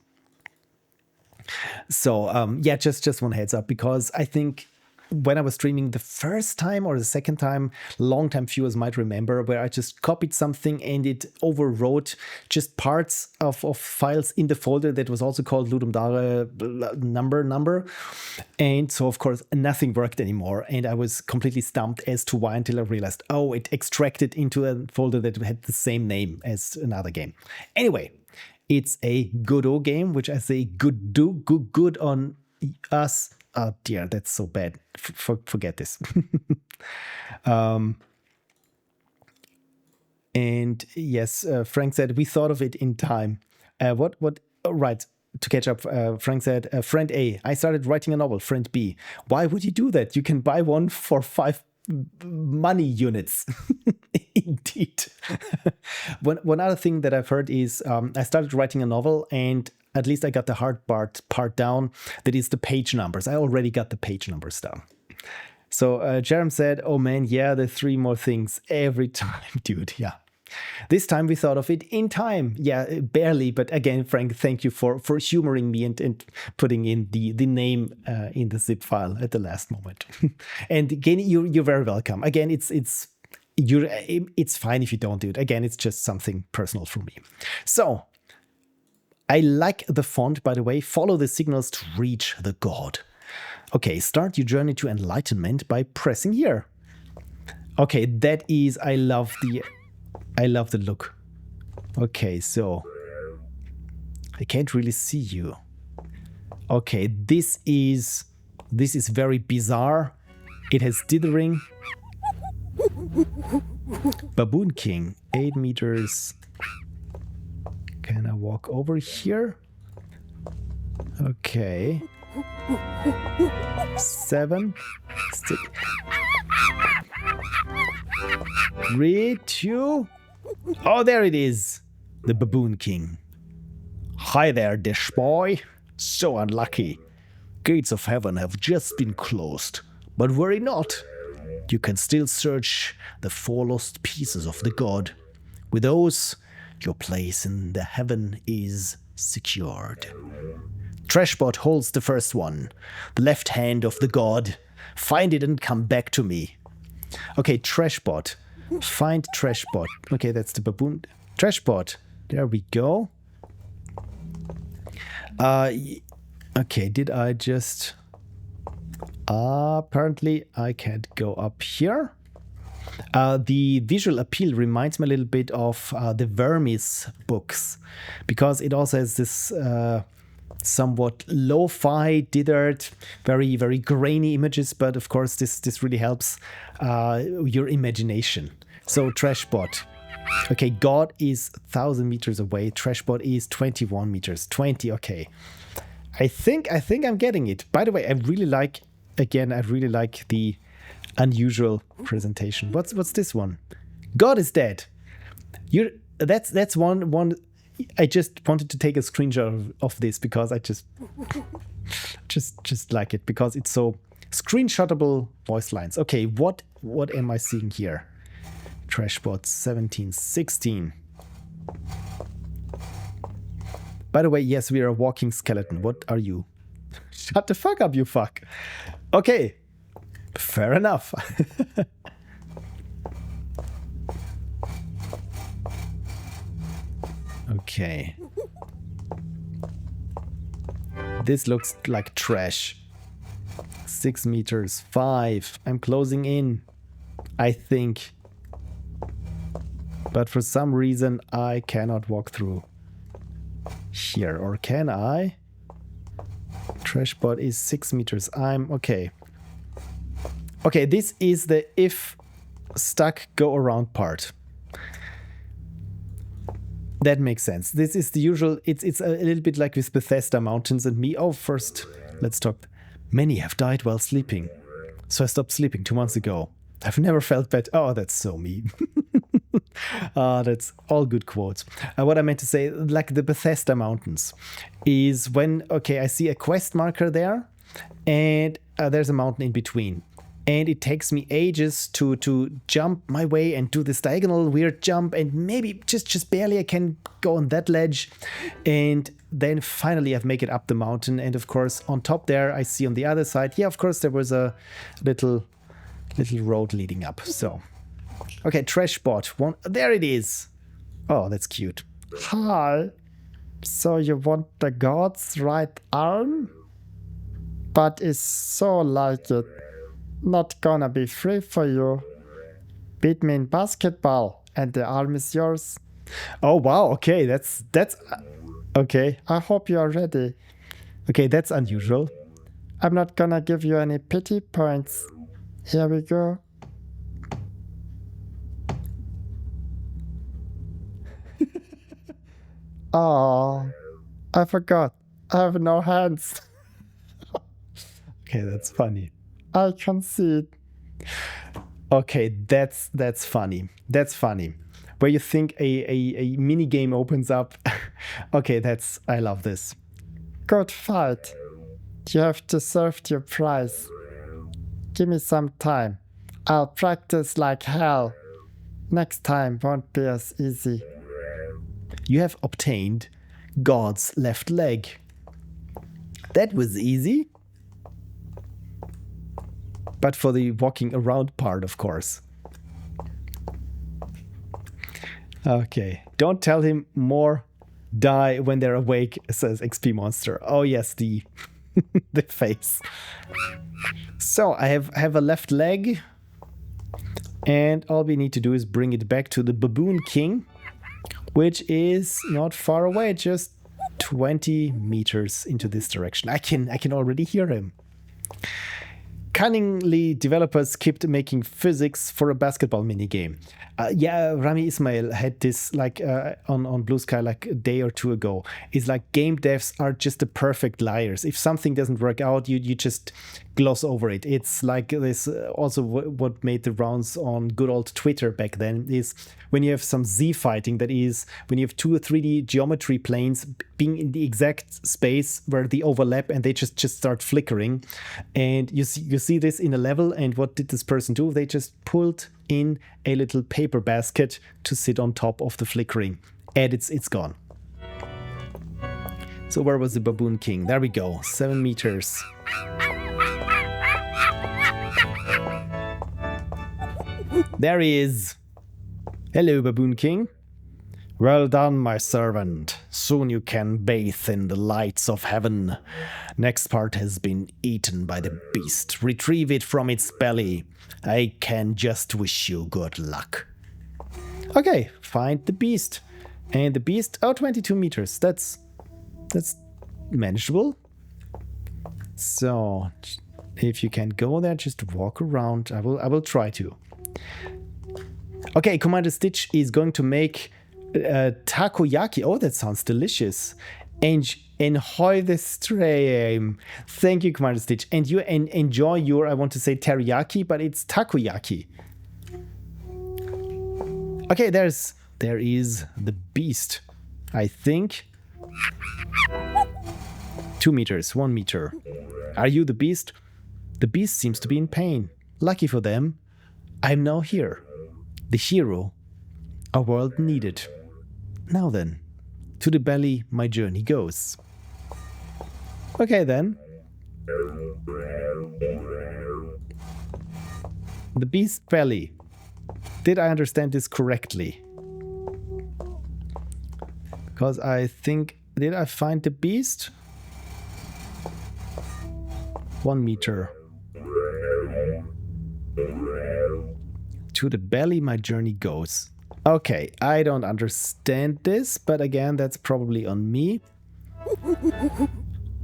So yeah, just one heads up, because I think when I was streaming the first time or the second time, long-time viewers might remember where I just copied something and it overwrote just parts of files in the folder that was also called LudumDare number. And so, of course, nothing worked anymore. And I was completely stumped as to why, until I realized, oh, it extracted into a folder that had the same name as another game. Anyway, it's a good game, which I say good on us. Oh dear, that's so bad. Forget this. And yes, Frank said we thought of it in time. What? Right, to catch up, Frank said, friend A, I started writing a novel. Friend B, why would you do that? You can buy one for 5 money units. Indeed. One other thing that I've heard is I started writing a novel, and at least I got the hard part down. That is the page numbers. I already got the page numbers down. So Jerem said, oh man, yeah, the 3 more things every time, dude. Yeah. This time we thought of it in time. Yeah, barely. But again, Frank, thank you for humoring me and putting in the name in the zip file at the last moment. And again, you're very welcome. Again, it's fine if you don't do it. Again, it's just something personal for me. So I like the font, by the way. Follow the signals to reach the God. Okay, start your journey to enlightenment by pressing here. Okay, that is, I love the look. Okay, so I can't really see you. Okay, this is very bizarre. It has dithering. Baboon King, 8 meters. Can I walk over here? Okay. 7. 6. 3, 2. Oh, there it is. The Baboon King. Hi there, Dish Boy. So unlucky. Gates of heaven have just been closed. But worry not. You can still search the 4 lost pieces of the God. With those, your place in the heaven is secured. Trashbot holds the first one. The left hand of the God. Find it and come back to me. Okay, Trashbot. Find Trashbot. Okay, that's the baboon. Trashbot. There we go. Okay, did I just... apparently I can't go up here. The visual appeal reminds me a little bit of the Vermis books, because it also has this somewhat lo-fi, dithered, very, very grainy images, but of course this really helps your imagination. So Trashbot. Okay, God is 1,000 meters away. Trashbot is 21 meters. 20, okay. I think I'm getting it. By the way, I really like the unusual presentation. What's this one? God is dead. That's one. I just wanted to take a screenshot of this because I just like it, because it's so screenshotable voice lines. Okay, what am I seeing here? Trashbot 17, 16. By the way, yes, we are a walking skeleton. What are you? Shut the fuck up, you fuck. Okay, fair enough. Okay. This looks like trash. 6 meters, 5. I'm closing in, I think. But for some reason, I cannot walk through here. Or can I? Trashbot is 6 meters. I'm okay. Okay, this is the if stuck go around part. That makes sense. This is the usual. It's a little bit like with Bethesda Mountains and me. Oh, first, let's talk. Many have died while sleeping. So I stopped sleeping 2 months ago. I've never felt bad. Oh, that's so me. That's all good quotes. What I meant to say, like the Bethesda Mountains, is when, okay, I see a quest marker there, and there's a mountain in between. And it takes me ages to jump my way and do this diagonal weird jump, and maybe just barely I can go on that ledge. And then finally I've make it up the mountain. And of course, on top there, I see on the other side, yeah, of course, there was a little road leading up. So, okay, Trashbot. One, there it is. Oh, that's cute. Hi. So you want the god's right arm? But it's so like it. Not gonna be free for you. Beat me in basketball and the arm is yours. Oh, wow. Okay, that's okay. I hope you are ready. Okay, that's unusual. I'm not gonna give you any pity points. Here we go. Oh, I forgot. I have no hands. Okay, that's funny. I can see it. Okay, that's funny. That's funny. Where you think a mini game opens up. Okay, I love this. Good fight. You have deserved your prize. Give me some time. I'll practice like hell. Next time won't be as easy. You have obtained God's left leg. That was easy. But for the walking around part, of course. Okay. Don't tell him more die when they're awake, says XP Monster. Oh yes, the the face. So I have a left leg. And all we need to do is bring it back to the Baboon King, which is not far away, just 20 meters into this direction. I can already hear him. Cunningly, developers kept making physics for a basketball minigame. Yeah, Rami Ismail had this like on Blue Sky like a day or two ago. It's like game devs are just the perfect liars. If something doesn't work out, you just gloss over it. It's like this. Also, what made the rounds on good old Twitter back then is when you have some Z fighting. That is when you have 2 or 3D geometry planes being in the exact space where they overlap and they just start flickering, and you see this in a level. And what did this person do? They just pulled in a little paper basket to sit on top of the flickering, and it's gone. So where was the Baboon King? There we go, 7 meters. There he is. Hello, Baboon King. Well done, my servant. Soon you can bathe in the lights of heaven. Next part has been eaten by the beast. Retrieve it from its belly. I can just wish you good luck. Okay, find the beast. And the beast, oh, 22 meters. That's manageable. So, if you can go there, just walk around. I will try to. Okay, Commanderstitch is going to make takoyaki. Oh, that sounds delicious. Enjoy the stream. Thank you, Commanderstitch. And you enjoy your, I want to say teriyaki, but it's takoyaki. Okay, there is the beast. I think 2 meters, 1 meter. Are you the beast? The beast seems to be in pain. Lucky for them, I'm now here. The hero our world needed. Now then, to the belly my journey goes. Okay then. The beast belly. Did I understand this correctly? Because I think... Did I find the beast? 1 meter. To the belly my journey goes. Okay, I don't understand this, but again, that's probably on me.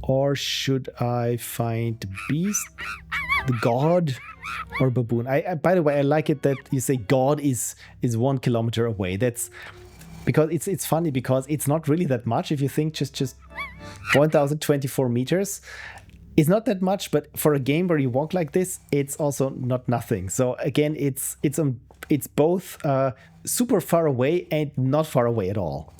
Or should I find the beast, the god, or baboon? By the way, I like it that you say god is 1 kilometer away. That's because it's funny because it's not really that much if you think just 1024 meters. It's not that much, but for a game where you walk like this, it's also not nothing. So again, it's both super far away and not far away at all.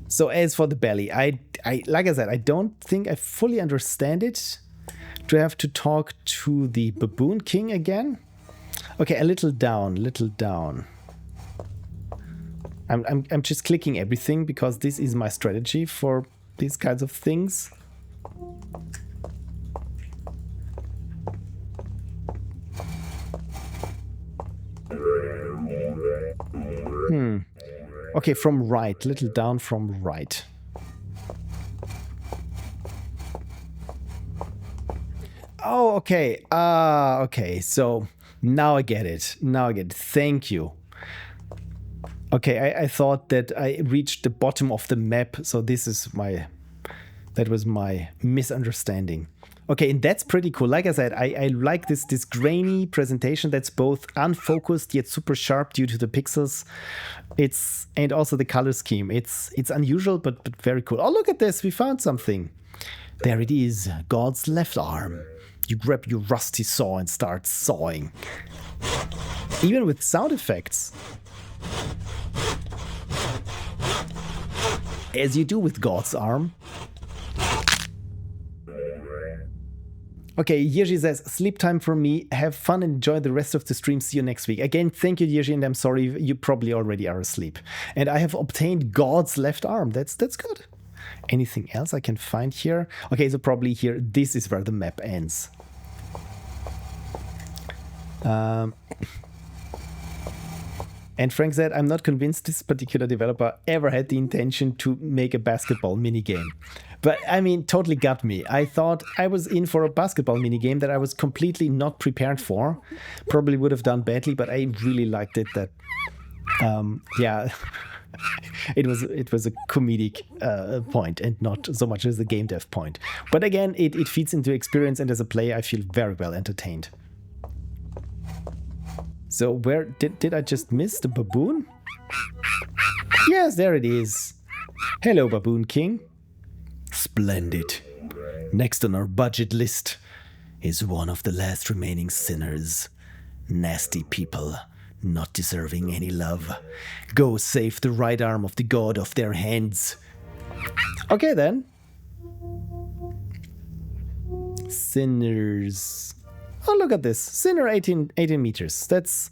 So as for the belly, I like I said, I don't think I fully understand it. Do I have to talk to the baboon king again? Okay, a little down, little down. I'm just clicking everything because this is my strategy for these kinds of things. Okay, from right, little down from right. Oh, okay. Okay, so now I get it. Now I get it. Thank you. Okay, I thought that I reached the bottom of the map, so this is that was my misunderstanding. Okay, and that's pretty cool. Like I said, I like this grainy presentation that's both unfocused yet super sharp due to the pixels. And also the color scheme. It's unusual, but very cool. Oh, look at this. We found something. There it is. God's left arm. You grab your rusty saw and start sawing. Even with sound effects. As you do with God's arm. Okay, Yeji says, sleep time for me. Have fun and enjoy the rest of the stream. See you next week. Again, thank you, Yeji, and I'm sorry, you probably already are asleep. And I have obtained God's left arm. That's good. Anything else I can find here? Okay, so probably here, this is where the map ends. And Frank said, I'm not convinced this particular developer ever had the intention to make a basketball minigame. But I mean, totally got me. I thought I was in for a basketball minigame that I was completely not prepared for. Probably would have done badly, but I really liked it that, yeah, it was a comedic point and not so much as a game dev point. But again, it feeds into experience, and as a player, I feel very well entertained. So where did I just miss the baboon? Yes, there it is. Hello, Baboon King. Splendid. Next on our budget list is one of the last remaining sinners. Nasty people, not deserving any love. Go save the right arm of the god of their hands. Okay then. Sinners. Oh, look at this. Sinner 18 meters. That's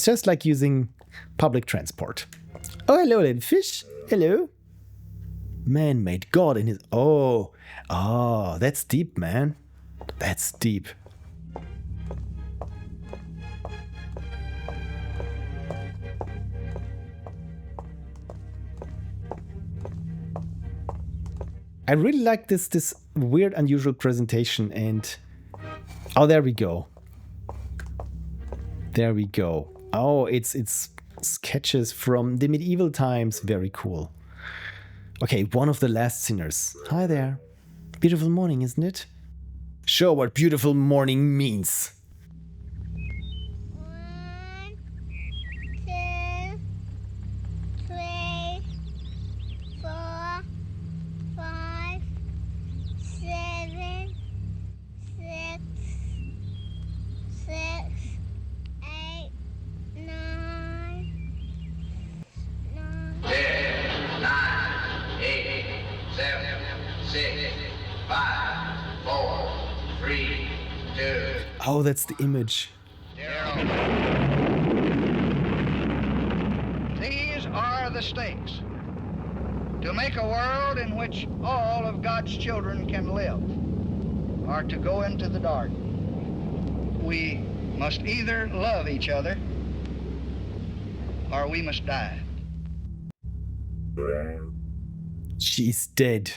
just like using public transport. Oh, hello, little fish. Hello. Man-made god in his... Oh, that's deep, man. That's deep. I really like this weird, unusual presentation, and oh, there we go. There we go. Oh, it's sketches from the medieval times. Very cool. Okay, one of the last sinners. Hi there. Beautiful morning, isn't it? Show what beautiful morning means. 1, 2, 3, 4, 5, 7, 6, 8, 9, 10, 9, 8, 7, 6, 5, 4, 3, 2. Oh, that's the image. These are the stakes. To make a world in which all of God's children can live, or to go into the dark. We must either love each other, or we must die. She's dead.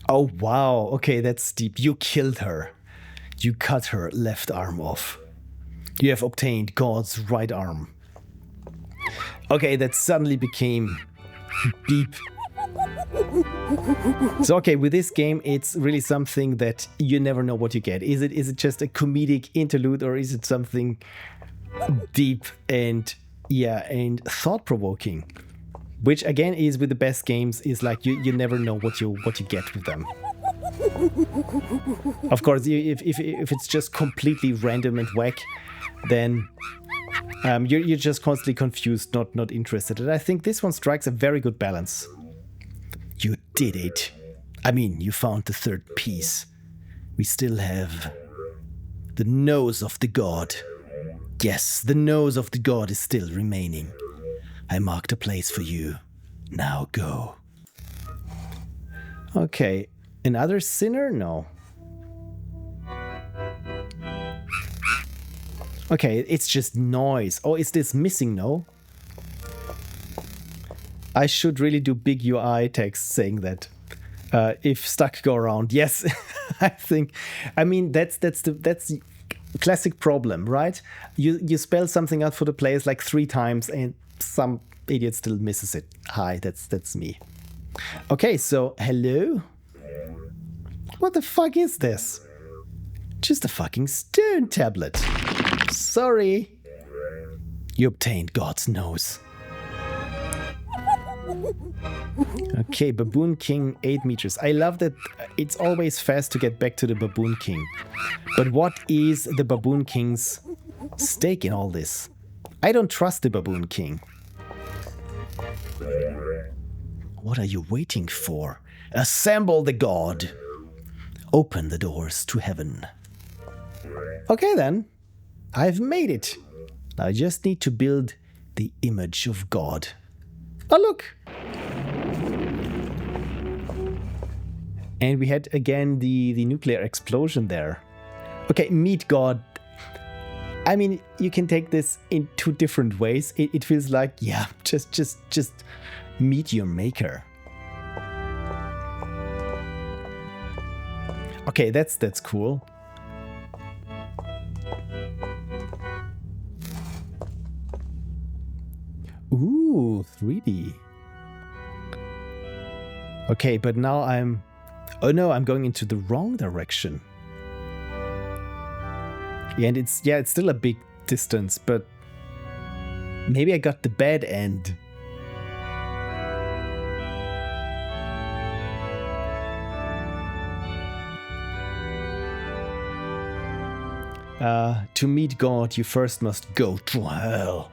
Oh, wow. Okay, that's deep. You killed her. You cut her left arm off. You have obtained God's right arm. Okay, that suddenly became deep. So, okay, with this game, it's really something that you never know what you get. Is it just a comedic interlude, or is it something deep and, yeah, and thought-provoking? Which again is with the best games, is like you never know what you get with them. Of course, if it's just completely random and whack, then you're just constantly confused, not interested. And I think this one strikes a very good balance. You did it. I mean, you found the third piece. We still have the nose of the god. Yes, the nose of the god is still remaining. I marked a place for you. Now go. Okay, another sinner? No. Okay, it's just noise. Oh, is this missing? No. I should really do big UI text saying that. If stuck, go around. Yes, I think. I mean, that's the classic problem, right? You spell something out for the players like 3 times, and some idiot still misses it. Hi, that's me. Okay, so hello. What the fuck is this? Just a fucking stone tablet. Sorry. You obtained God's nose. Okay, Baboon King, 8 meters. I love that it's always fast to get back to the Baboon King. But what is the Baboon King's stake in all this? I don't trust the Baboon King. What are you waiting for? Assemble the god. Open the doors to heaven. Okay then, I've made it. Now I just need to build the image of God. Oh look! And we had again the nuclear explosion there. Okay, meet God. I mean, you can take this in 2 different ways. It feels like, yeah, just meet your maker. Okay, that's cool. Ooh, 3D. Okay, but now oh no, I'm going into the wrong direction. Yeah, and it's still a big distance, but maybe I got the bad end. To meet God, you first must go to hell.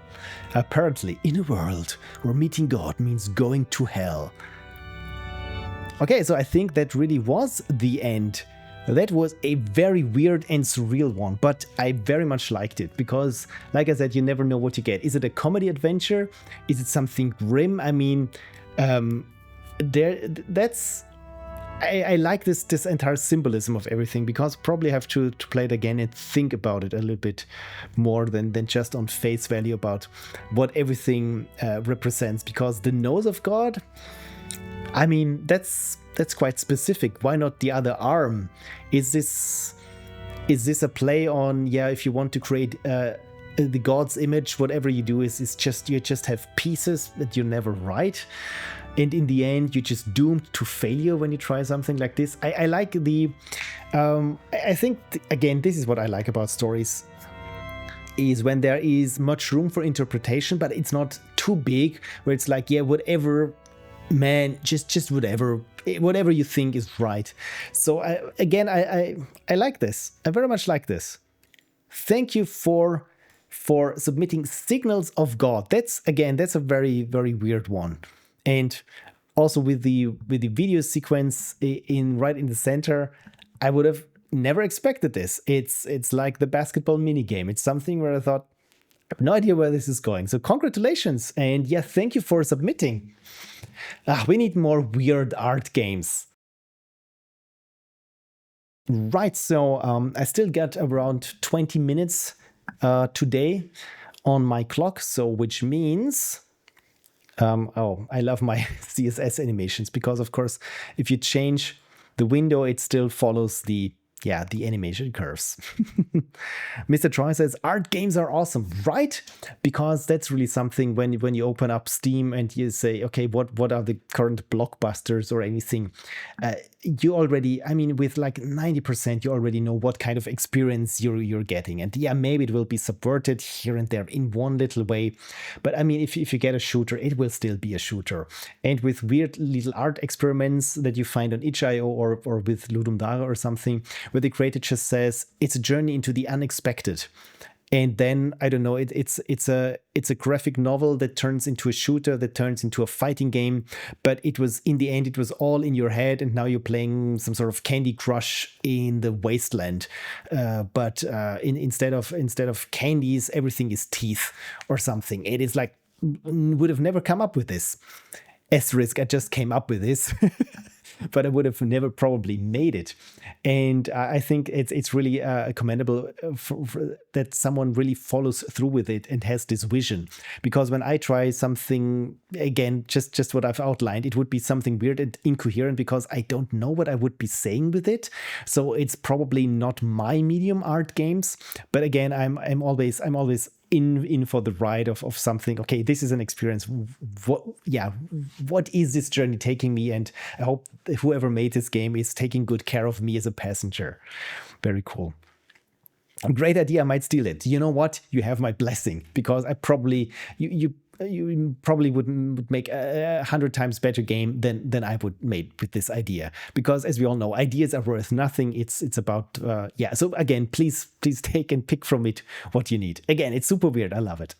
Apparently, in a world where meeting God means going to hell. Okay, so I think that really was the end. That was a very weird and surreal one, but I very much liked it because, like I said, you never know what you get. Is it a comedy adventure? Is it something grim? I mean, I like this entire symbolism of everything, because probably have to play it again and think about it a little bit more than just on face value about what everything represents. Because the nose of God, I mean, that's that's quite specific. Why not the other arm? Is this a play on, yeah, if you want to create the god's image, whatever you do is just, you just have pieces that you never write, and in the end you're just doomed to failure when you try something like this. I like the I think again, this is what I like about stories, is when there is much room for interpretation, but it's not too big where it's like, yeah, whatever, man, just whatever you think is right. So I like this. I very much like this. Thank you for submitting Signals of God. That's a very, very weird one. And also with the video sequence right in the center, I would have never expected this. It's like the basketball mini game. It's something where I thought, I have no idea where this is going. So congratulations, and yeah, thank you for submitting. We need more weird art games. Right, so I still got around 20 minutes today on my clock, so which means I love my CSS animations, because of course if you change the window it still follows the animation curves. MrTroy says art games are awesome, right? Because that's really something when you open up Steam and you say, okay, what are the current blockbusters or anything, you already, I mean, with like 90% you already know what kind of experience you're getting. And yeah, maybe it will be subverted here and there in one little way, but I mean, if you get a shooter, it will still be a shooter. And with weird little art experiments that you find on itch.io or with Ludum Dare or something, where the creator just says it's a journey into the unexpected. And then, I don't know, it's a graphic novel that turns into a shooter, that turns into a fighting game. But it was, in the end, it was all in your head, and now you're playing some sort of Candy Crush in the wasteland. But instead of candies, everything is teeth or something. It is like, would have never come up with this. Asterisk, I just came up with this. But I would have never probably made it. And I think it's really commendable that someone really follows through with it and has this vision. Because when I try something, again, just what I've outlined, it would be something weird and incoherent because I don't know what I would be saying with it. So it's probably not my medium, art games. But again, I'm always in for the ride of something. Okay, this is an experience. What is this journey taking me? And I hope whoever made this game is taking good care of me as a passenger. Very cool. A great idea. I might steal it. You know what? You have my blessing, because I probably you probably would make 100 times better game than I would make with this idea, because as we all know, ideas are worth nothing. It's about so again, please take and pick from it what you need. Again, it's super weird. I love it.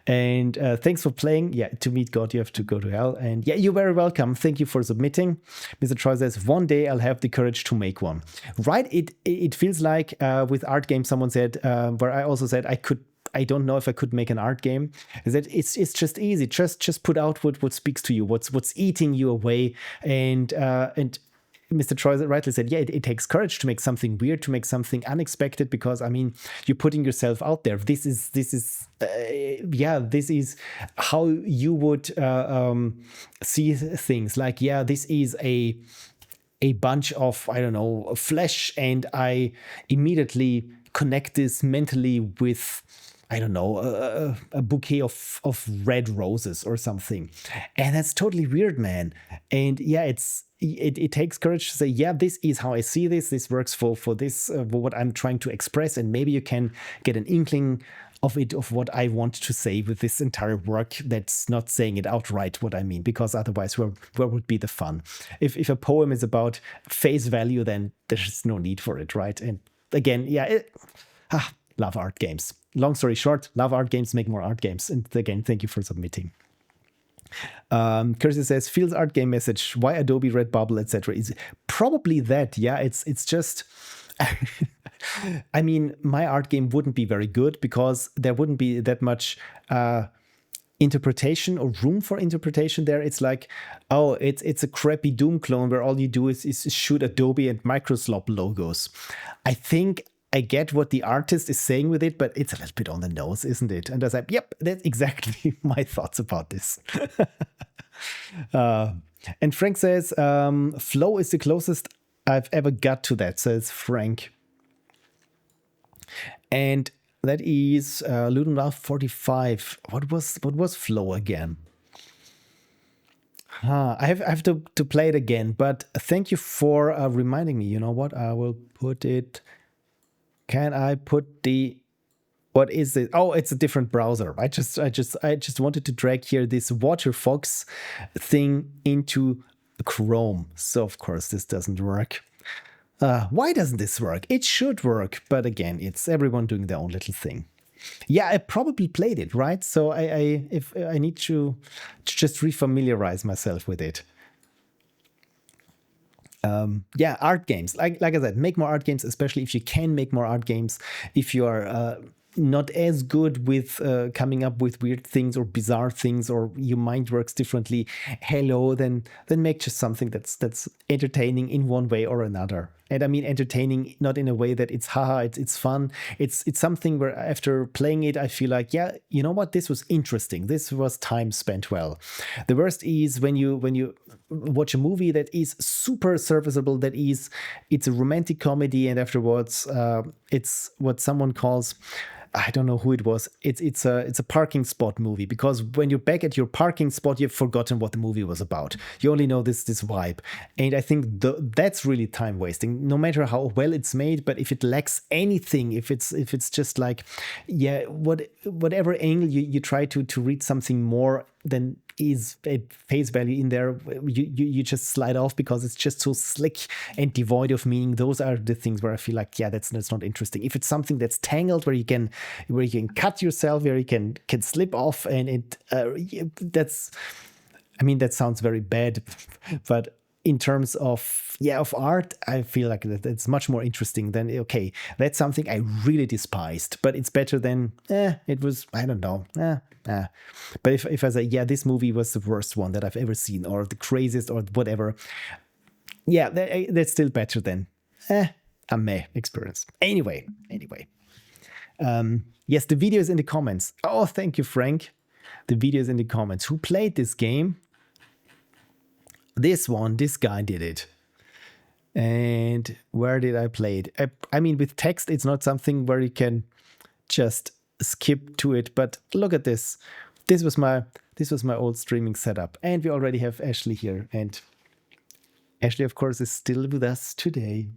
And thanks for playing. Yeah, to meet God you have to go to hell. And yeah, you're very welcome. Thank you for submitting. MrTroy says one day I'll have the courage to make one. Right, it feels like with art games, someone said, where I also said I don't know if I could make an art game, is that it's just easy. Just put out what speaks to you, what's eating you away. And MrTroy rightly said, yeah, it takes courage to make something weird, to make something unexpected, because I mean, you're putting yourself out there. This is how you would see things. Like, yeah, this is a bunch of, I don't know, flesh, and I immediately connect this mentally with, I don't know, a bouquet of red roses or something. And that's totally weird, man. And yeah, it takes courage to say, yeah, this is how I see this. This works for this, what I'm trying to express. And maybe you can get an inkling of what I want to say with this entire work, that's not saying it outright what I mean, because otherwise where would be the fun? If a poem is about face value, then there's no need for it, right? And again, yeah, love art games. Long story short, love art games, make more art games. And again, thank you for submitting. Kelsius says, feels art game message, why Adobe Redbubble, etc. is probably that. Yeah, it's just I mean, my art game wouldn't be very good because there wouldn't be that much interpretation or room for interpretation there. It's like, oh, it's a crappy Doom clone where all you do is shoot Adobe and Microsoft logos. I think I get what the artist is saying with it, but it's a little bit on the nose, isn't it? And I was like, yep, that's exactly my thoughts about this. And Frank says, flow is the closest I've ever got to that, says Frank. And that is Ludum 45. What was flow again? I have to play it again, but thank you for reminding me. You know what? I will put it. Can I put the? What is it? Oh, it's a different browser. I just wanted to drag here this WaterFox thing into Chrome. So of course this doesn't work. Why doesn't this work? It should work, but again, it's everyone doing their own little thing. Yeah, I probably played it, right? So if I need to just refamiliarize myself with it. Yeah, art games. Like I said, make more art games, especially if you can make more art games. If you are not as good with coming up with weird things or bizarre things, or your mind works differently, then make just something that's entertaining in one way or another. And I mean entertaining not in a way that it's haha, it's fun. It's something where after playing it, I feel like, yeah, you know what, this was interesting. This was time spent well. The worst is when you watch a movie that is super serviceable, it's a romantic comedy, and afterwards it's what someone calls, I don't know who it was. It's a parking spot movie, because when you're back at your parking spot, you've forgotten what the movie was about. You only know this vibe, and I think that's really time wasting. No matter how well it's made, but if it lacks anything, if it's just like, yeah, whatever angle you try to read something more than is at face value in there, you just slide off because it's just so slick and devoid of meaning. Those are the things where I feel like, yeah, that's not interesting. If it's something that's tangled, where you can cut yourself, where you can slip off, and that sounds very bad, but in terms of art, I feel like it's much more interesting than, okay, that's something I really despised, but it's better than, it was, I don't know, But if I say, yeah, this movie was the worst one that I've ever seen, or the craziest, or whatever, yeah, that's still better than a meh experience. Anyway. Yes, the video is in the comments. Oh, thank you, Frank. The video is in the comments. Who played this game? This guy did it. And where did I play it? I mean, with text, it's not something where you can just skip to it, but look at this. This was my old streaming setup, and we already have Ashley here, and Ashley, of course, is still with us today.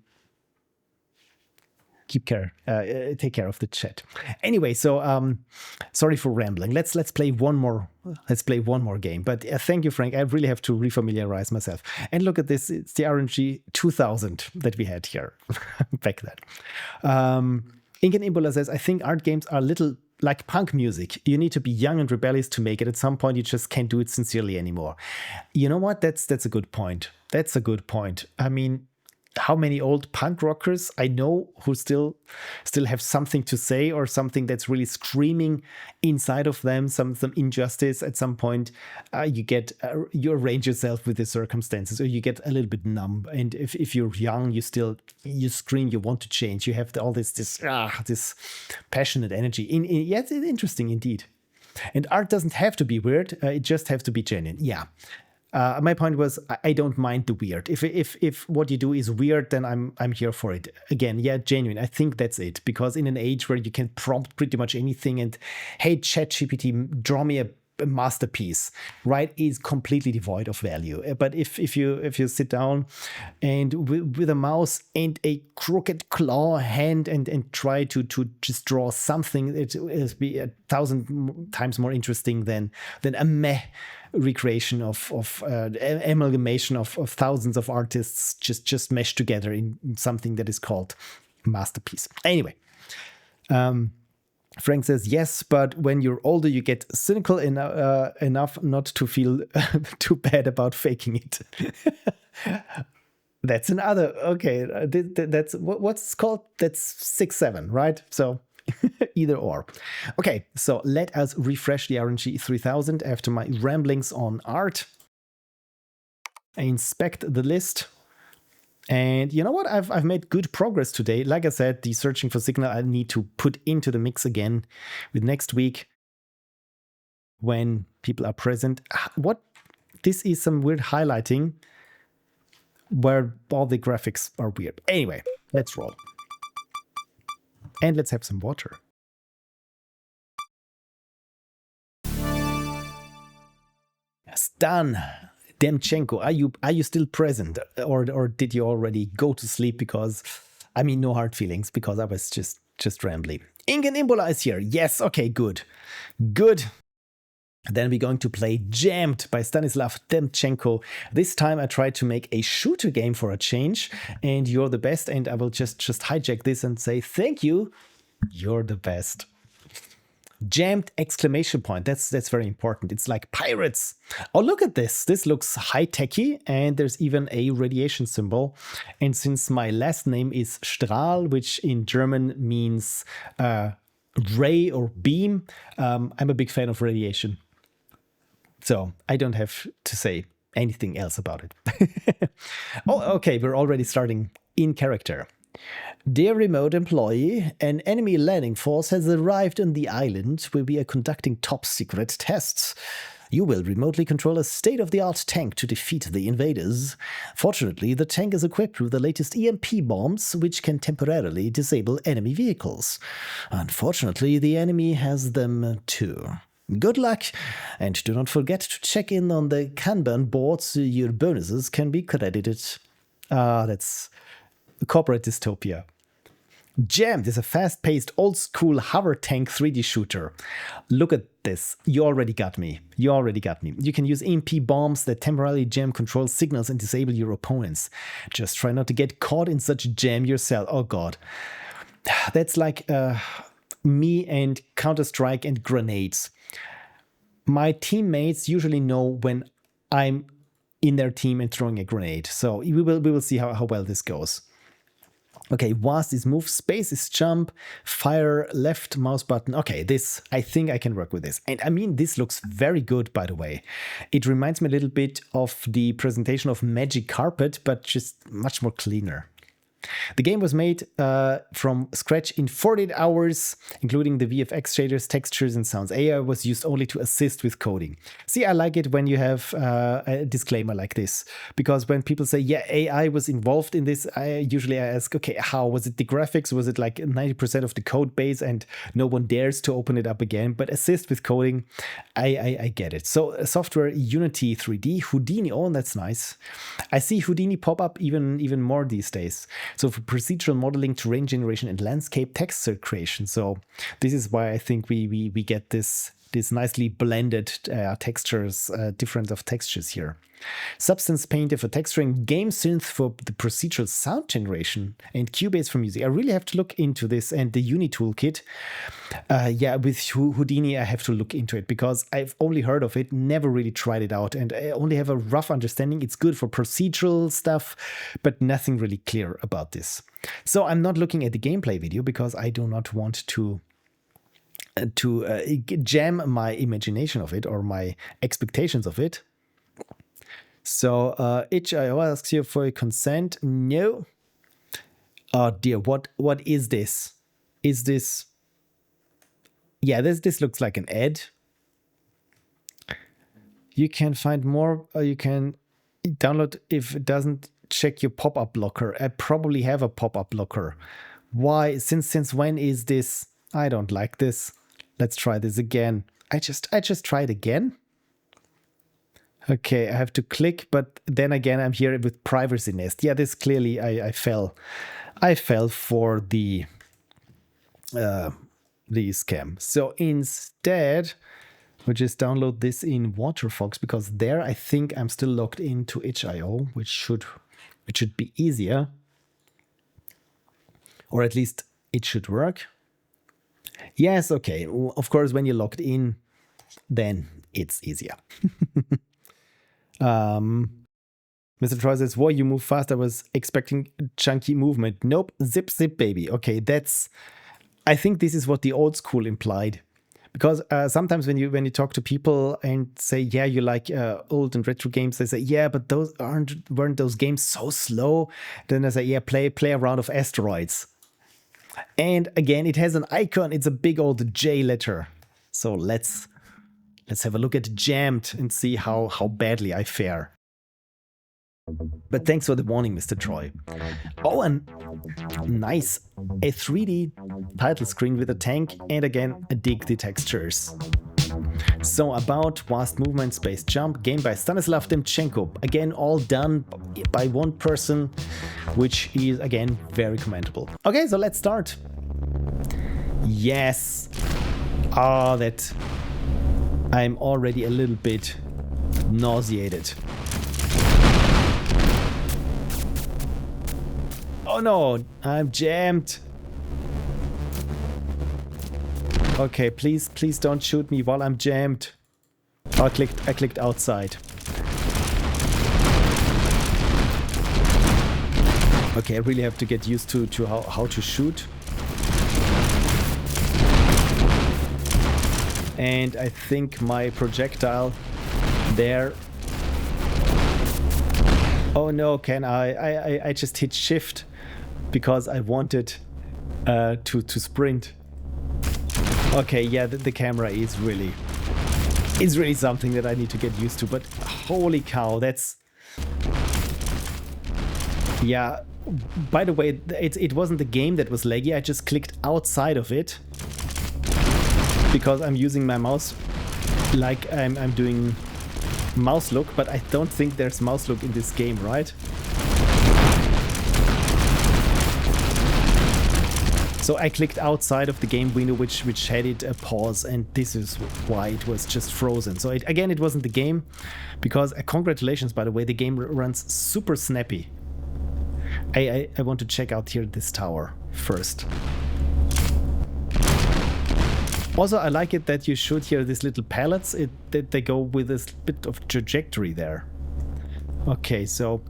Take care of the chat. Anyway, so sorry for rambling. Let's play one more. Let's play one more game. But thank you, Frank. I really have to refamiliarize myself. And look at this. It's the RNG 2000 that we had here back then. Incan Imbola says, I think art games are a little like punk music. You need to be young and rebellious to make it. At some point, you just can't do it sincerely anymore. You know what? That's a good point. That's a good point. I mean, how many old punk rockers I know who still have something to say, or something that's really screaming inside of them, some injustice. At some point, you arrange yourself with the circumstances, or you get a little bit numb. And if you're young, you scream, you want to change. You have all this passionate energy. Yeah, it's interesting indeed. And art doesn't have to be weird. It just has to be genuine. Yeah. My point was, I don't mind the weird. If what you do is weird, then I'm here for it. Again, yeah, genuine. I think that's it. Because in an age where you can prompt pretty much anything and, hey, ChatGPT, draw me a masterpiece, right, is completely devoid of value. But if you sit down and with a mouse and a crooked claw hand and try to just draw something, it will be 1,000 times more interesting than a meh recreation of amalgamation of thousands of artists just meshed together in something that is called masterpiece. Anyway, Frank says, yes, but when you're older, you get cynical enough not to feel too bad about faking it. That's another, okay, that's what's called, that's 6-7, right? So either or. Okay, so let us refresh the RNG 3000 after my ramblings on art. I inspect the list. And you know what? I've made good progress today. Like I said, the searching for signal I need to put into the mix again with next week when people are present. What this is some weird highlighting where all the graphics are weird. Anyway, let's roll. And let's have some water. Yes, done. Demchenko, are you still present, or did you already go to sleep? Because I mean, no hard feelings, because I was just rambling. Ingen Imbola is here. Yes, okay, good. Then we're going to play Jammed by Stanislav Demchenko. This time I tried to make a shooter game for a change, and you're the best. And I will just hijack this and say thank you. You're the best. Jammed exclamation point. That's very important. It's like pirates. Oh, look at this. This looks high-techy, and there's even a radiation symbol. And since my last name is Strahl, which in German means ray or beam, I'm a big fan of radiation. So I don't have to say anything else about it. Oh, okay. We're already starting in character. Dear remote employee, an enemy landing force has arrived on the island where we are conducting top secret tests. You will remotely control a state-of-the-art tank to defeat the invaders. Fortunately, the tank is equipped with the latest EMP bombs, which can temporarily disable enemy vehicles. Unfortunately, the enemy has them too. Good luck, and do not forget to check in on the Kanban board so your bonuses can be credited. That's corporate dystopia. Jammed is a fast-paced, old-school hover tank 3D shooter. Look at this. You already got me. You can use EMP bombs that temporarily jam control signals and disable your opponents. Just try not to get caught in such a jam yourself. Oh god. That's like me and Counter-Strike and grenades. My teammates usually know when I'm in their team and throwing a grenade. So we will see how well this goes. Okay, WASD is move, space is jump, fire, left mouse button. Okay, this, I think I can work with this. And I mean, this looks very good, by the way. It reminds me a little bit of the presentation of Magic Carpet, but just much more cleaner. The game was made from scratch in 48 hours, including the VFX shaders, textures, and sounds. AI was used only to assist with coding. See, I like it when you have a disclaimer like this, because when people say, yeah, AI was involved in this, I usually ask, okay, how? Was it the graphics? Was it like 90% of the code base and no one dares to open it up again? But assist with coding, I get it. So software Unity 3D, Houdini, oh, that's nice. I see Houdini pop up even more these days. So for procedural modeling, terrain generation, and landscape texture creation. So this is why I think we get this nicely blended textures, different of textures here. Substance Painter for texturing, Game Synth for the procedural sound generation, and Cubase for music. I really have to look into this, and the Uni toolkit. Yeah, with Houdini, I have to look into it because I've only heard of it, never really tried it out, and I only have a rough understanding. It's good for procedural stuff, but nothing really clear about this. So I'm not looking at the gameplay video because I do not want to jam my imagination of it or my expectations of it. So itch.io asks you for your consent. No. Oh dear, what is this? Is this? Yeah, this looks like an ad. You can find more, or you can download if it doesn't check your pop-up blocker. I probably have a pop-up blocker. Why? Since when is this? I don't like this. Let's try this again. I just tried again. Okay, I have to click, but then again, I'm here with Privacy Nest. Yeah, this clearly I fell for the scam. So instead, we just download this in WaterFox because there I think I'm still logged into itch.io, which should be easier, or at least it should work. Yes, okay. Of course, when you're logged in, then it's easier. MrTroy says, whoa, you move fast. I was expecting chunky movement. Nope, zip, baby. Okay, I think this is what the old school implied. Because sometimes when you talk to people and say, yeah, you like old and retro games, they say, yeah, but those weren't those games so slow? Then I say, yeah, play a round of Asteroids. And again, it has an icon. It's a big old J letter. So let's Let's have a look at Jammed and see how badly I fare. But thanks for the warning, MrTroy. Oh, and nice. A 3D title screen with a tank, and again, I dig the textures. So about vast movement, space jump, game by Stanislav Demchenko. Again, all done by one person, which is again very commendable. Okay, so let's start. Yes. Oh, that I'm already a little bit nauseated. Oh no, I'm jammed. Okay, please don't shoot me while I'm jammed. Oh, I clicked outside. Okay, I really have to get used to how to shoot. And I think my projectile there. Oh no, can I just hit shift because I wanted to sprint. Okay, yeah, the camera is really something that I need to get used to, but holy cow, that's... Yeah, by the way, it wasn't the game that was laggy, I just clicked outside of it because I'm using my mouse like I'm doing mouse look, but I don't think there's mouse look in this game, right? So I clicked outside of the game window, which had it a pause, and this is why it was just frozen. So again, it wasn't the game, because congratulations, by the way, the game runs super snappy. I want to check out here this tower first. Also, I like it that you shoot here these little pallets, that they go with this bit of trajectory there. Okay, so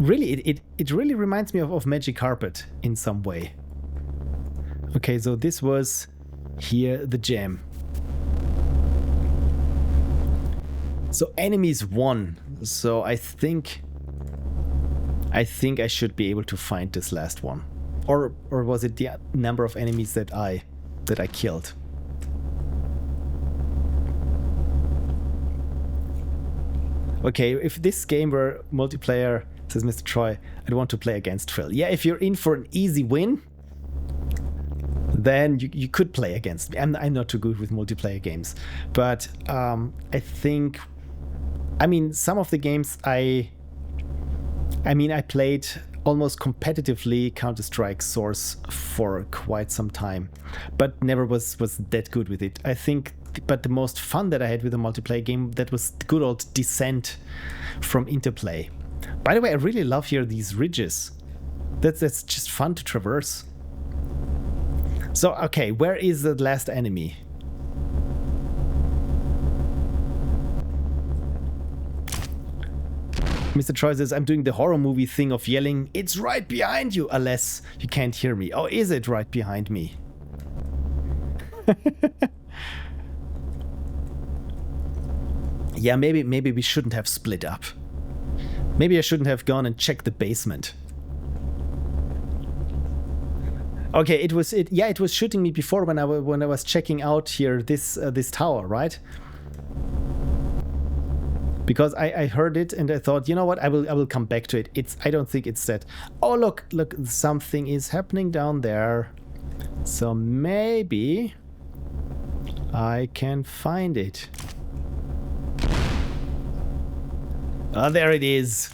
really, it really reminds me of Magic Carpet in some way. Okay, so this was here the gem. So enemies 1. So I think I should be able to find this last one. Or was it the number of enemies that I killed? Okay, if this game were multiplayer, says MrTroy, I'd want to play against Phil. Yeah, if you're in for an easy win, then you could play against me. I'm not too good with multiplayer games, but I think, I mean, some of the games I played almost competitively Counter-Strike Source for quite some time, but never was that good with it. I think, but the most fun that I had with a multiplayer game, that was the good old Descent from Interplay. By the way, I really love here these ridges. That's just fun to traverse. So, okay, where is the last enemy? MrTroy says, I'm doing the horror movie thing of yelling, it's right behind you, unless you can't hear me. Oh, is it right behind me? Yeah, maybe we shouldn't have split up. Maybe I shouldn't have gone and checked the basement. Okay, it was shooting me before when I was checking out here this tower, right? Because I heard it and I thought, you know what, I will come back to it. I don't think it's that. Oh, look, something is happening down there. So maybe I can find it. Oh, there it is.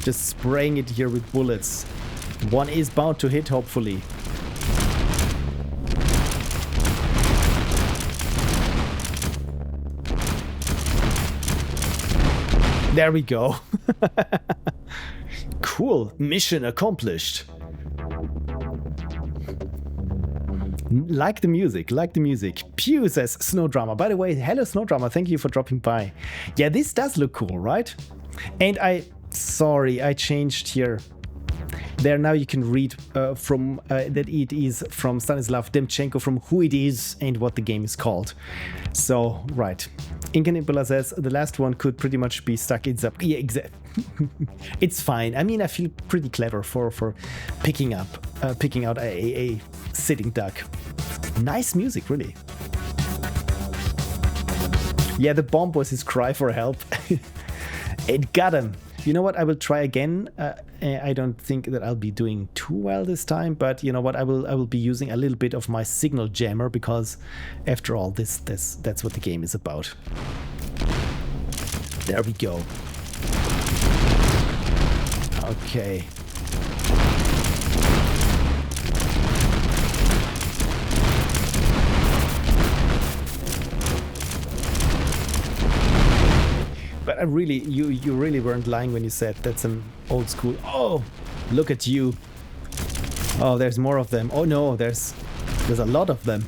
Just spraying it here with bullets. One is bound to hit, hopefully. There we go. Cool. Mission accomplished. Like the music, like the music. Pew says Snow Drama. By the way, hello Snow Drama, thank you for dropping by. Yeah, this does look cool, right? And sorry, I changed here. There now you can read from that it is from Stanislav Demchenko, from who it is and what the game is called. So, right. Incanibula says the last one could pretty much be stuck in Zap. Yeah, exactly. It's fine. I mean, I feel pretty clever for picking out a sitting duck. Nice music, really. Yeah, the bomb was his cry for help. It got him. You know what? I will try again. I don't think that I'll be doing too well this time, but you know what? I will be using a little bit of my signal jammer because, after all, that's what the game is about. There we go. Okay. But I really, you really weren't lying when you said that's an old school. Oh, look at you. Oh, there's more of them. Oh no, there's a lot of them.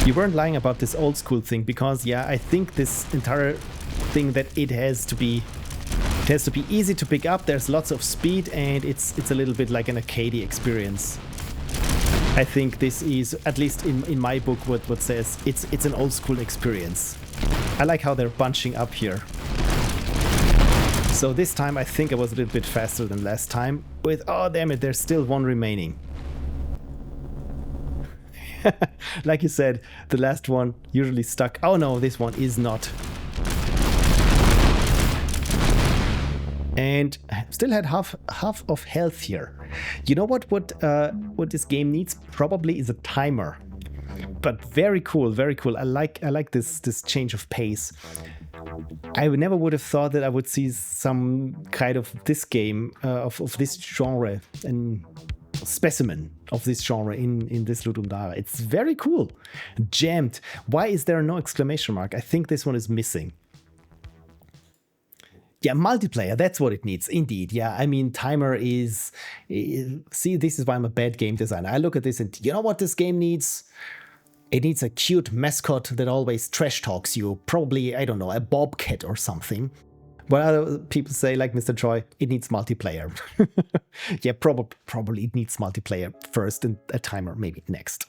You weren't lying about this old school thing because yeah, I think this entire thing that it has to be easy to pick up. There's lots of speed and it's a little bit like an arcadey experience. I think this is, at least in my book, what says it's an old school experience. I like how they're bunching up here. So this time I think I was a little bit faster than last time with, oh damn it, there's still one remaining. Like you said, the last one usually stuck. Oh no, this one is not. And still had half of health here. You know what this game needs probably is a timer. But very cool, very cool. I like this change of pace. I never would have thought that I would see some kind of this game of this genre and specimen of this genre in this Ludum Dare. It's very cool. Jammed. Why is there no exclamation mark? I think this one is missing. Yeah, multiplayer, that's what it needs, indeed. Yeah, I mean, timer is... See, this is why I'm a bad game designer. I look at this and you know what this game needs? It needs a cute mascot that always trash talks you. Probably, I don't know, a bobcat or something. But other people say, like MrTroy, it needs multiplayer. Yeah, probably it needs multiplayer first and a timer maybe next.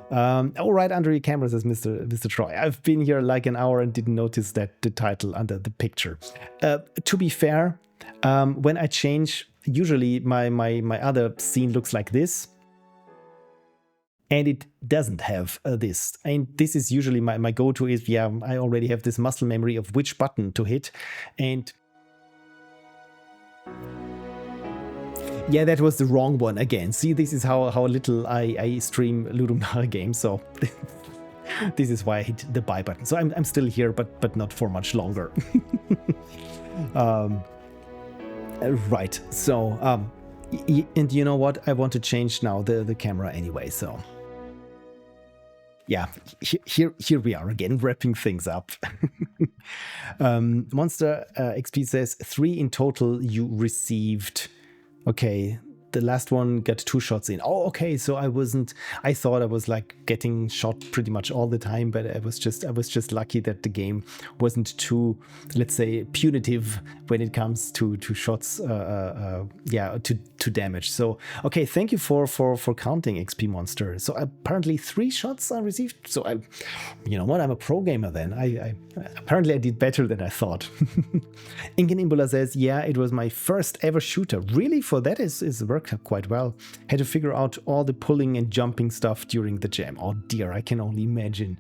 All right, under your camera, says MrTroy. I've been here like an hour and didn't notice that the title under the picture. To be fair, when I change, usually my other scene looks like this. And it doesn't have this. And this is usually my go-to is, yeah, I already have this muscle memory of which button to hit. And yeah, that was the wrong one again. See, this is how little I stream Ludum Dare games. So this is why I hit the buy button. So I'm still here, but not for much longer. Right. So, and you know what? I want to change now the camera anyway. So yeah, here we are again, wrapping things up. Monster XP says 3 in total you received. Okay, the last one got 2 shots in. Oh, okay, so I thought I was like getting shot pretty much all the time, but I was just lucky that the game wasn't too, let's say, punitive when it comes to shots, yeah, to damage. So, okay, thank you for counting, XP Monster. So apparently 3 shots I received. So you know what, I'm a pro gamer then. I apparently I did better than I thought. Inken Imbula says, yeah, it was my first ever shooter. Really, for that is worked out quite well. Had to figure out all the pulling and jumping stuff during the jam. Oh dear, I can only imagine.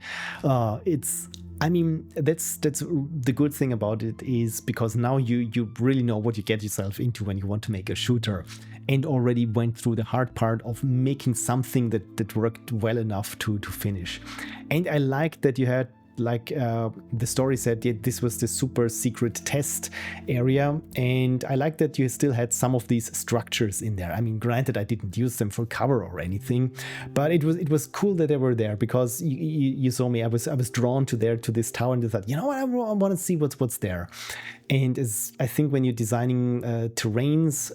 I mean, that's the good thing about it is because now you really know what you get yourself into when you want to make a shooter, and already went through the hard part of making something that worked well enough to finish. And I like that you had, like the story said, this was the super secret test area, and I like that you still had some of these structures in there. I mean, granted, I didn't use them for cover or anything, but it was cool that they were there because you saw me. I was drawn to this tower, and I thought, you know what, I want to see what's there. And as I think when you're designing terrains,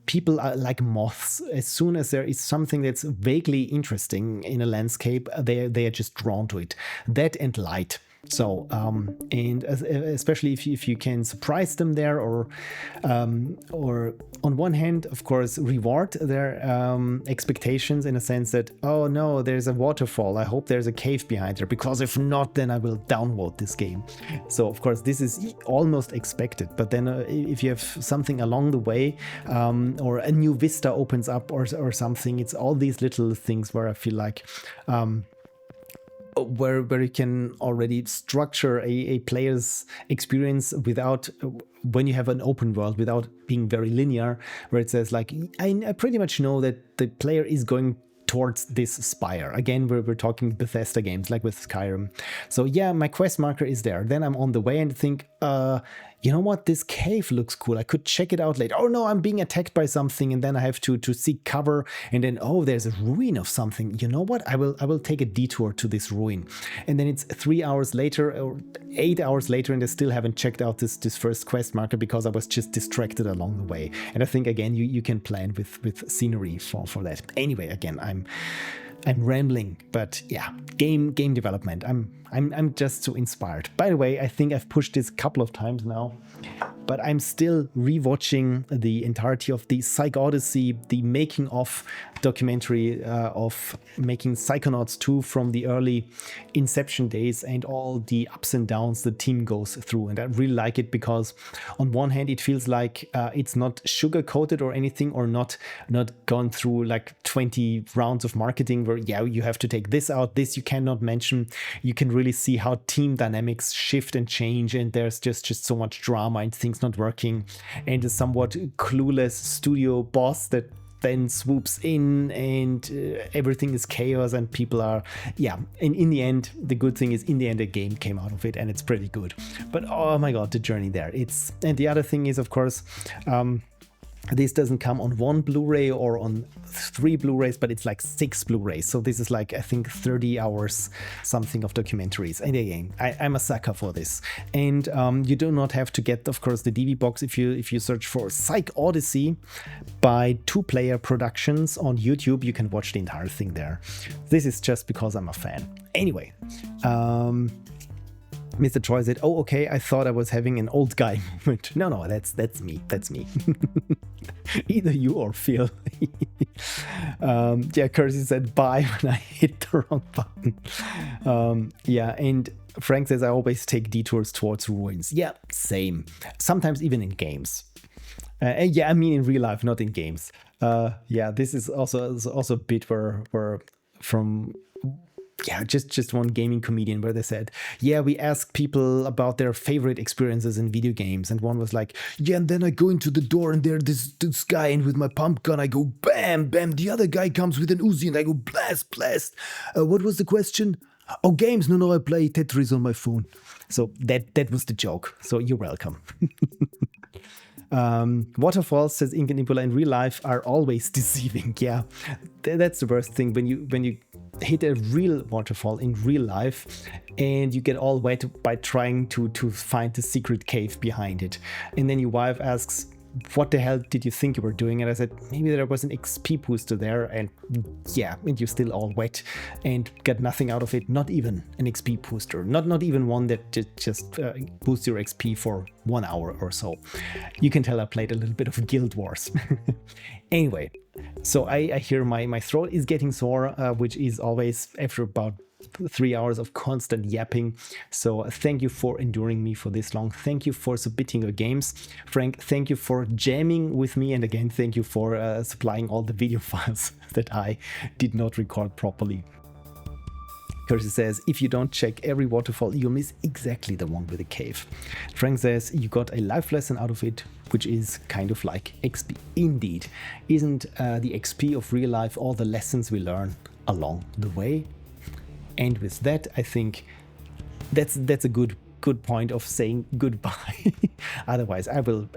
people are like moths. As soon as there is something that's vaguely interesting in a landscape, they are just drawn to it. That and light. So, and especially if you can surprise them there, or on one hand, of course, reward their expectations in a sense that, oh no, there's a waterfall. I hope there's a cave behind there, because if not, then I will downvote this game. So, of course, this is almost expected. But then if you have something along the way, or a new vista opens up or something, it's all these little things where I feel like where you can already structure a player's experience without, when you have an open world, without being very linear, where it says like, I pretty much know that the player is going towards this spire. Again, we're talking Bethesda games like with Skyrim. So yeah, my quest marker is there. Then I'm on the way and think, you know what, this cave looks cool. I could check it out later. Oh no, I'm being attacked by something, and then I have to seek cover. And then, oh, there's a ruin of something. You know what? I will take a detour to this ruin. And then it's 3 hours later or 8 hours later, and I still haven't checked out this first quest marker because I was just distracted along the way. And I think again, you can plan with scenery for that. Anyway, again, I'm rambling, but yeah, game development. I'm just so inspired. By the way, I think I've pushed this a couple of times now, but I'm still rewatching the entirety of the Psych Odyssey, the making of documentary of making Psychonauts 2 from the early Inception days, and all the ups and downs the team goes through. And I really like it because on one hand, it feels like it's not sugar coated or anything, or not gone through like 20 rounds of marketing where, yeah, you have to take this out, this you cannot mention. You can really see how team dynamics shift and change, and there's just so much drama and things not working, and a somewhat clueless studio boss that then swoops in, and everything is chaos, and people are, yeah. And in the end, the good thing is, in the end, a game came out of it, and it's pretty good. But oh my god, the journey there. And the other thing is, of course, this doesn't come on one Blu-ray or on 3 Blu-rays, but it's like 6 Blu-rays. So this is like, I think, 30 hours something of documentaries. And again, I'm a sucker for this. And you do not have to get, of course, the DV box if you search for Psych Odyssey by 2Player Productions on YouTube. You can watch the entire thing there. This is just because I'm a fan. Anyway, MrTroy said, "Oh, okay, I thought I was having an old guy moment." No, that's me. That's me. Either you or Phil. Yeah, Kersey said bye when I hit the wrong button. Yeah, and Frank says, "I always take detours towards ruins." Yeah, same. Sometimes even in games. Yeah, I mean in real life, not in games. Yeah, this is also a bit where from... Yeah, just one gaming comedian where they said, yeah, we asked people about their favorite experiences in video games. And one was like, yeah, and then I go into the door and there's this guy, and with my pump gun, I go bam, bam. The other guy comes with an Uzi and I go blast, blast. What was the question? Oh, games. No, I play Tetris on my phone. So that was the joke. So you're welcome. Waterfalls, says Ink and Impula, in real life are always deceiving. Yeah, that's the worst thing when you hit a real waterfall in real life and you get all wet by trying to find the secret cave behind it. And then your wife asks, what the hell did you think you were doing? And I said, maybe there was an XP booster there, and yeah, and you're still all wet and got nothing out of it. Not even an XP booster, not even one that just boosts your XP for 1 hour or so. You can tell I played a little bit of Guild Wars. Anyway, so I hear my throat is getting sore, which is always after about 3 hours of constant yapping. So thank you for enduring me for this long. Thank you for submitting your games. Frank, thank you for jamming with me. And again, thank you for supplying all the video files that I did not record properly. Kersey says, if you don't check every waterfall, you'll miss exactly the one with the cave. Frank says, you got a life lesson out of it, which is kind of like XP. Indeed. Isn't the XP of real life all the lessons we learn along the way? And with that, I think that's a good point of saying goodbye. Otherwise, I will.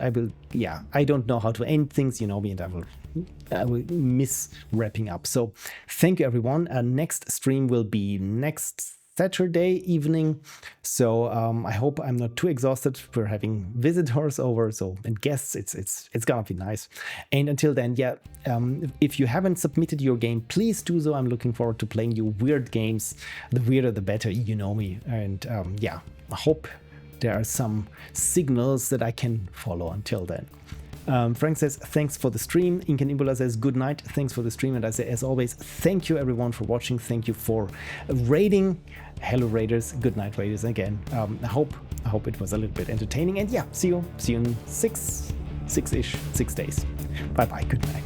Yeah, I don't know how to end things, you know me, and I will miss wrapping up. So thank you, everyone. Next stream will be next Saturday evening. So I hope I'm not too exhausted. We're having visitors over, so and guests. It's gonna be nice. And until then, yeah, if you haven't submitted your game, please do so. I'm looking forward to playing you weird games. The weirder, the better. You know me. And yeah, I hope there are some signals that I can follow until then. Frank says, thanks for the stream. Incan Ibola says, good night. Thanks for the stream. And I say, as always, thank you everyone for watching. Thank you for raiding. Hello Raiders. Good night Raiders again. I hope it was a little bit entertaining. And yeah, see you in 6 days. Bye bye. Good night.